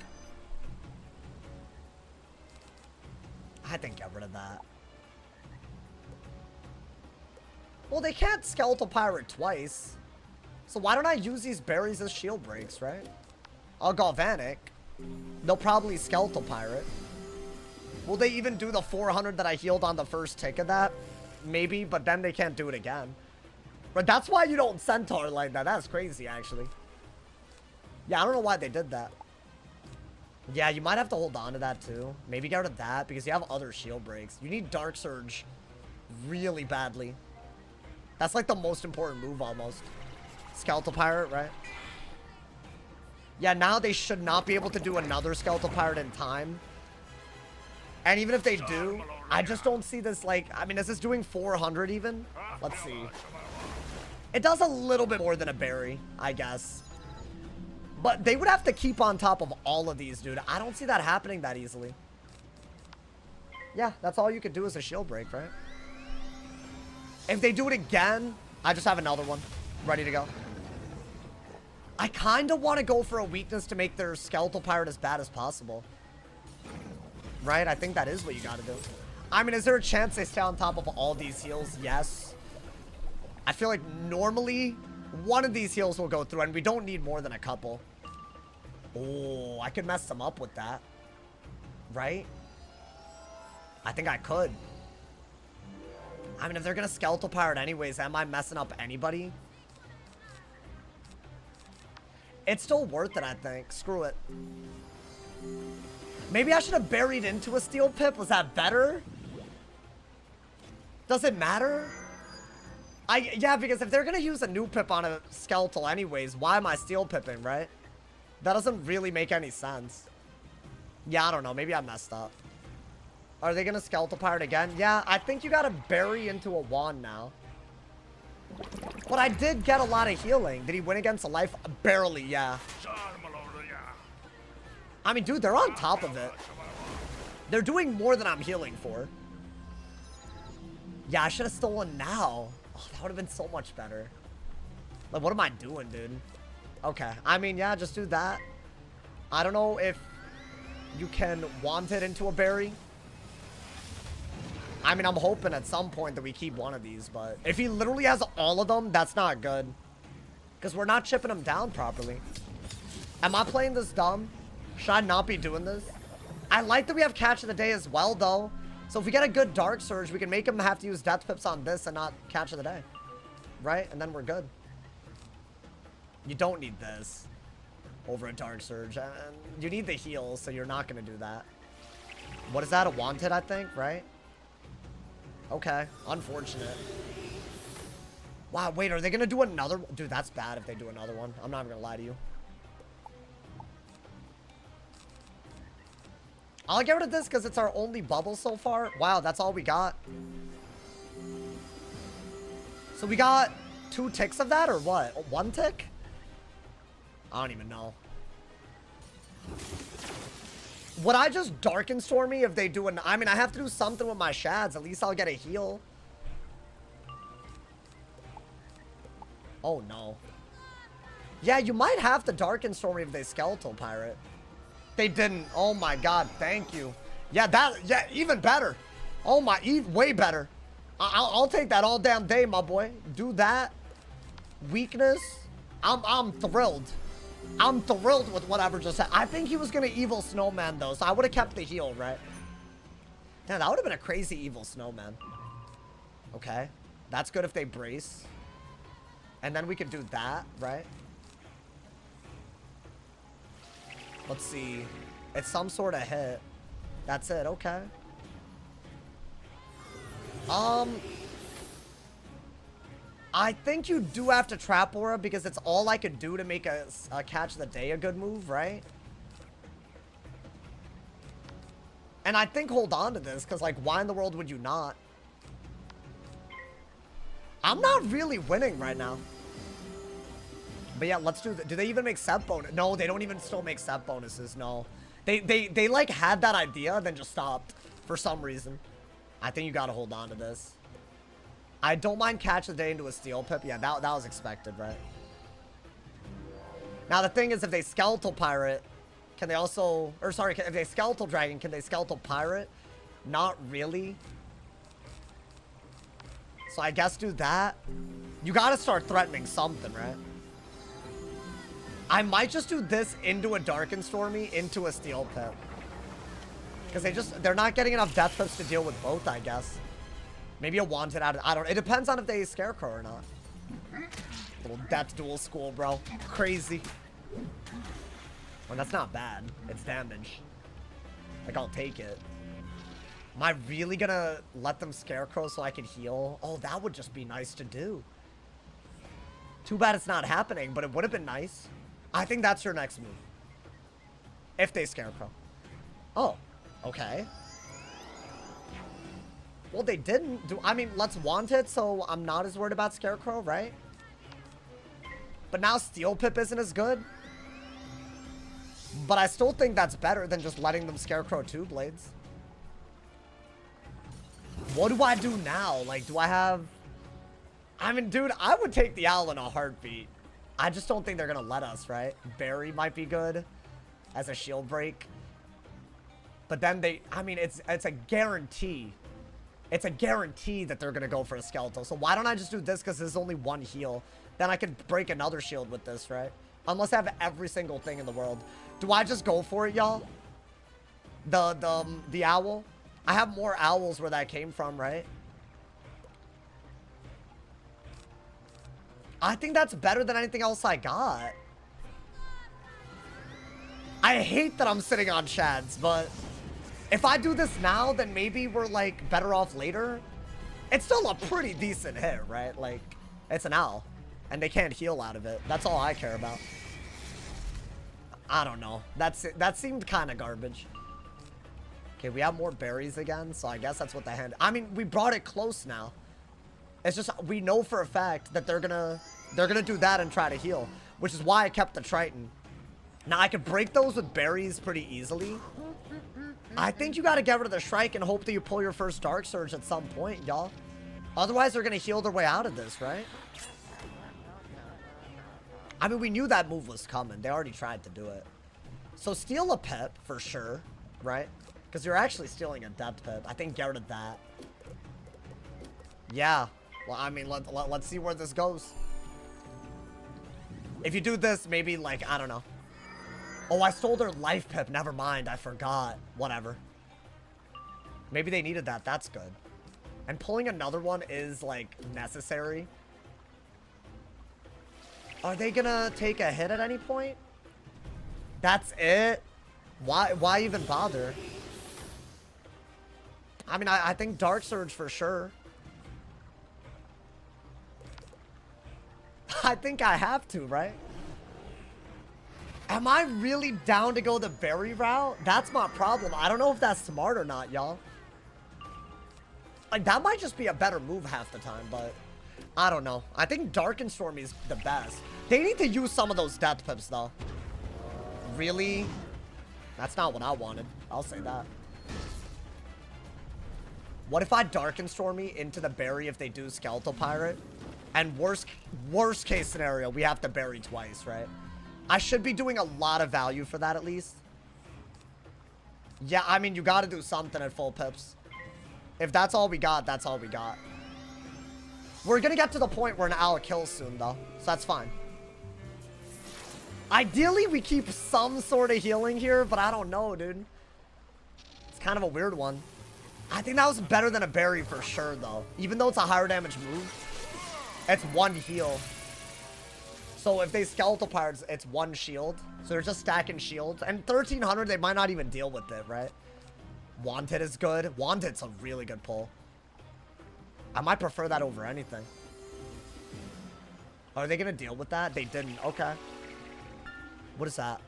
I think get rid of that. Well, they can't skeletal pirate twice. So why don't I use these berries as shield breaks, right? I'll galvanic. They'll probably skeletal pirate. Will they even do the 400 that I healed on the first tick of that? Maybe, but then they can't do it again. But that's why you don't centaur like that. That's crazy, actually. Yeah, I don't know why they did that. Yeah, you might have to hold on to that, too. Maybe get rid of that, because you have other shield breaks. You need Dark Surge really badly. That's like the most important move, almost. Skeletal Pirate, right? Yeah, now they should not be able to do another Skeletal Pirate in time. And even if they do, I just don't see this, like... I mean, is this doing 400 even? Let's see. It does a little bit more than a berry, I guess. But they would have to keep on top of all of these, dude. I don't see that happening that easily. Yeah, that's all you could do is a shield break, right? If they do it again, I just have another one ready to go. I kind of want to go for a weakness to make their skeletal pirate as bad as possible. Right? I think that is what you got to do. I mean, is there a chance they stay on top of all these heals? Yes. I feel like normally one of these heals will go through, and we don't need more than a couple. Oh, I could mess them up with that. Right? I think I could. I mean, if they're going to skeletal pirate anyways, am I messing up anybody? It's still worth it, I think. Screw it. Maybe I should have buried into a steel pip. Was that better? Does it matter? Yeah, because if they're going to use a new pip on a skeletal anyways, why am I steel pipping, right? That doesn't really make any sense. Yeah, I don't know. Maybe I messed up. Are they going to skeletal pirate again? Yeah, I think you got to bury into a wand now. But I did get a lot of healing. Did he win against a life? Barely, yeah. I mean, dude, they're on top of it. They're doing more than I'm healing for. Yeah, I should have stolen now. Oh, that would have been so much better. Like, what am I doing, dude? Okay. I mean, yeah, just do that. I don't know if you can want it into a berry. I mean, I'm hoping at some point that we keep one of these, but if he literally has all of them, that's not good. Because we're not chipping him down properly. Am I playing this dumb? Should I not be doing this? I like that we have catch of the day as well, though. So if we get a good Dark Surge, we can make him have to use Death Pips on this and not catch of the day. Right? And then we're good. You don't need this over a Dark Surge. And you need the heals, so you're not going to do that. What is that? A Wanted, I think, right? Okay. Unfortunate. Wow, wait, are they going to do another? Dude, that's bad if they do another one. I'm not even going to lie to you. I'll get rid of this because it's our only bubble so far. Wow, that's all we got. So we got 2 ticks of that or what? 1 tick? I don't even know. Would I just Darken Storm me if they do an... I mean, I have to do something with my shads. At least I'll get a heal. Oh, no. Yeah, you might have to Darken Storm me if they Skeletal Pirate. They didn't. Oh, my God. Thank you. Yeah, yeah, even better. Oh, my... way better. I'll take that all damn day, my boy. Do that. Weakness. I'm thrilled. I'm thrilled with whatever just happened. I think he was going to Evil Snowman, though, so I would have kept the heal, right? Yeah, that would have been a crazy Evil Snowman. Okay. That's good if they brace. And then we could do that, right? Let's see. It's some sort of hit. That's it. Okay. I think you do have to trap aura because it's all I could do to make a catch the day a good move, right? And I think hold on to this because, like, why in the world would you not? I'm not really winning right now. But yeah, let's do that. Do they even make set bonus? No, they don't even still make set bonuses. No. They like had that idea, then just stopped for some reason. I think you gotta hold on to this. I don't mind catch the day into a steel pip. Yeah, that was expected, right? Now the thing is, if they skeletal pirate, can they also, or sorry, if they skeletal dragon, can they skeletal pirate? Not really. So I guess do that. You gotta start threatening something, right? I might just do this into a Dark and Stormy, into a Steel Pip. Because they're not getting enough Death Pips to deal with both, I guess. Maybe a Wanted out of, I don't know. It depends on if they Scarecrow or not. Little Death Duel School, bro. Crazy. Well, that's not bad. It's damage. Like, I'll take it. Am I really gonna let them Scarecrow so I can heal? Oh, that would just be nice to do. Too bad it's not happening, but it would have been nice. I think that's your next move. If they Scarecrow. Oh, okay. Well, they didn't do. I mean, let's want it, so I'm not as worried about Scarecrow, right? But now Steel Pip isn't as good. But I still think that's better than just letting them Scarecrow 2 blades. What do I do now? Like, do I have... I mean, dude, I would take the owl in a heartbeat. I just don't think they're gonna let us, right? Barry might be good as a shield break. But then they... I mean, it's a guarantee. It's a guarantee that they're gonna go for a skeletal. So why don't I just do this because there's only one heal? Then I could break another shield with this, right? Unless I have every single thing in the world. Do I just go for it, y'all? The owl? I have more owls where that came from, right? I think that's better than anything else I got. I hate that I'm sitting on shads, but if I do this now, then maybe we're, like, better off later. It's still a pretty decent hit, right? Like, it's an owl, and they can't heal out of it. That's all I care about. I don't know. That seemed kind of garbage. Okay, we have more berries again, so I guess that's what the hand... I mean, we brought it close now. It's just, we know for a fact that they're gonna do that and try to heal, which is why I kept the Triton. Now, I could break those with berries pretty easily. I think you gotta get rid of the Shrike and hope that you pull your first Dark Surge at some point, y'all. Otherwise, they're gonna heal their way out of this, right? I mean, we knew that move was coming. They already tried to do it. So, steal a Pip, for sure, right? Because you're actually stealing a Depth Pip. I think get rid of that. Yeah. Well, I mean, let's see where this goes. If you do this, maybe, like, I don't know. Oh, I stole their Life Pip. Never mind. I forgot. Whatever. Maybe they needed that. That's good. And pulling another one is, like, necessary. Are they gonna take a hit at any point? That's it? Why even bother? I mean, I think Dark Surge for sure. I think I have to, right? Am I really down to go the berry route? That's my problem. I don't know if that's smart or not, y'all. Like, that might just be a better move half the time, but I don't know. I think Dark and Stormy is the best. They need to use some of those Death Pips, though. Really? That's not what I wanted. I'll say that. What if I Dark and Stormy into the berry if they do Skeletal Pirate? And worst case scenario, we have to bury twice, right? I should be doing a lot of value for that at least. Yeah, I mean, you gotta do something at full pips. If that's all we got, that's all we got. We're gonna get to the point where an owl kills soon, though. So that's fine. Ideally, we keep some sort of healing here, but I don't know, dude. It's kind of a weird one. I think that was better than a berry for sure, though. Even though it's a higher damage move, it's one heal. So if they skeletal pirates, it's 1 shield. So they're just stacking shields. And 1300, they might not even deal with it, right? Wanted is good. Wanted's a really good pull. I might prefer that over anything. Are they going to deal with that? They didn't. Okay. What is that?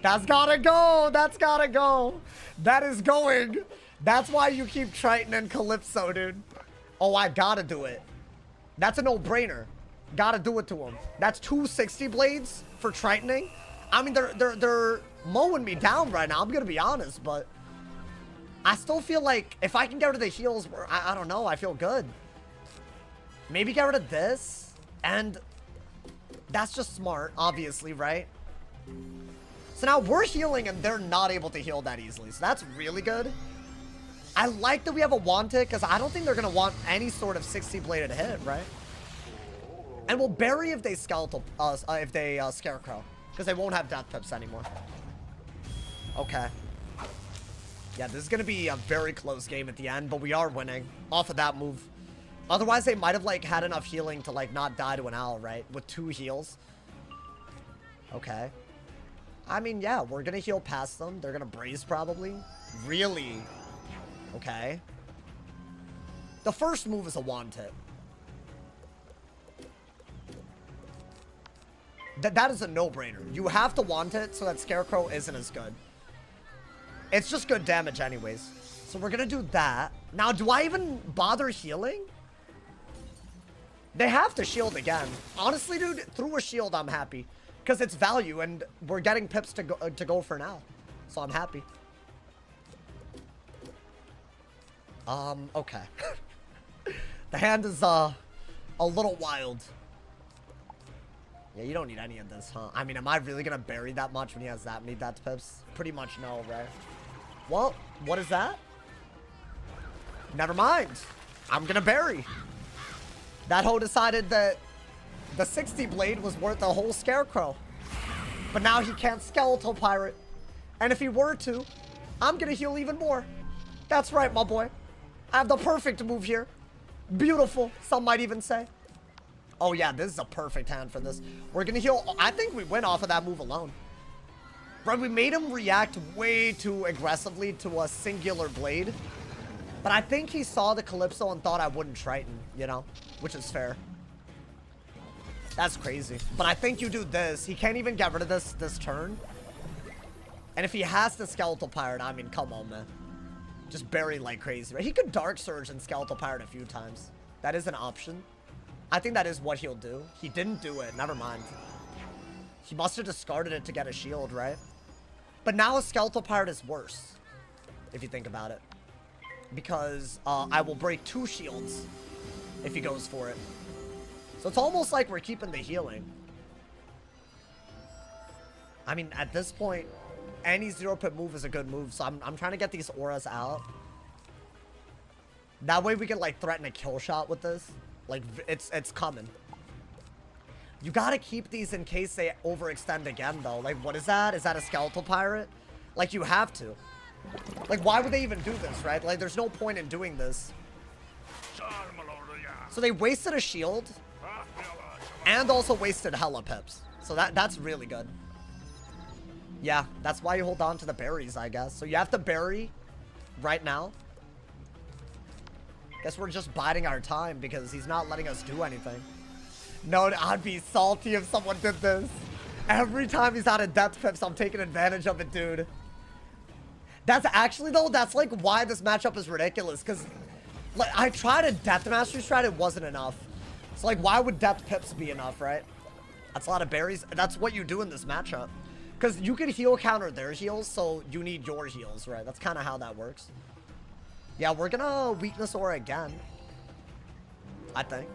That's gotta go. That's gotta go. That is going. That's why you keep Triton and Calypso, dude. Oh, I gotta do it. That's a no-brainer. Gotta do it to him. That's 2 60 blades for Tritoning. I mean, they're mowing me down right now. I'm gonna be honest, but I still feel like if I can get rid of the heals, I don't know. I feel good. Maybe get rid of this, and that's just smart, obviously, right? So now we're healing, and they're not able to heal that easily. So that's really good. I like that we have a Wanted, because I don't think they're gonna want any sort of 60 bladed hit, right? And we'll bury if they skeletal, if they scarecrow, because they won't have death pips anymore. Okay. Yeah, this is gonna be a very close game at the end, but we are winning off of that move. Otherwise, they might have like had enough healing to like not die to an owl, right? With 2 heals. Okay. I mean, yeah, we're gonna heal past them. They're gonna braze probably. Really? Okay. The first move is a wand tip. That is a no-brainer. You have to want it so that Scarecrow isn't as good. It's just good damage anyways. So we're gonna do that. Now, do I even bother healing? They have to shield again. Honestly, dude, through a shield, I'm happy. Because it's value, and we're getting pips to go for now. So I'm happy. Okay. The hand is, a little wild. Yeah, you don't need any of this, huh? I mean, am I really gonna bury that much when he has that many death pips? Pretty much no, right? Well, what is that? Never mind. I'm gonna bury. That hoe decided that the 60 blade was worth a whole Scarecrow. But now he can't skeletal pirate. And if he were to, I'm gonna heal even more. That's right, my boy. I have the perfect move here. Beautiful, some might even say. Oh yeah, this is a perfect hand for this. We're gonna heal. I think we win off of that move alone. Right, we made him react way too aggressively to a singular blade. But I think he saw the Calypso and thought I wouldn't Triton, you know? Which is fair. That's crazy. But I think you do this. He can't even get rid of this turn. And if he has the Skeletal Pirate, I mean, come on, man. Just bury like crazy. Right? He could Dark Surge and Skeletal Pirate a few times. That is an option. I think that is what he'll do. He didn't do it. Never mind. He must have discarded it to get a shield, right? But now a Skeletal Pirate is worse. If you think about it. Because I will break 2 shields if he goes for it. So it's almost like we're keeping the healing. I mean, at this point, any 0-pip move is a good move. So I'm trying to get these auras out. That way we can, like, threaten a kill shot with this. Like, it's coming. You gotta keep these in case they overextend again, though. Like, what is that? Is that a Skeletal Pirate? Like, you have to. Like, why would they even do this, right? Like, there's no point in doing this. So they wasted a shield. And also wasted hella pips. So that's really good. Yeah, that's why you hold on to the berries, I guess. So you have to bury right now. Guess we're just biding our time because he's not letting us do anything. No, I'd be salty if someone did this. Every time he's out of death pips, I'm taking advantage of it, dude. That's actually, though, that's like why this matchup is ridiculous. Because like, I tried a Death Mastery strat, it wasn't enough. So like, why would death pips be enough, right? That's a lot of berries. That's what you do in this matchup. Because you can heal counter their heals, so you need your heals, right? That's kind of how that works. Yeah, we're gonna weakness aura again. I think.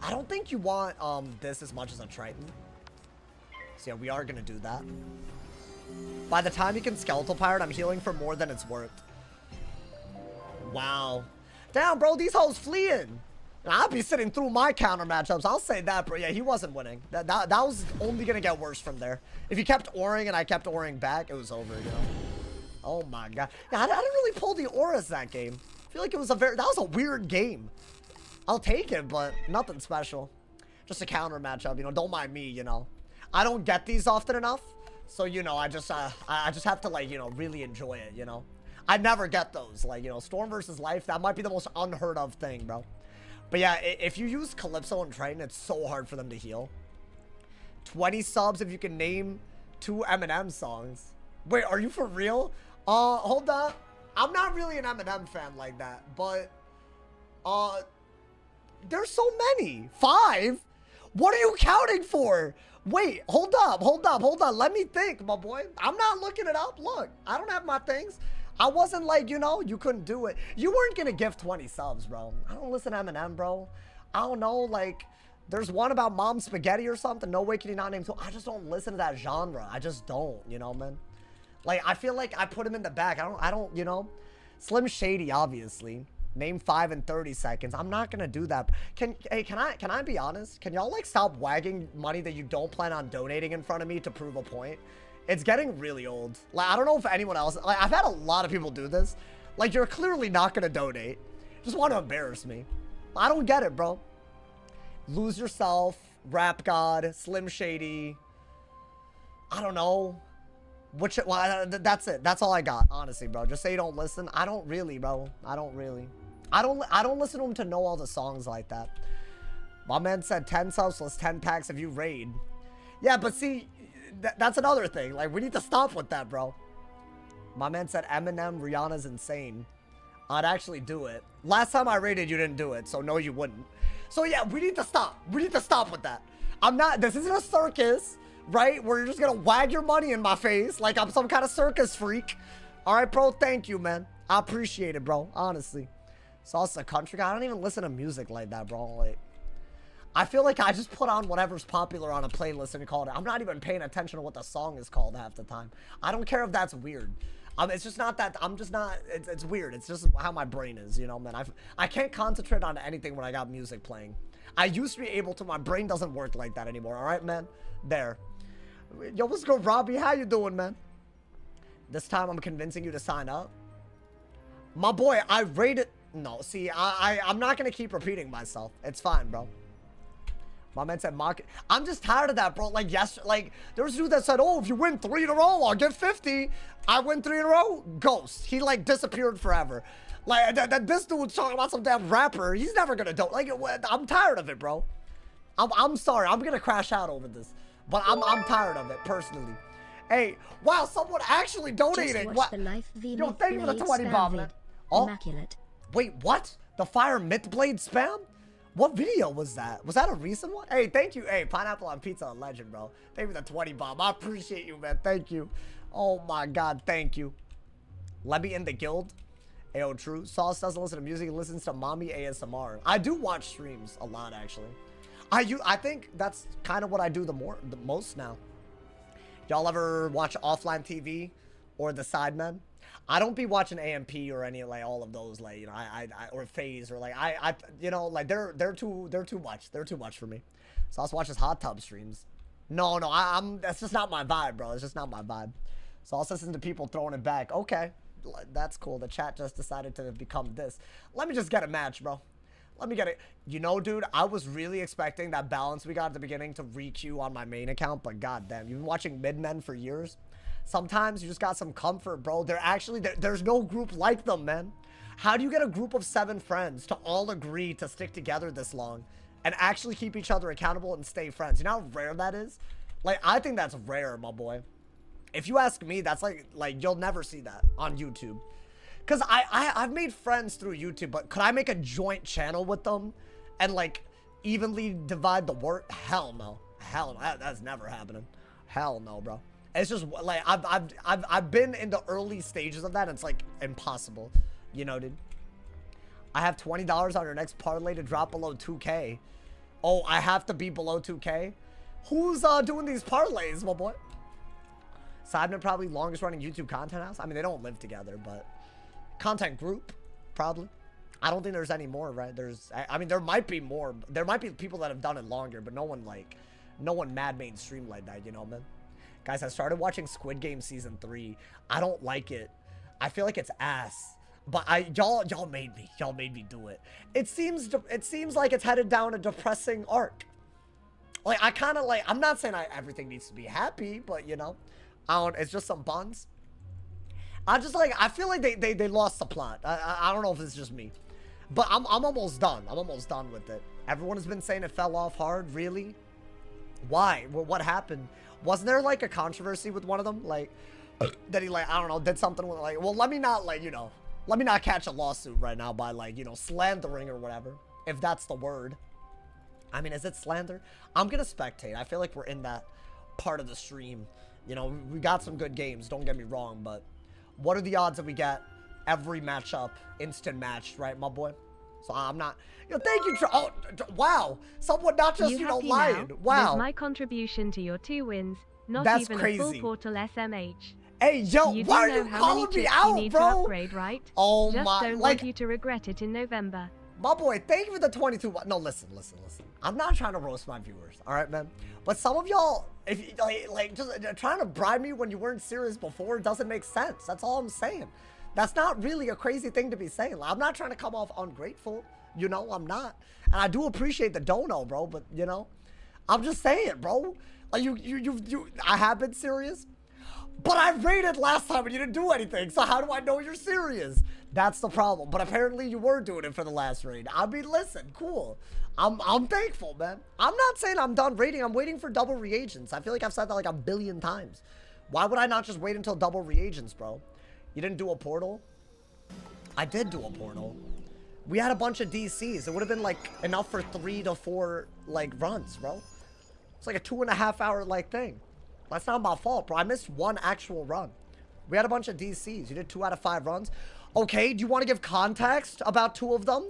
I don't think you want this as much as a Triton. So yeah, we are gonna do that. By the time you can Skeletal Pirate, I'm healing for more than it's worth. Wow. Damn, bro, these hoes fleeing. I'll be sitting through my counter matchups. I'll say that, bro. Yeah, he wasn't winning. That was only gonna get worse from there. If he kept auring and I kept auring back, it was over, you know? Oh my god. Yeah, I didn't really pull the auras that game. I feel like it was that was a weird game. I'll take it, but nothing special. Just a counter matchup, you know. Don't mind me, you know. I don't get these often enough. So, you know, I just have to, like, you know, really enjoy it, you know. I never get those. Like, you know, Storm versus Life, that might be the most unheard of thing, bro. But yeah, if you use Calypso and Triton, it's so hard for them to heal. 20 subs if you can name 2 Eminem songs. Wait, are you for real? Hold up. I'm not really an Eminem fan like that, but there's so many. 5? What are you counting for? Wait, hold up. Let me think, my boy. I'm not looking it up. Look, I don't have my things. I wasn't like, you know, you couldn't do it. You weren't gonna give 20 subs, bro. I don't listen to Eminem, bro. I don't know, like, there's one about Mom Spaghetti or something. No way can he not name 2. I just don't listen to that genre. I just don't, you know, man. Like, I feel like I put him in the back. I don't, you know. Slim Shady, obviously. Name 5 in 30 seconds. I'm not gonna do that. Can I be honest? Can y'all, like, stop wagging money that you don't plan on donating in front of me to prove a point? It's getting really old. Like, I don't know if anyone else, like, I've had a lot of people do this. Like, you're clearly not gonna donate. Just want to embarrass me. I don't get it, bro. Lose Yourself, Rap God, Slim Shady. I don't know. Which, well, that's it. That's all I got, honestly, bro. Just say you don't listen. I don't really, bro. I don't really. I don't listen to him to know all the songs like that. My man said 10 subs plus 10 packs if you raid. Yeah, but see, that's another thing. Like, we need to stop with that, bro. My man said Eminem, Rihanna's insane. I'd actually do it. Last time I raided, you didn't do it, so no, you wouldn't. So yeah, we need to stop. We need to stop with that. This isn't a circus, right? Where you're just gonna wag your money in my face like I'm some kind of circus freak. All right, bro, thank you, man. I appreciate it, bro, honestly. Salsa country guy, I don't even listen to music like that, bro. Like, I feel like I just put on whatever's popular on a playlist and call it. I'm not even paying attention to what the song is called half the time. I don't care if that's weird. It's just not that, I'm just not, it's weird. It's just how my brain is, you know, man. I can't concentrate on anything when I got music playing. I used to be able to, my brain doesn't work like that anymore, all right, man? There. Yo, what's good, Robbie? How you doing, man? This time I'm convincing you to sign up. My boy, I rated, no, see, I'm not gonna keep repeating myself. It's fine, bro. My man said mock. I'm just tired of that, bro. Like, like, there was a dude that said, oh, if you win 3 in a row, I'll get 50. I win 3 in a row, ghost. He, like, disappeared forever. Like, this dude's talking about some damn rapper. He's never gonna do. Like, I'm tired of it, bro. I'm sorry. I'm gonna crash out over this. But I'm tired of it, personally. Hey, wow, someone actually donating. What? Yo, thank you for the 20 bob, man. Oh, immaculate. Wait, what? The Fire Myth Blade spam? What video was that? Was that a recent one? Hey, thank you. Hey, Pineapple on Pizza, a legend, bro. Thank you for the 20 bomb. I appreciate you, man. Thank you. Oh, my God. Thank you. Let me in the guild. Ayo, true. Sauce doesn't listen to music. He listens to mommy ASMR. I do watch streams a lot, actually. I think that's kind of what I do the most now. Y'all ever watch offline TV or the Sidemen? I don't be watching AMP or any, like, all of those, like, you know, or Phase, or like, you know, like, they're too much. They're too much for me. So I was watching hot tub streams. No, that's just not my vibe, bro. It's just not my vibe. So I was listening to people throwing it back. Okay, that's cool. The chat just decided to become this. Let me just get a match, bro. Let me get it. You know, dude, I was really expecting that balance we got at the beginning to re-queue on my main account, but goddamn, you've been watching Midmen for years. Sometimes you just got some comfort, bro. There's no group like them, man. How do you get a group of 7 friends to all agree to stick together this long and actually keep each other accountable and stay friends? You know how rare that is? Like, I think that's rare, my boy. If you ask me, that's like you'll never see that on YouTube. Because I've made friends through YouTube, but could I make a joint channel with them and, like, evenly divide the work? Hell no. Hell no. That's never happening. Hell no, bro. It's just like I've been in the early stages of that. And it's like impossible, you know, dude. I have $20 on your next parlay to drop below 2K. Oh, I have to be below 2K. Who's doing these parlays, my boy? Sidemen probably longest running YouTube content house. I mean, they don't live together, but content group probably. I don't think there's any more, right? I mean, there might be more. There might be people that have done it longer, but no one mad mainstream like that, you know, man. Guys, I started watching Squid Game season 3. I don't like it. I feel like it's ass. But y'all made me do it. It seems like it's headed down a depressing arc. Like, I kind of like, I'm not saying everything needs to be happy, but you know, it's just some buns. I just like, I feel like they lost the plot. I don't know if it's just me, but I'm almost done. I'm almost done with it. Everyone has been saying it fell off hard. Really? Why? What happened? Wasn't there like a controversy with one of them? Like, that he like, I don't know, did something with like, well, let me not like, you know, let me not catch a lawsuit right now by like, you know, slandering or whatever, if that's the word. I mean, is it slander? I'm gonna spectate. I feel like we're in that part of the stream. You know, we got some good games, don't get me wrong, but what are the odds that we get every matchup instant matched, right, my boy? So I'm not, you know, thank you, oh, wow. Someone not just, you know, lying. Wow. There's my contribution to your 2 wins, not That's even crazy. a full portal SMH. Hey, yo, You why do are you know how calling many me chips out, you need bro? to upgrade, right? Oh Just my, don't like, want you to regret it in November. my boy, thank you for the 22. No, listen. I'm not trying to roast my viewers, all right, man? But some of y'all, if you, like just trying to bribe me when you weren't serious before doesn't make sense. That's all I'm saying. That's not really a crazy thing to be saying. Like, I'm not trying to come off ungrateful. You know, I'm not. And I do appreciate the dono, bro, but, you know, I'm just saying, bro. Like, I have been serious. But I raided last time and you didn't do anything, so how do I know you're serious? That's the problem. But apparently you were doing it for the last raid. I mean, listen, cool. I'm thankful, man. I'm not saying I'm done raiding. I'm waiting for double reagents. I feel like I've said that like a billion times. Why would I not just wait until double reagents, bro? You didn't do a portal? I did do a portal. We had a bunch of DCs. It would have been like enough for 3 to 4 like runs, bro. It's like a 2.5 hour like thing. That's not my fault, bro. I missed 1 actual run. We had a bunch of DCs. You did 2 out of 5 runs. Okay, do you want to give context about 2 of them?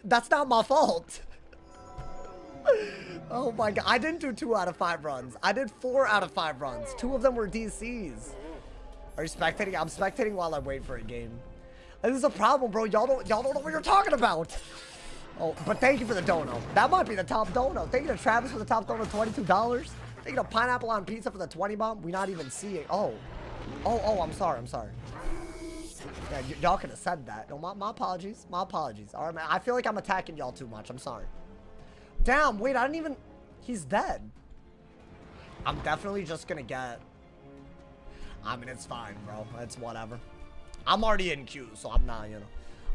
That's not my fault. Oh my god. I didn't do 2 out of 5 runs. I did 4 out of 5 runs. 2 of them were DCs. Are you spectating? I'm spectating while I wait for a game. This is a problem, bro. Y'all don't know what you're talking about. Oh, but thank you for the dono. That might be the top dono. Thank you to Travis for the top dono, $22. Thank you to Pineapple on Pizza for the 20 bomb. We not even see it. Oh, I'm sorry. Yeah, y'all could have said that. No, my apologies. My apologies. All right, man. I feel like I'm attacking y'all too much. I'm sorry. Damn, wait, I didn't even... He's dead. I'm definitely just gonna get... I mean, it's fine, bro. It's whatever. I'm already in queue, so I'm not, you know.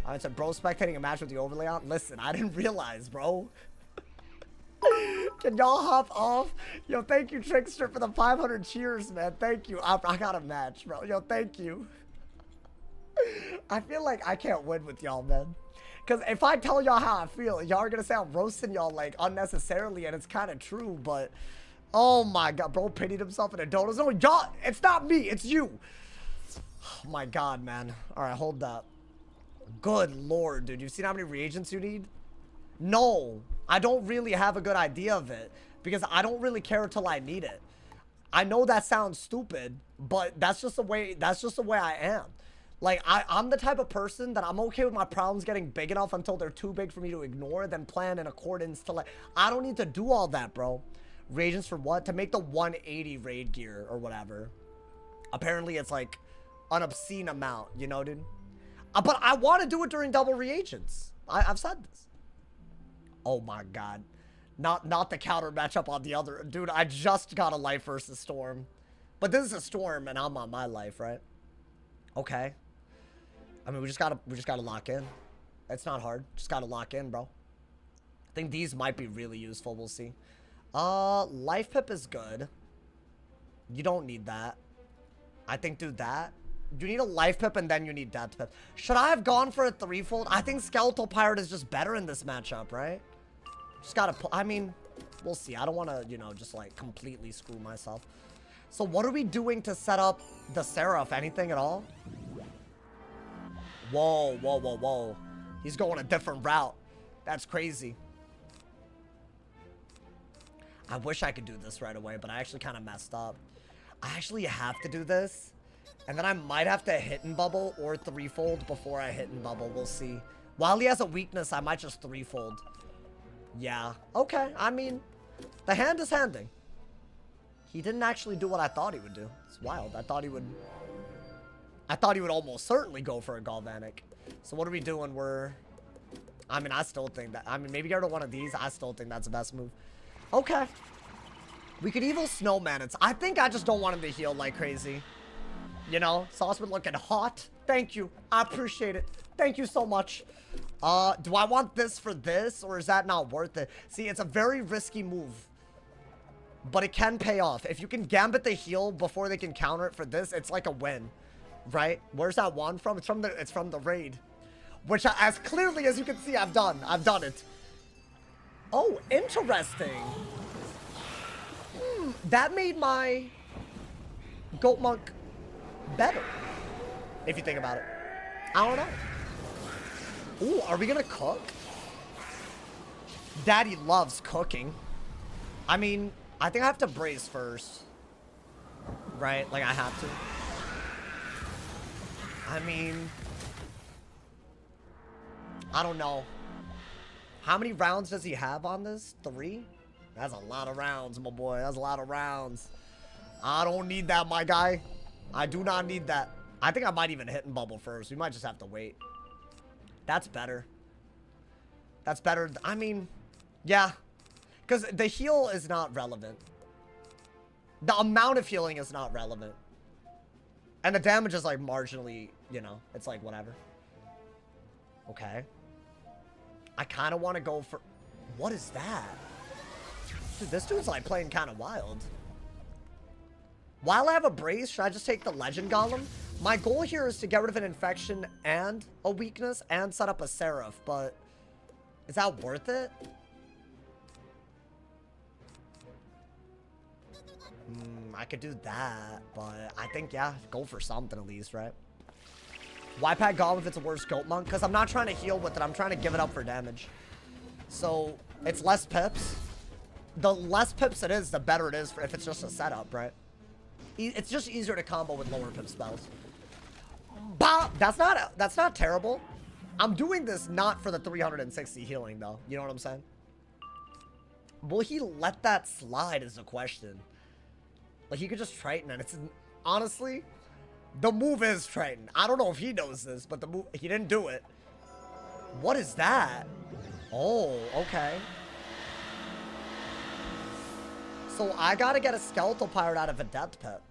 I said, bro, spectating a match with the overlay on? Listen, I didn't realize, bro. Can y'all hop off? Yo, thank you, Trickster, for the 500 cheers, man. Thank you. I got a match, bro. Yo, thank you. I feel like I can't win with y'all, man. Because if I tell y'all how I feel, y'all are going to say I'm roasting y'all, like, unnecessarily, and it's kind of true, but... Oh, my God. Bro pitied himself in a donuts. No, y'all... It's not me. It's you. Oh, my God, man. All right, hold up. Good Lord, dude. You've seen how many reagents you need? No. I don't really have a good idea of it. Because I don't really care until I need it. I know that sounds stupid, but that's just the way I am. Like, I'm the type of person that I'm okay with my problems getting big enough until they're too big for me to ignore, then plan in accordance to, like, I don't need to do all that, bro. Reagents for what? To make the 180 raid gear or whatever. Apparently, it's like an obscene amount, you know, dude? But I want to do it during double reagents. I've said this. Oh my God. Not the counter matchup on the other. Dude, I just got a life versus Storm. But this is a Storm and I'm on my life, right? Okay. I mean, we just gotta lock in. It's not hard. Just gotta lock in, bro. I think these might be really useful. We'll see. Life pip is good. You don't need that. I think do that. You need a life pip and then you need depth pip. Should I have gone for a threefold? I think Skeletal Pirate is just better in this matchup, right? Just gotta I mean, we'll see. I don't want to, you know, just like completely screw myself. So what are we doing to set up the Seraph? Anything at all? Whoa, whoa, whoa, whoa. He's going a different route. That's crazy. I wish I could do this right away, but I actually kind of messed up. I actually have to do this. And then I might have to hit and bubble or threefold before I hit and bubble. We'll see. While he has a weakness, I might just threefold. Yeah. Okay. I mean, the hand is handing. He didn't actually do what I thought he would do. It's wild. I thought he would almost certainly go for a Galvanic. So what are we doing? I mean, I still think that, maybe get rid of one of these. I still think that's the best move. Okay. We could evil snowman it. I think I just don't want him to heal like crazy. You know, Sauce been looking hot. Thank you. I appreciate it. Thank you so much. Do I want this for this, or is that not worth it? See, it's a very risky move, but it can pay off. If you can gambit the heal before they can counter it for this, it's like a win, right? Where's that one from? It's from the raid, which as clearly as you can see, I've done it. Oh, interesting. That made my goat monk better, if you think about it. I don't know. Ooh, are we gonna cook? Daddy loves cooking. I mean, I think I have to brace first. Right? Like, I have to. I mean, I don't know. How many rounds does he have on this? 3? That's a lot of rounds, my boy. That's a lot of rounds. I don't need that, my guy. I do not need that. I think I might even hit and bubble first. We might just have to wait. That's better. That's better. I mean, yeah. Because the heal is not relevant. The amount of healing is not relevant. And the damage is like marginally, you know, it's like whatever. Okay. I kind of want to go for... What is that? Dude, this dude's like playing kind of wild. While I have a brace, should I just take the legend golem? My goal here is to get rid of an infection and a weakness and set up a seraph, but is that worth it? I could do that, but I think, yeah, go for something at least, right? Why pack golem if it's a worse goat monk? Because I'm not trying to heal with it. I'm trying to give it up for damage. So it's less pips. The less pips it is, the better it is for if it's just a setup, right? It's just easier to combo with lower pip spells. Bah! That's not terrible. I'm doing this not for the 360 healing though. You know what I'm saying? Will he let that slide is the question. Like, he could just Triton and it's honestly, the move is Triton. I don't know if he knows this, but the move, he didn't do it. What is that? Oh, okay. So I gotta get a skeletal pirate out of a depth pit.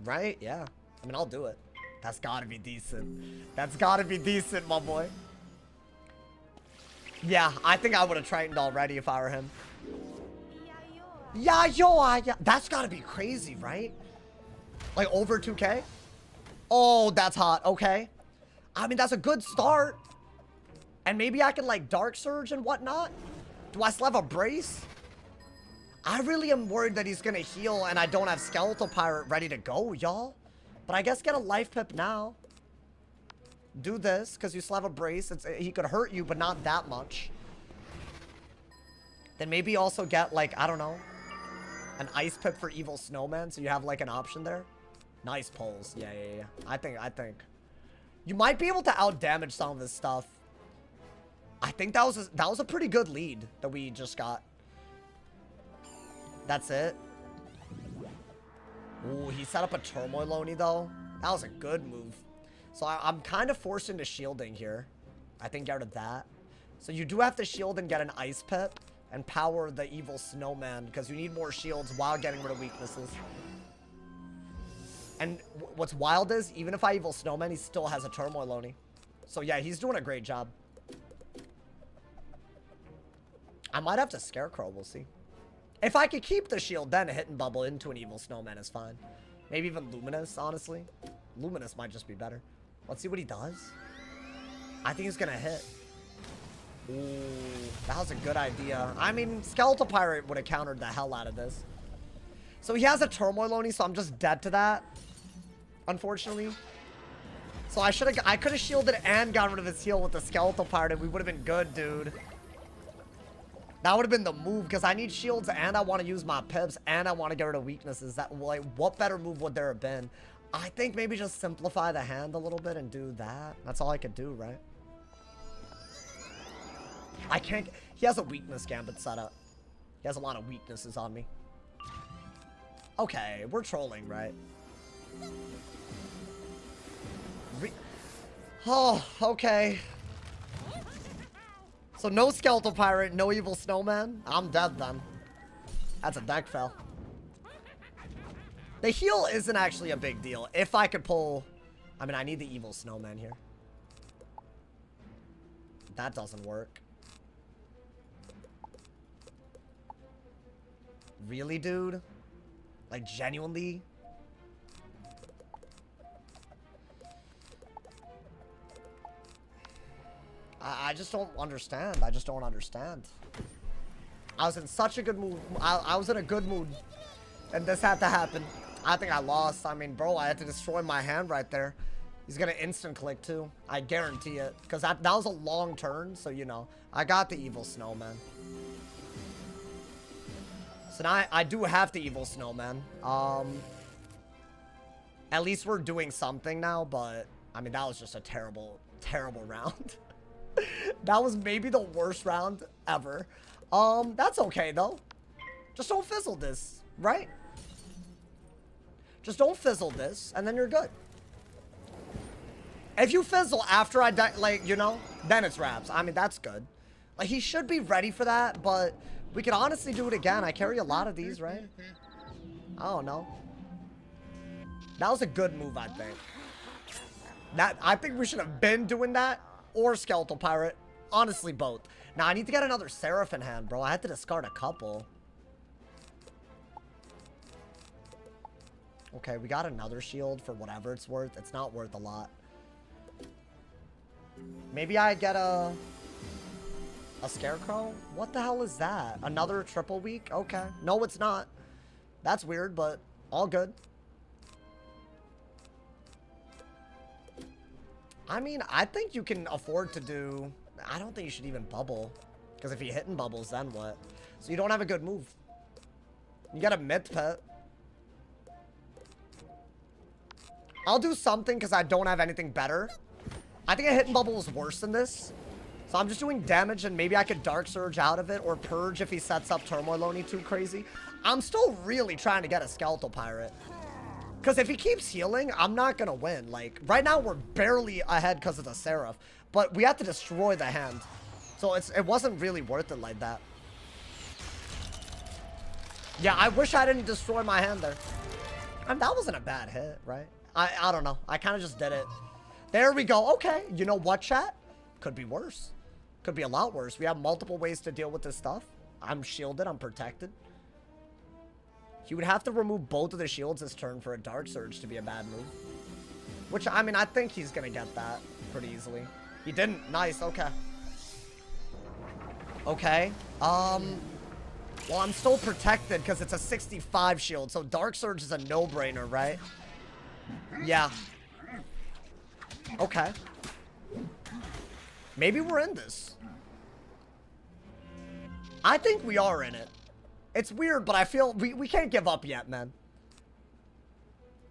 Right? Yeah. I mean, I'll do it. That's gotta be decent. That's gotta be decent, my boy. Yeah, I think I would have Tritoned already if I were him. Yeah, yeah. That's gotta be crazy, right? Like over 2K? Oh, that's hot. Okay. I mean, that's a good start. And maybe I can like Dark Surge and whatnot. Do I still have a brace? I really am worried that he's gonna heal and I don't have Skeletal Pirate ready to go, y'all. But I guess get a life pip now. Do this, because you still have a brace. He could hurt you, but not that much. Then maybe also get, like, I don't know, an ice pip for Evil Snowman, so you have, like, an option there. Nice pulls. Yeah. I think. You might be able to out-damage some of this stuff. I think that was a pretty good lead that we just got. That's it. Ooh, he set up a Turmoil Oni, though. That was a good move. So I'm kind of forced into shielding here. I think get rid of that. So you do have to shield and get an Ice Pip and power the Evil Snowman because you need more shields while getting rid of weaknesses. And what's wild is, even if I Evil Snowman, he still has a Turmoil Oni. So yeah, he's doing a great job. I might have to Scarecrow, we'll see. If I could keep the shield, then a Hit and Bubble into an Evil Snowman is fine. Maybe even Luminous, honestly. Luminous might just be better. Let's see what he does. I think he's gonna hit. Ooh, that was a good idea. I mean, Skeletal Pirate would have countered the hell out of this. So he has a Turmoil Oni, so I'm just dead to that. Unfortunately. So I could have shielded and got rid of his heal with the Skeletal Pirate and we would have been good, dude. That would have been the move because I need shields and I want to use my pips and I want to get rid of weaknesses. That, like, what better move would there have been? I think maybe just simplify the hand a little bit and do that. That's all I could do, right? I can't. He has a weakness gambit set up. He has a lot of weaknesses on me. Okay, we're trolling, right? Oh, okay. So no skeletal pirate, no evil snowman. I'm dead then. That's a deck fell. The heal isn't actually a big deal. If I could pull... I mean, I need the evil snowman here. That doesn't work. Really, dude? Like, genuinely? I just don't understand. I just don't understand. I was in such a good mood. I was in a good mood. And this had to happen. I think I lost. I mean, bro, I had to destroy my hand right there. He's going to instant click, too. I guarantee it. Because that was a long turn. So, you know, I got the evil snowman. So now I do have the evil snowman. At least we're doing something now. But, I mean, that was just a terrible, terrible round. That was maybe the worst round ever. That's okay, though. Just don't fizzle this, right? Just don't fizzle this, and then you're good. If you fizzle after I die, like, you know, then it's wraps. I mean, that's good. Like, he should be ready for that, but we could honestly do it again. I carry a lot of these, right? I don't know. That was a good move, I think. I think we should have been doing that, or Skeletal Pirate. Honestly, both. Now, I need to get another Seraph in hand, bro. I had to discard a couple. Okay, we got another shield for whatever it's worth. It's not worth a lot. Maybe I get a Scarecrow? What the hell is that? Another triple week? Okay. No, it's not. That's weird, but all good. I mean, I think you can afford to do... I don't think you should even bubble. Because if you're hitting bubbles, then what? So you don't have a good move. You got a myth pet. I'll do something because I don't have anything better. I think a hidden bubble is worse than this. So I'm just doing damage and maybe I could Dark Surge out of it or Purge if he sets up Turmoil Oni too crazy. I'm still really trying to get a Skeletal Pirate. Because if he keeps healing, I'm not going to win. Like, right now we're barely ahead because of the Seraph. But we have to destroy the hand. So it wasn't really worth it like that. Yeah, I wish I didn't destroy my hand there. I mean, that wasn't a bad hit, right? I don't know. I kind of just did it. There we go. Okay. You know what, chat? Could be worse. Could be a lot worse. We have multiple ways to deal with this stuff. I'm shielded. I'm protected. He would have to remove both of the shields this turn for a Dark Surge to be a bad move. Which, I mean, I think he's going to get that pretty easily. He didn't. Nice. Okay. Okay. Well, I'm still protected because it's a 65 shield. So Dark Surge is a no-brainer, right? Yeah. Okay. Maybe we're in this. I think we are in it. It's weird, but I feel we can't give up yet, man.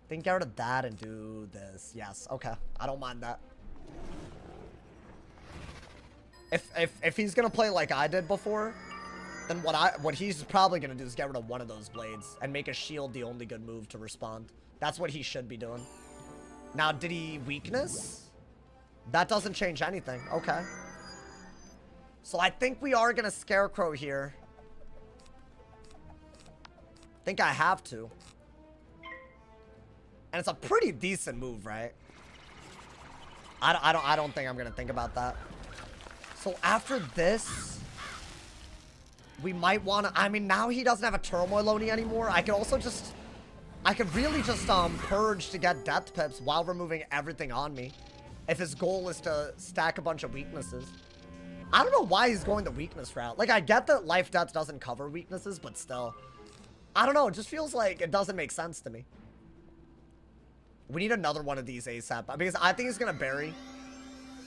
Think get rid of that and do this. Yes, okay. I don't mind that. If he's gonna play like I did before, then what he's probably gonna do is get rid of one of those blades and make a shield the only good move to respond. That's what he should be doing. Now, did he weakness? That doesn't change anything. Okay. So I think we are gonna Scarecrow here. Think I have to. And it's a pretty decent move, right? I don't think I'm gonna think about that. So after this, we might wanna, I mean, now he doesn't have a Turmoil Oni anymore. I could really just Purge to get Death Pips while removing everything on me. If his goal is to stack a bunch of weaknesses. I don't know why he's going the weakness route. Like, I get that Life Death doesn't cover weaknesses, but still. I don't know, it just feels like it doesn't make sense to me. We need another one of these ASAP, because I think he's gonna bury.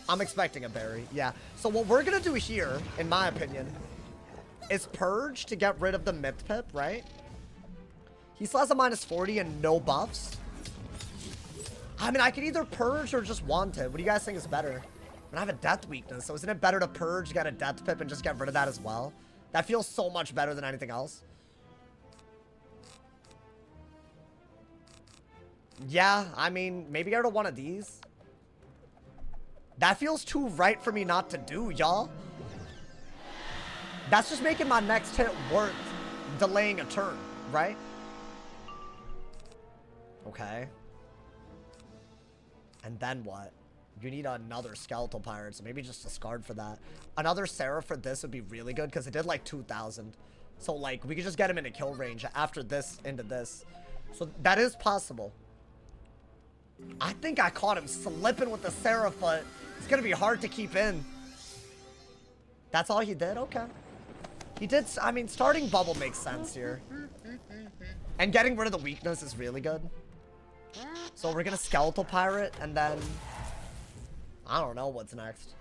I'm expecting a bury, yeah. So what we're gonna do here, in my opinion, is Purge to get rid of the Myth Pip, right? He still has a -40 and no buffs. I mean, I could either Purge or just want it. What do you guys think is better? I have a Death weakness, so isn't it better to Purge, get a Death Pip, and just get rid of that as well? That feels so much better than anything else. Yeah, I mean, maybe get rid of one of these. That feels too right for me not to do, y'all. That's just making my next hit worth delaying a turn, right? Okay. And then what? You need another skeletal pirate, so maybe just discard for that. Another Seraph for this would be really good because it did like 2,000. So like we could just get him into kill range after this into this. So that is possible. I think I caught him slipping with the Seraph, but it's gonna be hard to keep in. That's all he did? Okay. He did, I mean, starting bubble makes sense here. And getting rid of the weakness is really good. So we're gonna skeletal pirate and then I don't know what's next.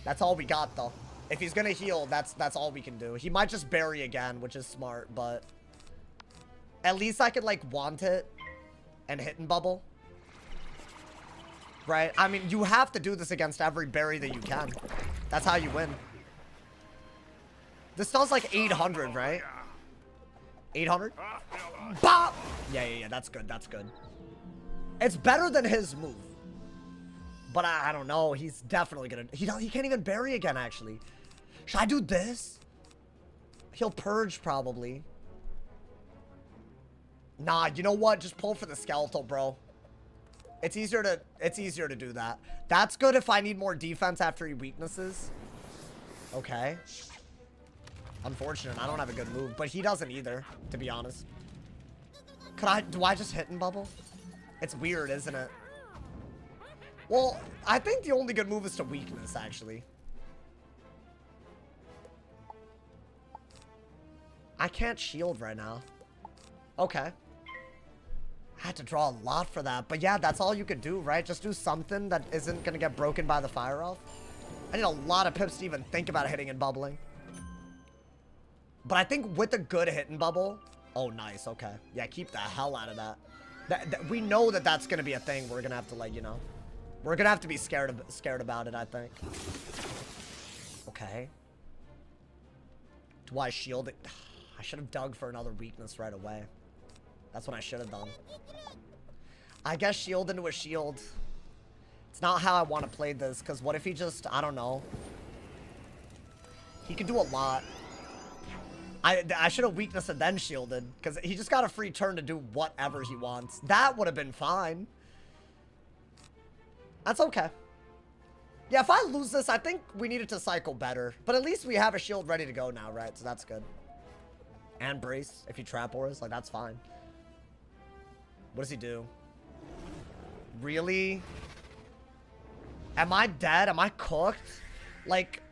That's all we got though. If he's gonna heal, that's all we can do. He might just bury again, which is smart, but at least I could like want it and hit and bubble. Right? I mean, you have to do this against every berry that you can. That's how you win. This does like 800, right? 800? Bop! Yeah, that's good, that's good. It's better than his move. But I don't know, he's definitely gonna... He can't even bury again, actually. Should I do this? He'll purge, probably. Nah, you know what? Just pull for the skeletal, bro. It's easier to do that. That's good if I need more defense after he weaknesses. Okay. Unfortunate, I don't have a good move, but he doesn't either, to be honest. Do I just hit and bubble? It's weird, isn't it? Well, I think the only good move is to weakness, actually. I can't shield right now. Okay. I had to draw a lot for that, but yeah, that's all you could do, right? Just do something that isn't gonna get broken by the fire elf. I need a lot of pips to even think about hitting and bubbling. But I think with a good hit and bubble... Oh, nice. Okay. Yeah, keep the hell out of that. We know that that's going to be a thing. We're going to have to, like, you know... We're going to have to be scared about it, I think. Okay. Do I shield it? I should have dug for another weakness right away. That's what I should have done. I guess shield into a shield. It's not how I want to play this, because what if he just... I don't know. He could do a lot. I should have weakness and then shielded, because he just got a free turn to do whatever he wants. That would have been fine. That's okay. Yeah, if I lose this, I think we needed to cycle better. But at least we have a shield ready to go now, right? So that's good. And brace, if he trap auras, like, that's fine. What does he do? Really? Am I dead? Am I cooked? Like,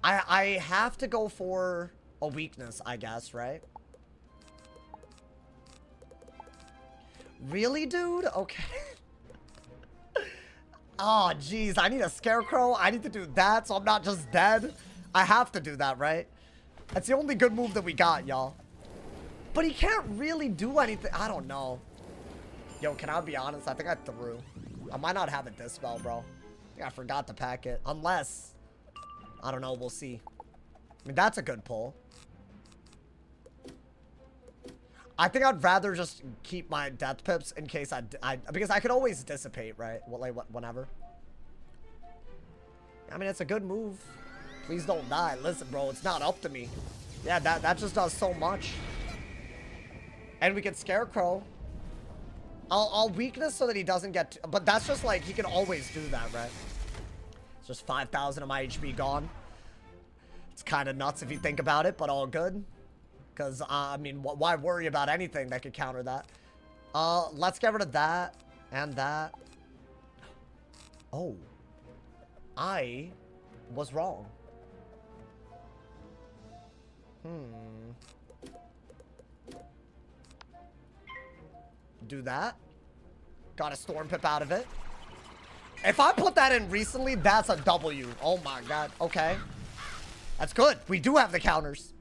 I have to go for... a weakness, I guess, right? Really, dude? Okay. Oh, jeez. I need a scarecrow. I need to do that so I'm not just dead. I have to do that, right? That's the only good move that we got, y'all. But he can't really do anything. I don't know. Yo, can I be honest? I think I threw. I might not have a dispel, bro. I think I forgot to pack it. Unless... I don't know. We'll see. I mean, that's a good pull. I think I'd rather just keep my death pips in case because I could always dissipate, right? Whenever. I mean, it's a good move. Please don't die. Listen, bro, it's not up to me. Yeah, that just does so much. And we can scarecrow. I'll weakness so that he doesn't get... But that's just like, he can always do that, right? It's just 5,000 of my HP gone. It's kind of nuts if you think about it, but all good. Because, I mean, why worry about anything that could counter that? Let's get rid of that and that. Oh. I was wrong. Do that. Got a storm pip out of it. If I put that in recently, that's a W. Oh my god. Okay. That's good. We do have the counters.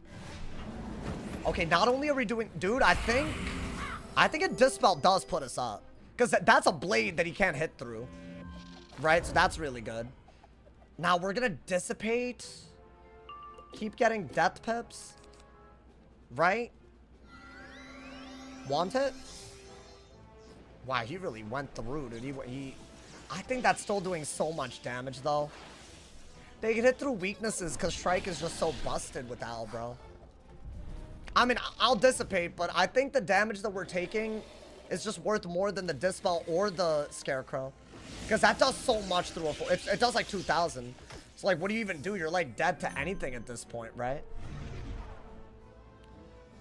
Okay, not only are we doing... Dude, I think a Dispel does put us up. Because that's a blade that he can't hit through. Right? So that's really good. Now, we're going to Dissipate. Keep getting Death Pips. Right? Want it? Wow, he really went through, dude. I think that's still doing so much damage, though. They can hit through weaknesses because Strike is just so busted with Owl, bro. I mean, I'll dissipate, but I think the damage that we're taking is just worth more than the Dispel or the Scarecrow. Because that does so much through a full... It does like 2,000. So, like, what do you even do? You're, like, dead to anything at this point, right?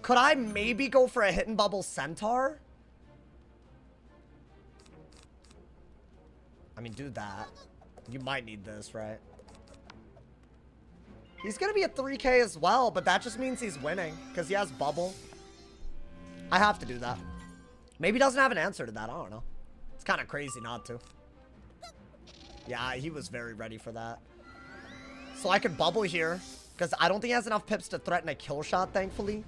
Could I maybe go for a Hidden Bubble Centaur? I mean, do that. You might need this, right? He's gonna be at 3K as well, but that just means he's winning. Because he has Bubble. I have to do that. Maybe he doesn't have an answer to that. I don't know. It's kind of crazy not to. Yeah, he was very ready for that. So I could Bubble here. Because I don't think he has enough pips to threaten a kill shot, thankfully.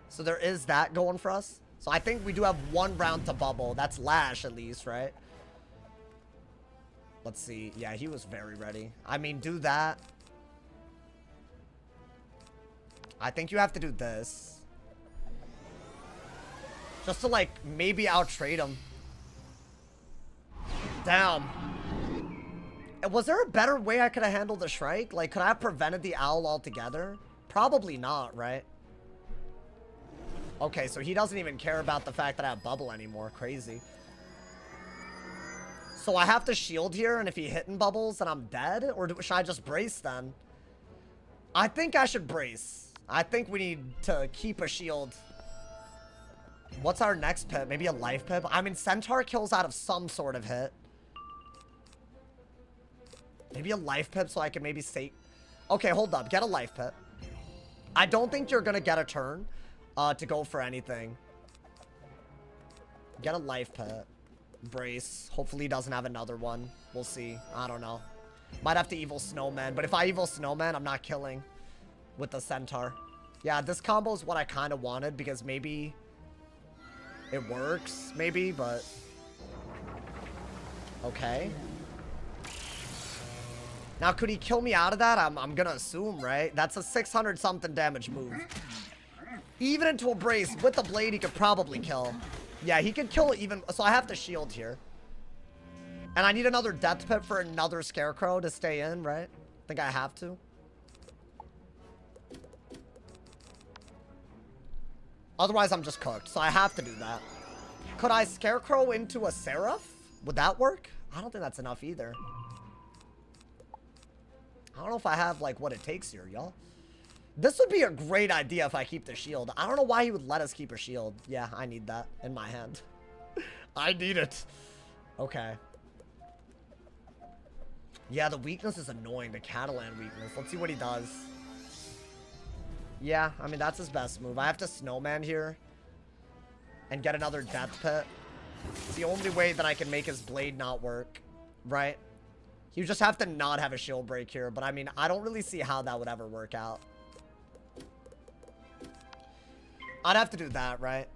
So there is that going for us. So I think we do have 1 round to Bubble. That's Lash, at least, right? Let's see. Yeah, he was very ready. I mean, do that. I think you have to do this. Just to, like, maybe out-trade him. Damn. Was there a better way I could have handled the Shrike? Like, could I have prevented the Owl altogether? Probably not, right? Okay, so he doesn't even care about the fact that I have Bubble anymore. Crazy. So I have to shield here, and if he hitting bubbles, then I'm dead? Or should I just brace then? I think I should brace. I think we need to keep a shield. What's our next pip? Maybe a life pip? I mean, Centaur kills out of some sort of hit. Maybe a life pip so I can maybe say... Okay, hold up. Get a life pip. I don't think you're going to get a turn to go for anything. Get a life pip. Brace. Hopefully he doesn't have another one. We'll see. I don't know. Might have to evil Snowman. But if I evil Snowman, I'm not killing with the Centaur. Yeah, this combo is what I kind of wanted because maybe it works. Maybe, but... Okay. Now, could he kill me out of that? I'm gonna assume, right? That's a 600-something damage move. Even into a brace with the blade, he could probably kill. Yeah, he could kill even... So I have to shield here. And I need another Death Pip for another Scarecrow to stay in, right? I think I have to. Otherwise, I'm just cooked. So I have to do that. Could I Scarecrow into a Seraph? Would that work? I don't think that's enough either. I don't know if I have, like, what it takes here, y'all. This would be a great idea if I keep the shield. I don't know why he would let us keep a shield. Yeah, I need that in my hand. I need it. Okay. Yeah, the weakness is annoying. The Catalan weakness. Let's see what he does. Yeah, I mean, that's his best move. I have to Snowman here. And get another Death Pit. It's the only way that I can make his blade not work. Right? You just have to not have a shield break here. But, I mean, I don't really see how that would ever work out. I'd have to do that, right?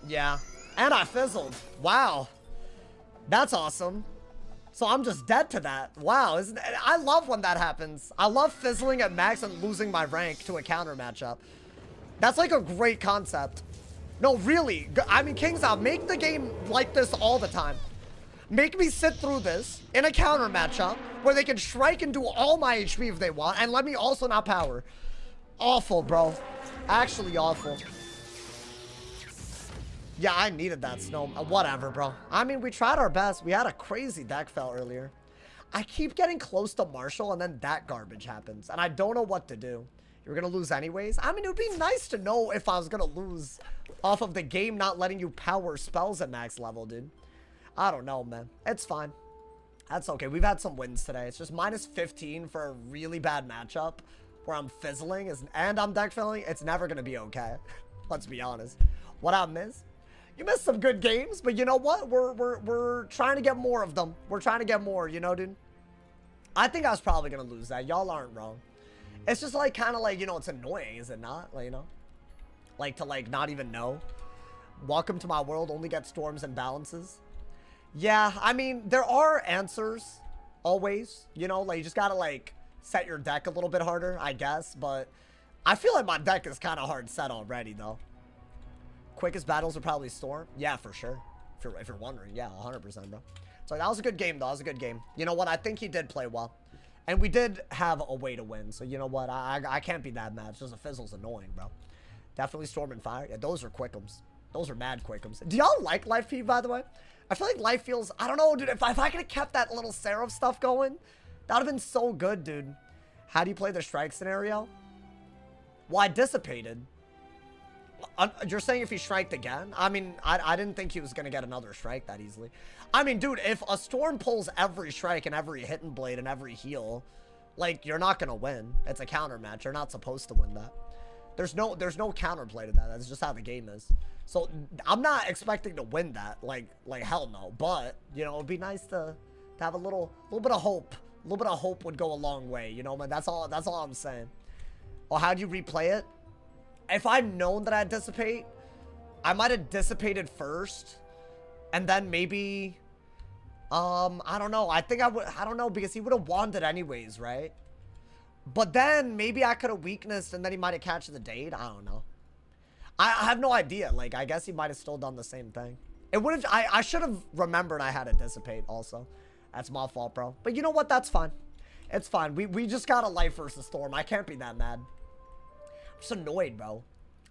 Yeah. And I fizzled. Wow. That's awesome. So I'm just dead to that. Wow. Isn't it? I love when that happens. I love fizzling at max and losing my rank to a counter matchup. That's like a great concept. No, really. I mean, Kings Out, make the game like this all the time. Make me sit through this in a counter matchup where they can strike and do all my HP if they want, and let me also not power. Awful, bro. Actually awful. Yeah, I needed that snow. Whatever, bro. I mean, we tried our best. We had a crazy deck fell earlier. I keep getting close to Marshall, and then that garbage happens. And I don't know what to do. You're going to lose anyways? I mean, it would be nice to know if I was going to lose off of the game not letting you power spells at max level, dude. I don't know, man. It's fine. That's okay. We've had some wins today. It's just minus 15 for a really bad matchup where I'm fizzling and I'm deck filling. It's never going to be okay. Let's be honest. What I miss? You missed some good games, but you know what? We're trying to get more of them. We're trying to get more, you know, dude? I think I was probably going to lose that. Y'all aren't wrong. It's just like, kind of like, you know, it's annoying, is it not? Like, you know? Like, to like, not even know. Welcome to my world, only get storms and balances. Yeah, I mean, there are answers, always. You know, like, you just gotta, like, set your deck a little bit harder, I guess. But I feel like my deck is kind of hard set already, though. Quickest battles are probably Storm. Yeah, for sure. If you're wondering. Yeah, 100%, bro. So that was a good game, though. That was a good game. You know what? I think he did play well. And we did have a way to win, so you know what? I can't be that mad. It's just a fizzle's annoying, bro. Definitely Storm and Fire. Yeah, those are quickums. Those are mad quickums. Do y'all like Life Feed, by the way? I feel like Life feels... I don't know, dude. If I could have kept that little Seraph stuff going, that would have been so good, dude. How do you play the strike scenario? Well, I dissipated. You're saying if he striked again? I mean, I didn't think he was going to get another strike that easily. I mean, dude, if a Storm pulls every strike and every hit and blade and every heal, like, you're not going to win. It's a counter match. You're not supposed to win that. There's no counterplay to that. That's just how the game is. So, I'm not expecting to win that. Like hell no. But, you know, it'd be nice to have a little bit of hope. A little bit of hope would go a long way. You know, man, that's all I'm saying. Well, how do you replay it? If I'd known that I'd dissipate, I might have dissipated first. And then maybe, I don't know. I think I don't know, because he would have won it anyways, right? But then maybe I could have weaknessed and then he might have catched the date. I don't know. I have no idea. Like, I guess he might have still done the same thing. It would have, I should have remembered I had to dissipate also. That's my fault, bro. But you know what? That's fine. It's fine. We just got a Life versus Storm. I can't be that mad. I'm just annoyed, bro.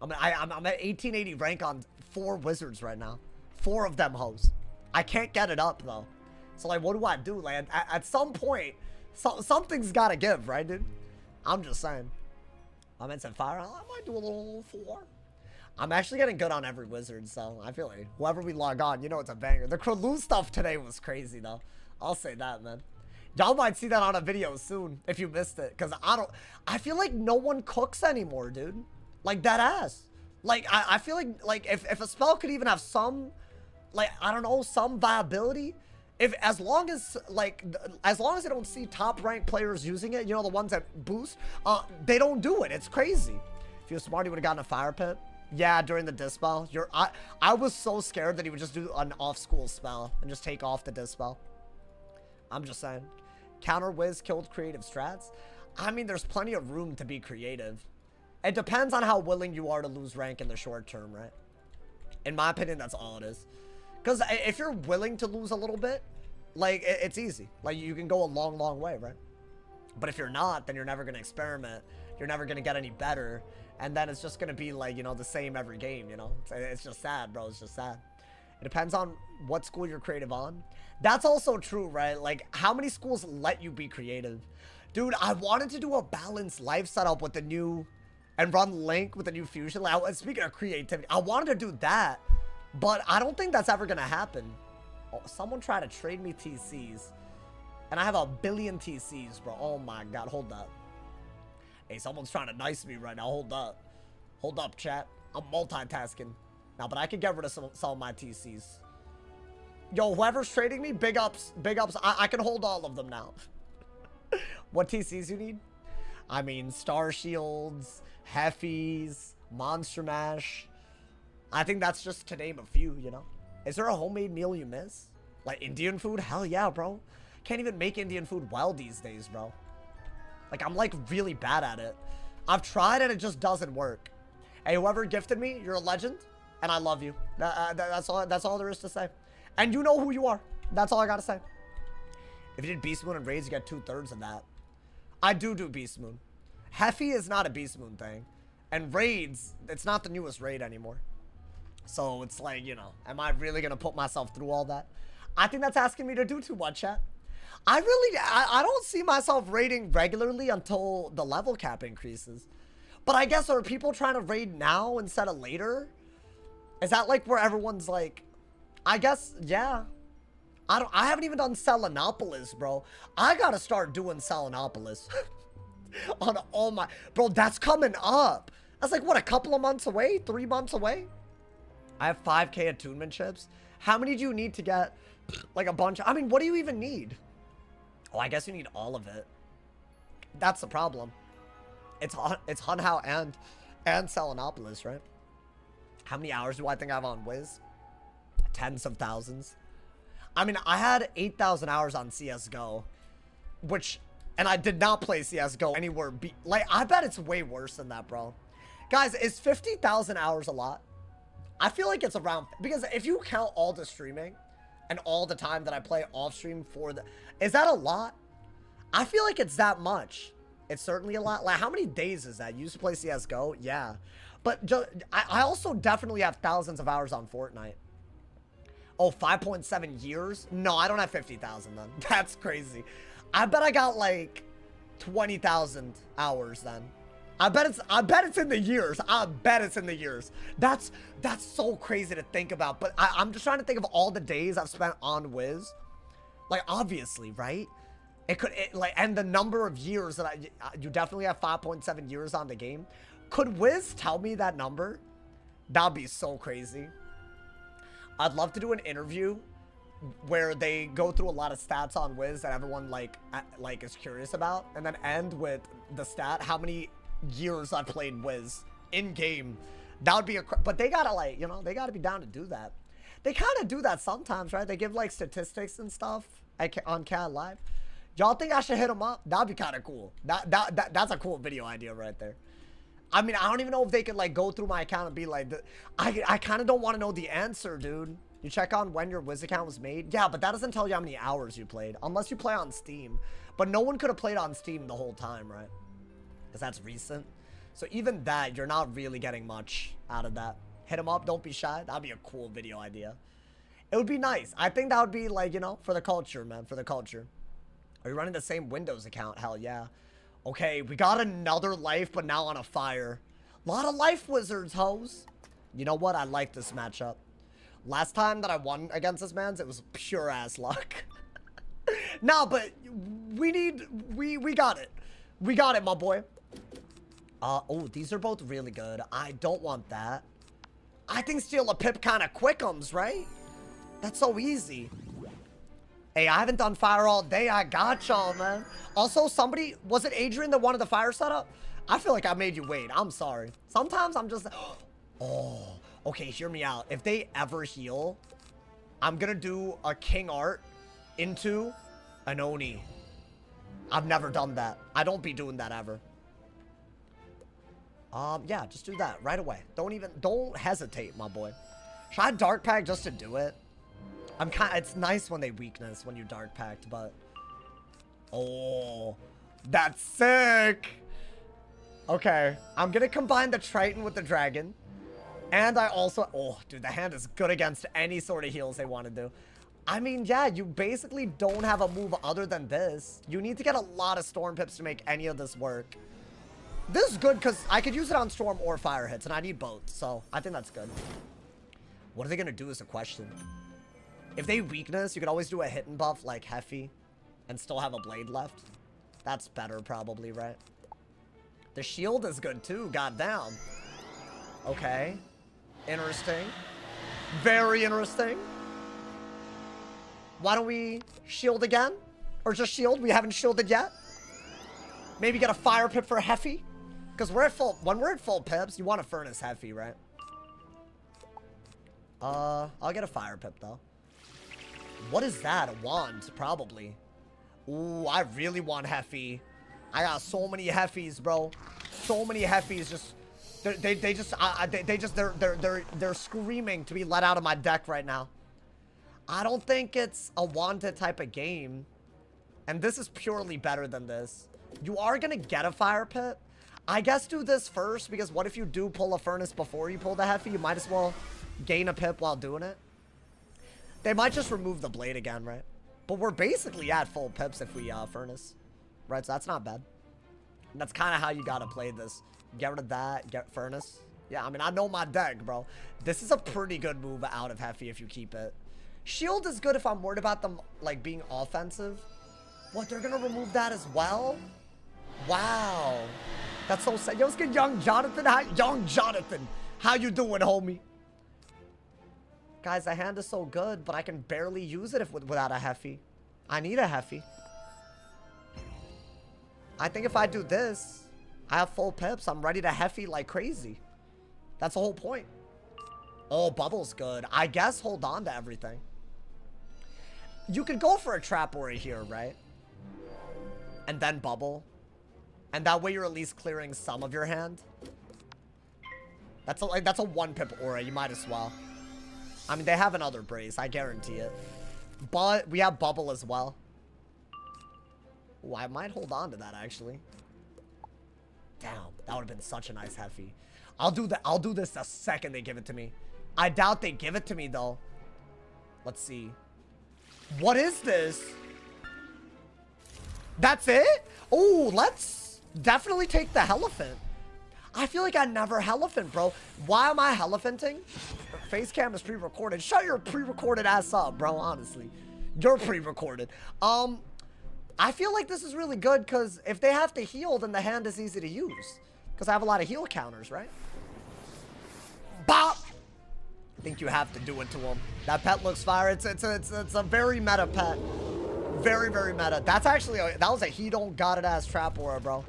I'm at 1880 rank on 4 wizards right now. 4 of them hoes. I can't get it up, though. So, like, what do I do, like, at some point, something's gotta give, right, dude? I'm just saying. I'm in Fire. I might do a little 4. I'm actually getting good on every wizard, so I feel like whoever we log on, you know it's a banger. The Krulu stuff today was crazy, though. I'll say that, man. Y'all might see that on a video soon if you missed it, because I feel like no one cooks anymore, dude. Like, that ass. Like, I feel like if a spell could even have some, like, I don't know, some viability, as long as I don't see top ranked players using it, you know, the ones that boost, they don't do it. It's crazy. If you were smart, you would have gotten a fire pit. Yeah, during the dispel. I was so scared that he would just do an off-school spell and just take off the dispel. I'm just saying. Counter Wiz killed creative strats. I mean, there's plenty of room to be creative. It depends on how willing you are to lose rank in the short term, right? In my opinion, that's all it is. Because if you're willing to lose a little bit, like, it's easy. Like, you can go a long, long way, right? But if you're not, then you're never going to experiment. You're never going to get any better. And then it's just going to be, like, you know, the same every game, you know? It's just sad, bro. It's just sad. It depends on what school you're creative on. That's also true, right? Like, how many schools let you be creative? Dude, I wanted to do a balanced life setup with the new... and run Link with the new fusion. Like, speaking of creativity, I wanted to do that. But I don't think that's ever going to happen. Oh, someone tried to trade me TCs. And I have 1 billion TCs, bro. Oh, my God. Hold up. Hey, someone's trying to nice me right now. Hold up. Hold up, chat. I'm multitasking. Now, but I can get rid of some of my TCs. Yo, whoever's trading me, big ups. Big ups. I can hold all of them now. What TCs you need? I mean, Star Shields, Heffies, Monster Mash. I think that's just to name a few, you know? Is there a homemade meal you miss? Like Indian food? Hell yeah, bro. Can't even make Indian food well these days, bro. Like, I'm, like, really bad at it. I've tried and it just doesn't work. Hey, whoever gifted me, you're a legend. And I love you. That's all there is to say. And you know who you are. That's all I gotta say. If you did Beast Moon and Raids, you get 2/3 of that. I do Beast Moon. Heffy is not a Beast Moon thing. And Raids, it's not the newest raid anymore. So it's like, you know, am I really gonna put myself through all that? I think that's asking me to do too much, chat. I don't see myself raiding regularly until the level cap increases. But I guess, are people trying to raid now instead of later? Is that like where everyone's like, I guess, yeah. I haven't even done Selenopolis, bro. I gotta start doing Selenopolis. On all my, bro, that's coming up. That's like, what, a couple of months away? 3 months away? I have 5K attunement chips. How many do you need to get, like, a bunch? I mean, what do you even need? Oh, I guess you need all of it. That's the problem. It's Hunhao and Selenopolis, right? How many hours do I think I have on Wiz? Tens of thousands. I mean, I had 8,000 hours on CSGO, which, and I did not play CSGO anywhere. Like, I bet it's way worse than that, bro. Guys, is 50,000 hours a lot? I feel like it's around, because if you count all the streaming and all the time that I play off stream for the, is that a lot? I feel like it's that much. It's certainly a lot. Like, how many days is that? You used to play CSGO? Yeah. But I also definitely have thousands of hours on Fortnite. Oh, 5.7 years? No, I don't have 50,000 then. That's crazy. I bet I got like 20,000 hours then. I bet it's in the years. I bet it's in the years. That's so crazy to think about. But I'm just trying to think of all the days I've spent on Wiz. Like, obviously, right? And the number of years that you definitely have 5.7 years on the game. Could Wiz tell me that number? That'd be so crazy. I'd love to do an interview where they go through a lot of stats on Wiz that everyone like is curious about, and then end with the stat how many years I've played Wiz in game. That would be but they gotta, like, you know, they gotta be down to do that. They kind of do that sometimes, right? They give like statistics and stuff on CAD Live. Y'all think I should hit them up? That'd be kind of cool. That's a cool video idea right there. I mean, I don't even know if they could like go through my account and be like, I kind of don't want to know the answer, dude. You check on when your Wiz account was made. Yeah, but that doesn't tell you how many hours you played, unless you play on Steam. But no one could have played on Steam the whole time, right? Because that's recent. So even that, you're not really getting much out of that. Hit them up, don't be shy. That'd be a cool video idea. It would be nice. I think that would be like, you know, for the culture, man, for the culture. Are you running the same Windows account? Hell yeah. Okay, we got another life, but now on a fire. A lot of life wizards, hoes. You know what? I like this matchup. Last time that I won against this man's, it was pure ass luck. No, but we got it. We got it, my boy. Oh, these are both really good. I don't want that. I think steal a pip kind of quickums, right? That's so easy. Hey, I haven't done fire all day. I got y'all, man. Also, somebody, was it Adrian that wanted the fire setup? I feel like I made you wait. I'm sorry. Sometimes I'm just, oh, okay, hear me out. If they ever heal, I'm gonna do a king art into an Oni. I've never done that. I don't be doing that ever. Yeah, just do that right away. Don't hesitate, my boy. Should I dark pack just to do it? It's nice when they weakness when you dark packed, but oh, that's sick. Okay, I'm gonna combine the Triton with the Dragon, and I also, oh, dude, the hand is good against any sort of heals they want to do. I mean, yeah, you basically don't have a move other than this. You need to get a lot of Storm Pips to make any of this work. This is good because I could use it on Storm or Fire hits, and I need both, so I think that's good. What are they gonna do is the question. If they weakness, you could always do a hit and buff like Heffy and still have a blade left. That's better probably, right? The shield is good too, goddamn. Okay. Interesting. Very interesting. Why don't we shield again? Or just shield? We haven't shielded yet. Maybe get a fire pip for Heffy. Because when we're at full pips, you want a furnace Heffy, right? I'll get a fire pip though. What is that? A wand, probably. Ooh, I really want Heffy. I got so many Heffies, bro. So many Heffies. They're screaming to be let out of my deck right now. I don't think it's a wanted type of game. And this is purely better than this. You are gonna get a fire pit. I guess do this first, because what if you do pull a furnace before you pull the Heffy? You might as well gain a pip while doing it. They might just remove the blade again, right? But we're basically at full pips if we furnace. Right, so that's not bad. And that's kind of how you gotta play this. Get rid of that, get furnace. Yeah, I mean, I know my deck, bro. This is a pretty good move out of Heffy if you keep it. Shield is good if I'm worried about them, like, being offensive. What, they're gonna remove that as well? Wow. That's so sad. Yo, what's good, Young Jonathan? Young Jonathan, how you doing, homie? Guys, the hand is so good, but I can barely use it without a Heffy. I need a Heffy. I think if I do this, I have full pips. I'm ready to Heffy like crazy. That's the whole point. Oh, Bubble's good. I guess hold on to everything. You could go for a Trap Ori here, right? And then Bubble. And that way you're at least clearing some of your hand. That's a 1-pip aura. You might as well. I mean, they have another brace. I guarantee it. But we have Bubble as well. Ooh, I might hold on to that, actually. Damn, that would have been such a nice Heffy. I'll do this the second they give it to me. I doubt they give it to me, though. Let's see. What is this? That's it? Oh, let's definitely take the Elephant. I feel like I never Elephant, bro. Why am I Elephanting? Face cam is pre-recorded. Shut your pre-recorded ass up, bro, honestly. You're pre-recorded. I feel like this is really good because if they have to heal, then the hand is easy to use. Because I have a lot of heal counters, right? Bop! I think you have to do it to him. That pet looks fire. It's a very meta pet. Very, very meta. That's actually, that was a he don't got it ass trap aura, bro.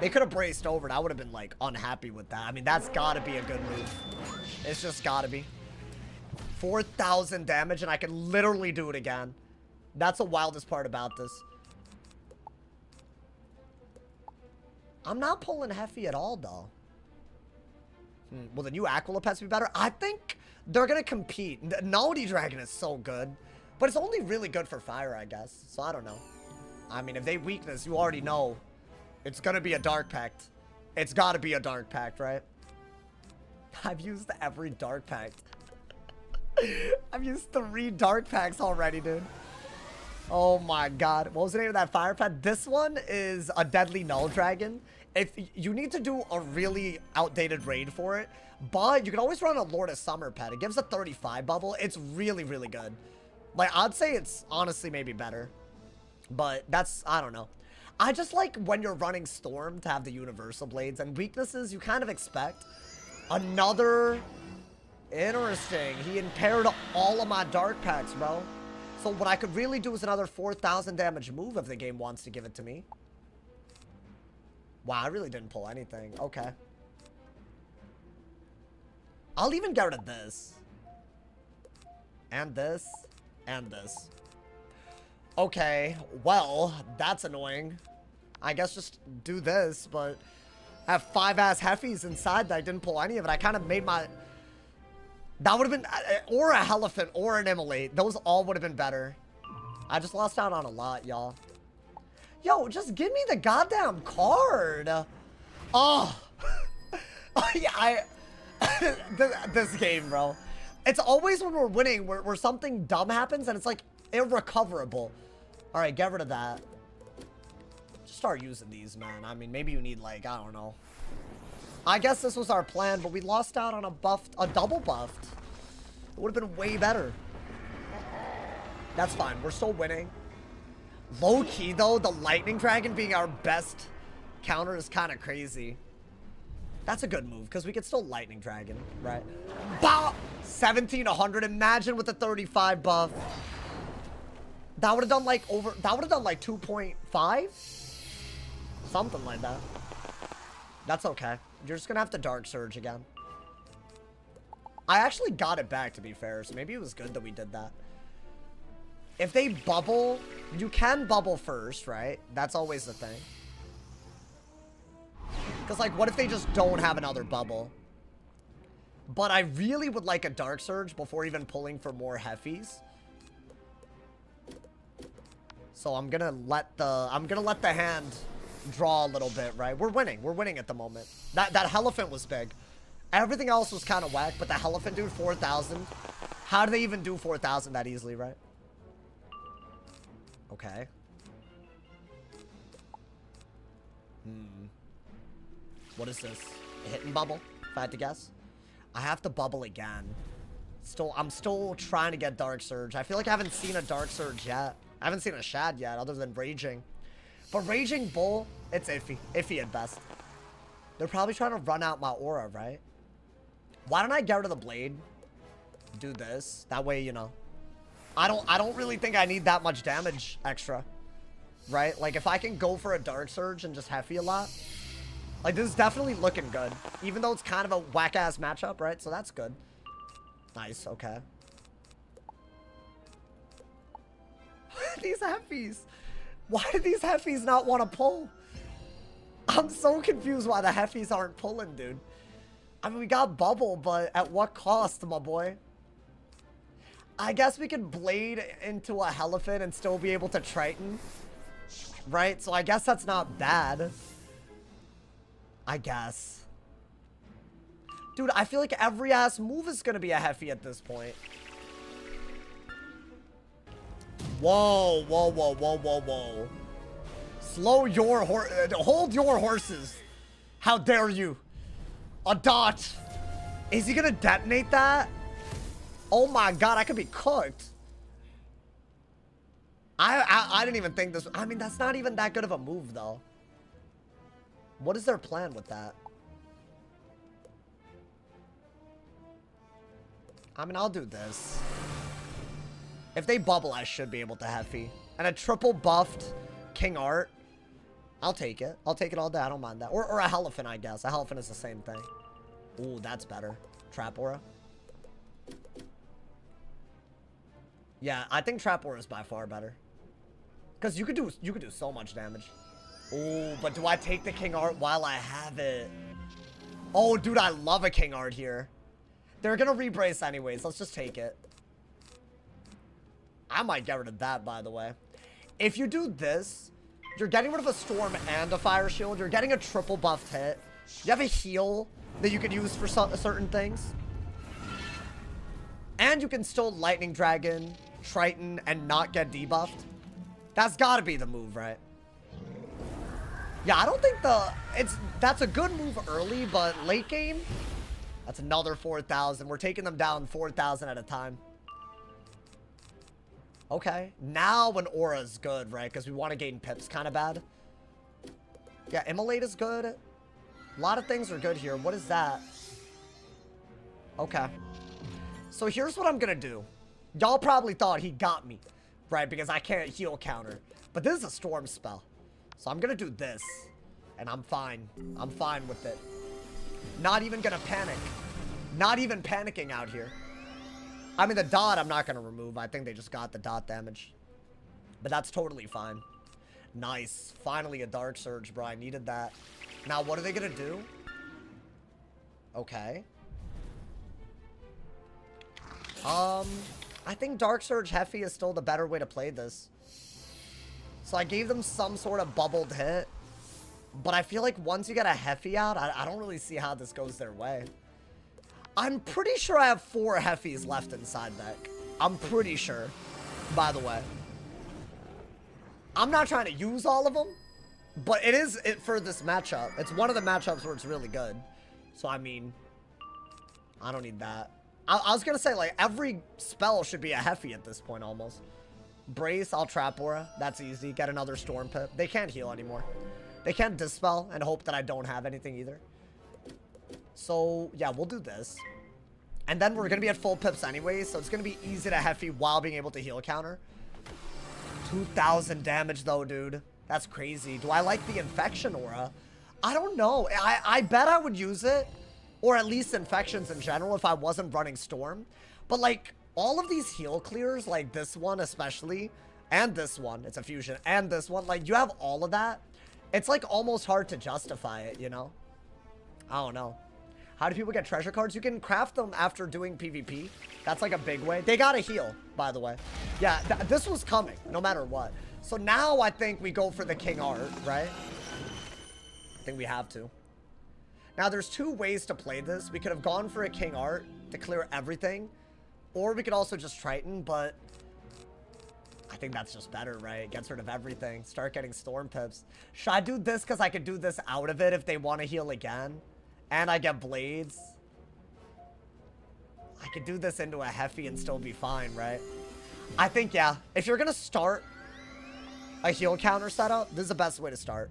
They could have braced over it. I would have been, like, unhappy with that. I mean, that's gotta be a good move. It's just gotta be. 4,000 damage, and I can literally do it again. That's the wildest part about this. I'm not pulling Heffy at all, though. Will the new Aquila pets be better? I think they're gonna compete. Nulity Dragon is so good. But it's only really good for fire, I guess. So I don't know. I mean, if they weakness, you already know. It's gonna be a Dark Pact. It's gotta be a Dark Pact, right? I've used every Dark Pact. I've used 3 Dark Pacts already, dude. Oh my god. What was the name of that fire pet? This one is a Deadly Null Dragon. If you need to do a really outdated raid for it, but you can always run a Lord of Summer pet. It gives a 35 bubble. It's really, really good. Like, I'd say it's honestly maybe better. But that's, I don't know. I just like when you're running Storm to have the Universal Blades and weaknesses you kind of expect. Another... Interesting. He impaired all of my Dark Packs, bro. So what I could really do is another 4,000 damage move if the game wants to give it to me. Wow, I really didn't pull anything. Okay. I'll even get rid of this. And this. And this. Okay, well, that's annoying. I guess just do this, but I have 5 ass Heffies inside that I didn't pull any of it. I kind of made my... That would have been... Or a Elephant, or an Immolate. Those all would have been better. I just lost out on a lot, y'all. Yo, just give me the goddamn card. Oh. Oh, yeah, this game, bro. It's always when we're winning where something dumb happens and it's like irrecoverable. All right, get rid of that. Just start using these, man. I mean, maybe you need, like, I don't know. I guess this was our plan, but we lost out on a double buffed. It would have been way better. That's fine. We're still winning. Low key, though, the Lightning Dragon being our best counter is kind of crazy. That's a good move, because we could still Lightning Dragon, right? Bah! 1700. Imagine with the 35 buff. That would have done like that would have done like 2.5? Something like that. That's okay. You're just gonna have to Dark Surge again. I actually got it back, to be fair, so maybe it was good that we did that. If they bubble, you can bubble first, right? That's always the thing. Because, like, what if they just don't have another bubble? But I really would like a Dark Surge before even pulling for more Heffies. So I'm gonna let the hand draw a little bit, right? We're winning. We're winning at the moment. That Elephant was big. Everything else was kind of whack, but the Elephant, dude, 4,000. How do they even do 4,000 that easily, right? Okay. What is this? A hit and bubble, if I had to guess. I have to bubble again. I'm still trying to get Dark Surge. I feel like I haven't seen a Dark Surge yet. I haven't seen a Shad yet, other than Raging. But Raging Bull, it's iffy. Iffy at best. They're probably trying to run out my aura, right? Why don't I get rid of the blade? Do this. That way, you know. I don't really think I need that much damage extra. Right? Like, if I can go for a Dark Surge and just Heffy a lot. Like, this is definitely looking good. Even though it's kind of a whack-ass matchup, right? So that's good. Nice, okay. These Heffies. Why do these Heffies not want to pull? I'm so confused why the Heffies aren't pulling, dude. I mean, we got Bubble, but at what cost, my boy? I guess we could Blade into a Elephant and still be able to Triton. right? So I guess that's not bad. I guess. Dude, I feel like every ass move is gonna be a Heffy at this point. Whoa, whoa, whoa, whoa, whoa, whoa. Slow your horse. Hold your horses. How dare you? A dot. Is he gonna detonate that? Oh my god, I could be cooked. I didn't even think this. I mean, that's not even that good of a move, though. What is their plan with that? I mean, I'll do this. If they bubble, I should be able to Heffy. And a triple buffed King Art. I'll take it. I'll take it all day. I don't mind that. Or a Elephant, I guess. A Elephant is the same thing. Ooh, that's better. Trap Aura. Yeah, I think Trap Aura is by far better. Because you could do so much damage. Ooh, but do I take the King Art while I have it? Oh, dude, I love a King Art here. They're gonna rebrace anyways. Let's just take it. I might get rid of that, by the way. If you do this, you're getting rid of a Storm and a Fire Shield. You're getting a triple buffed hit. You have a heal that you can use for certain things. And you can still Lightning Dragon, Triton, and not get debuffed. That's gotta be the move, right? Yeah, I don't think that's a good move early, but late game, that's another 4,000. We're taking them down 4,000 at a time. Okay, now when Aura is good, right? Because we want to gain pips kind of bad. Yeah, Immolate is good. A lot of things are good here. What is that? Okay. So here's what I'm going to do. Y'all probably thought he got me, right? Because I can't heal counter. But this is a Storm spell. So I'm going to do this. And I'm fine. I'm fine with it. Not even going to panic. Not even panicking out here. I mean, the dot I'm not going to remove. I think they just got the dot damage. But that's totally fine. Nice. Finally a Dark Surge, bro. I needed that. Now, what are they going to do? Okay. I think Dark Surge Heffy is still the better way to play this. So I gave them some sort of bubbled hit. But I feel like once you get a Heffy out, I don't really see how this goes their way. I'm pretty sure I have 4 Heffys left inside deck. I'm pretty sure, by the way. I'm not trying to use all of them, but it is for this matchup. It's one of the matchups where it's really good. So, I mean, I don't need that. I was going to say, like, every spell should be a Heffy at this point, almost. Brace, I'll Trap Aura. That's easy. Get another Storm Pip. They can't heal anymore. They can't Dispel and hope that I don't have anything either. So, yeah, we'll do this. And then we're going to be at full pips anyway, so it's going to be easy to Heffy while being able to heal counter. 2,000 damage, though, dude. That's crazy. Do I like the Infection Aura? I don't know. I bet I would use it, or at least Infections in general, if I wasn't running Storm. But, like, all of these heal clears, like this one especially, and this one, it's a fusion, and this one, like, you have all of that. It's, like, almost hard to justify it, you know? I don't know. How do people get treasure cards? You can craft them after doing PvP. That's like a big way. They gotta heal, by the way. Yeah, this was coming, no matter what. So now I think we go for the King Art, right? I think we have to. Now there's 2 ways to play this. We could have gone for a King Art to clear everything. Or we could also just Triton, but I think that's just better, right? Gets rid of everything. Start getting Storm Pips. Should I do this because I could do this out of it if they want to heal again? And I get Blades. I could do this into a Heffy and still be fine, right? I think, yeah. If you're going to start a heal counter setup, this is the best way to start.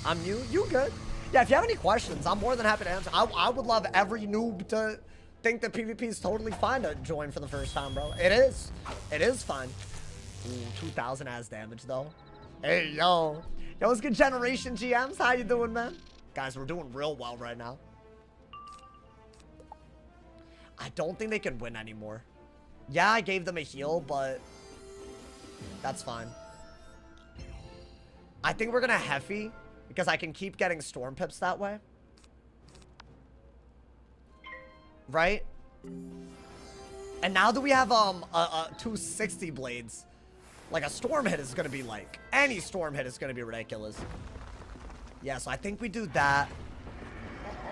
I'm new. You good? Yeah, if you have any questions, I'm more than happy to answer. I would love every noob to think that PvP is totally fine to join for the first time, bro. It is. It is fine. Ooh, 2,000 as damage, though. Hey, yo. Yo, what's good, Generation GMs? How you doing, man? Guys, we're doing real well right now. I don't think they can win anymore. Yeah, I gave them a heal, but that's fine. I think we're going to Heffy because I can keep getting Storm Pips that way. Right? And now that we have 260 blades, Like a storm hit is gonna be like, any storm hit is gonna be ridiculous. Yeah, so I think we do that.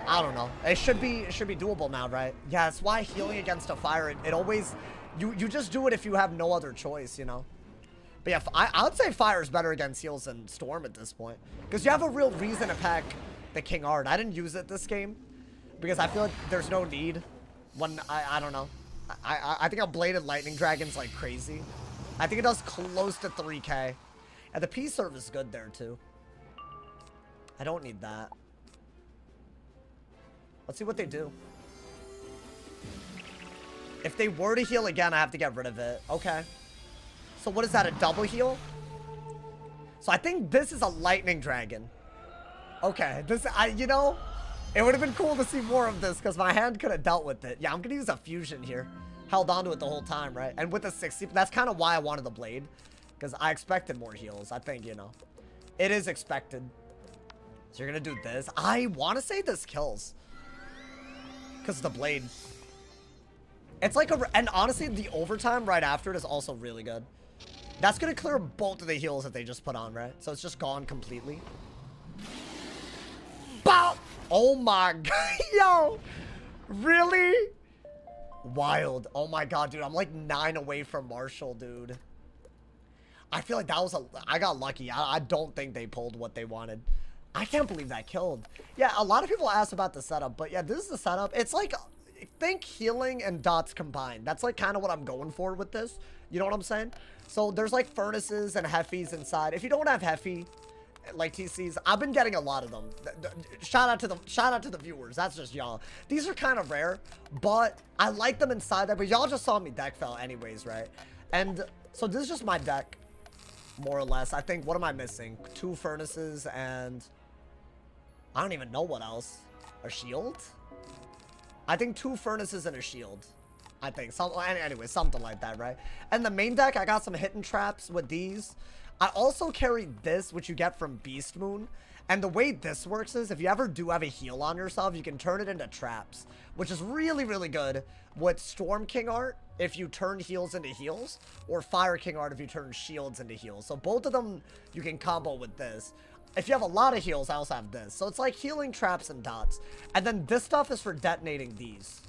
I don't know. It should be doable now, right? Yeah, that's why healing against a fire, it always, you just do it if you have no other choice, you know? But yeah, I would say fire is better against heals than storm at this point. Because you have a real reason to pack the King Art. I didn't use it this game because I feel like there's no need when, I don't know. I think a Bladed Lightning Dragon's like crazy. I think it does close to 3k. And the P-serve is good there too. I don't need that. Let's see what they do. If they were to heal again, I have to get rid of it. Okay. So what is that, a double heal? So I think this is a lightning dragon. Okay, this, you know, it would have been cool to see more of this because my hand could have dealt with it. Yeah, I'm going to use a fusion here. Held on to it the whole time, right? And with the 60, that's kind of why I wanted the blade. Because I expected more heals. I think, you know, it is expected. So you're going to do this. I want to say this kills. Because the blade. It's like a, and honestly, the overtime right after it is also really good. That's going to clear both of the heals that they just put on, right? So it's just gone completely. Bow! Oh my god. Yo! Really? Wild. Oh my god, dude. I'm like 9 away from Marshall, dude. I feel like that was a... I got lucky. I don't think they pulled what they wanted. I can't believe that killed. Yeah, a lot of people ask about the setup, but yeah, this is the setup. It's like... think healing and dots combined. That's like kind of what I'm going for with this. You know what I'm saying? So there's like furnaces and heffies inside. If you don't have heffy, like TCs, I've been getting a lot of them. Shout out to the viewers. That's just y'all. These are kind of rare, but I like them inside there. But y'all just saw me deck fell anyways, right? And so this is just my deck, more or less. I think, what am I missing? 2 furnaces and I don't even know what else. A shield? I think 2 furnaces and a shield. I think. Anyway, something like that, right? And the main deck, I got some hidden traps with these. I also carried this, which you get from Beast Moon. And the way this works is, if you ever do have a heal on yourself, you can turn it into traps. Which is really, really good with Storm King Art, if you turn heals into heals. Or Fire King Art, if you turn shields into heals. So both of them, you can combo with this. If you have a lot of heals, I also have this. So it's like healing traps and dots. And then this stuff is for detonating these.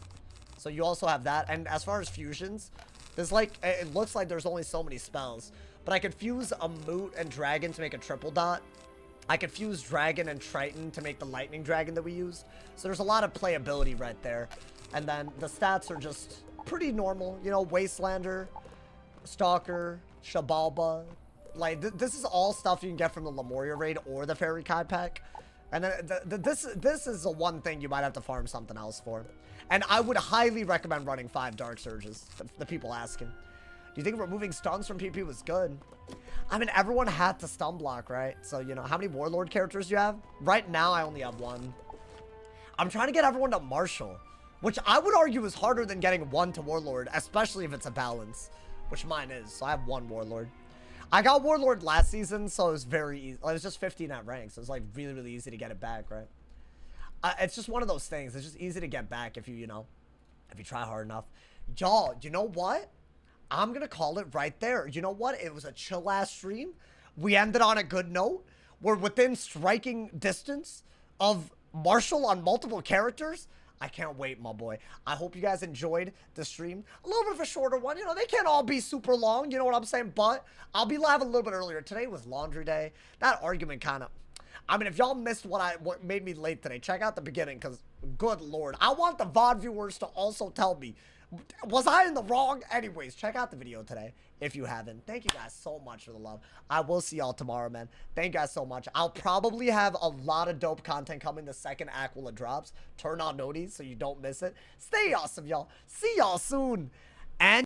So you also have that. And as far as fusions, there's like, it looks like there's only so many spells. But I could fuse a Moot and Dragon to make a triple dot. I could fuse Dragon and Triton to make the Lightning Dragon that we used. So there's a lot of playability right there. And then the stats are just pretty normal. You know, Wastelander, Stalker, Shabalba. Like, this is all stuff you can get from the Lemuria raid or the Fairy Kai pack. And then this is the one thing you might have to farm something else for. And I would highly recommend running 5 Dark Surges, the people asking. Do you think removing stuns from PP was good? I mean, everyone had to stun block, right? So, you know, how many Warlord characters do you have? Right now, I only have 1. I'm trying to get everyone to Marshal, which I would argue is harder than getting 1 to Warlord, especially if it's a balance, which mine is. So I have 1 Warlord. I got Warlord last season, so it was very easy. It was just 15 at rank, so it was like really, really easy to get it back, right? It's just one of those things. It's just easy to get back if you, you know, if you try hard enough. Y'all, you know what? I'm going to call it right there. You know what? It was a chill-ass stream. We ended on a good note. We're within striking distance of Marshall on multiple characters. I can't wait, my boy. I hope you guys enjoyed the stream. A little bit of a shorter one. You know, they can't all be super long. You know what I'm saying? But I'll be live a little bit earlier. Today was laundry day. That argument kind of... I mean, if y'all missed what made me late today, check out the beginning, because good lord. I want the VOD viewers to also tell me, was I in the wrong? Anyways, check out the video today if you haven't. Thank you guys so much for the love. I will see y'all tomorrow, man. Thank you guys so much. I'll probably have a lot of dope content coming the second Aquila drops. Turn on noties so you don't miss it. Stay awesome, y'all. See y'all soon. And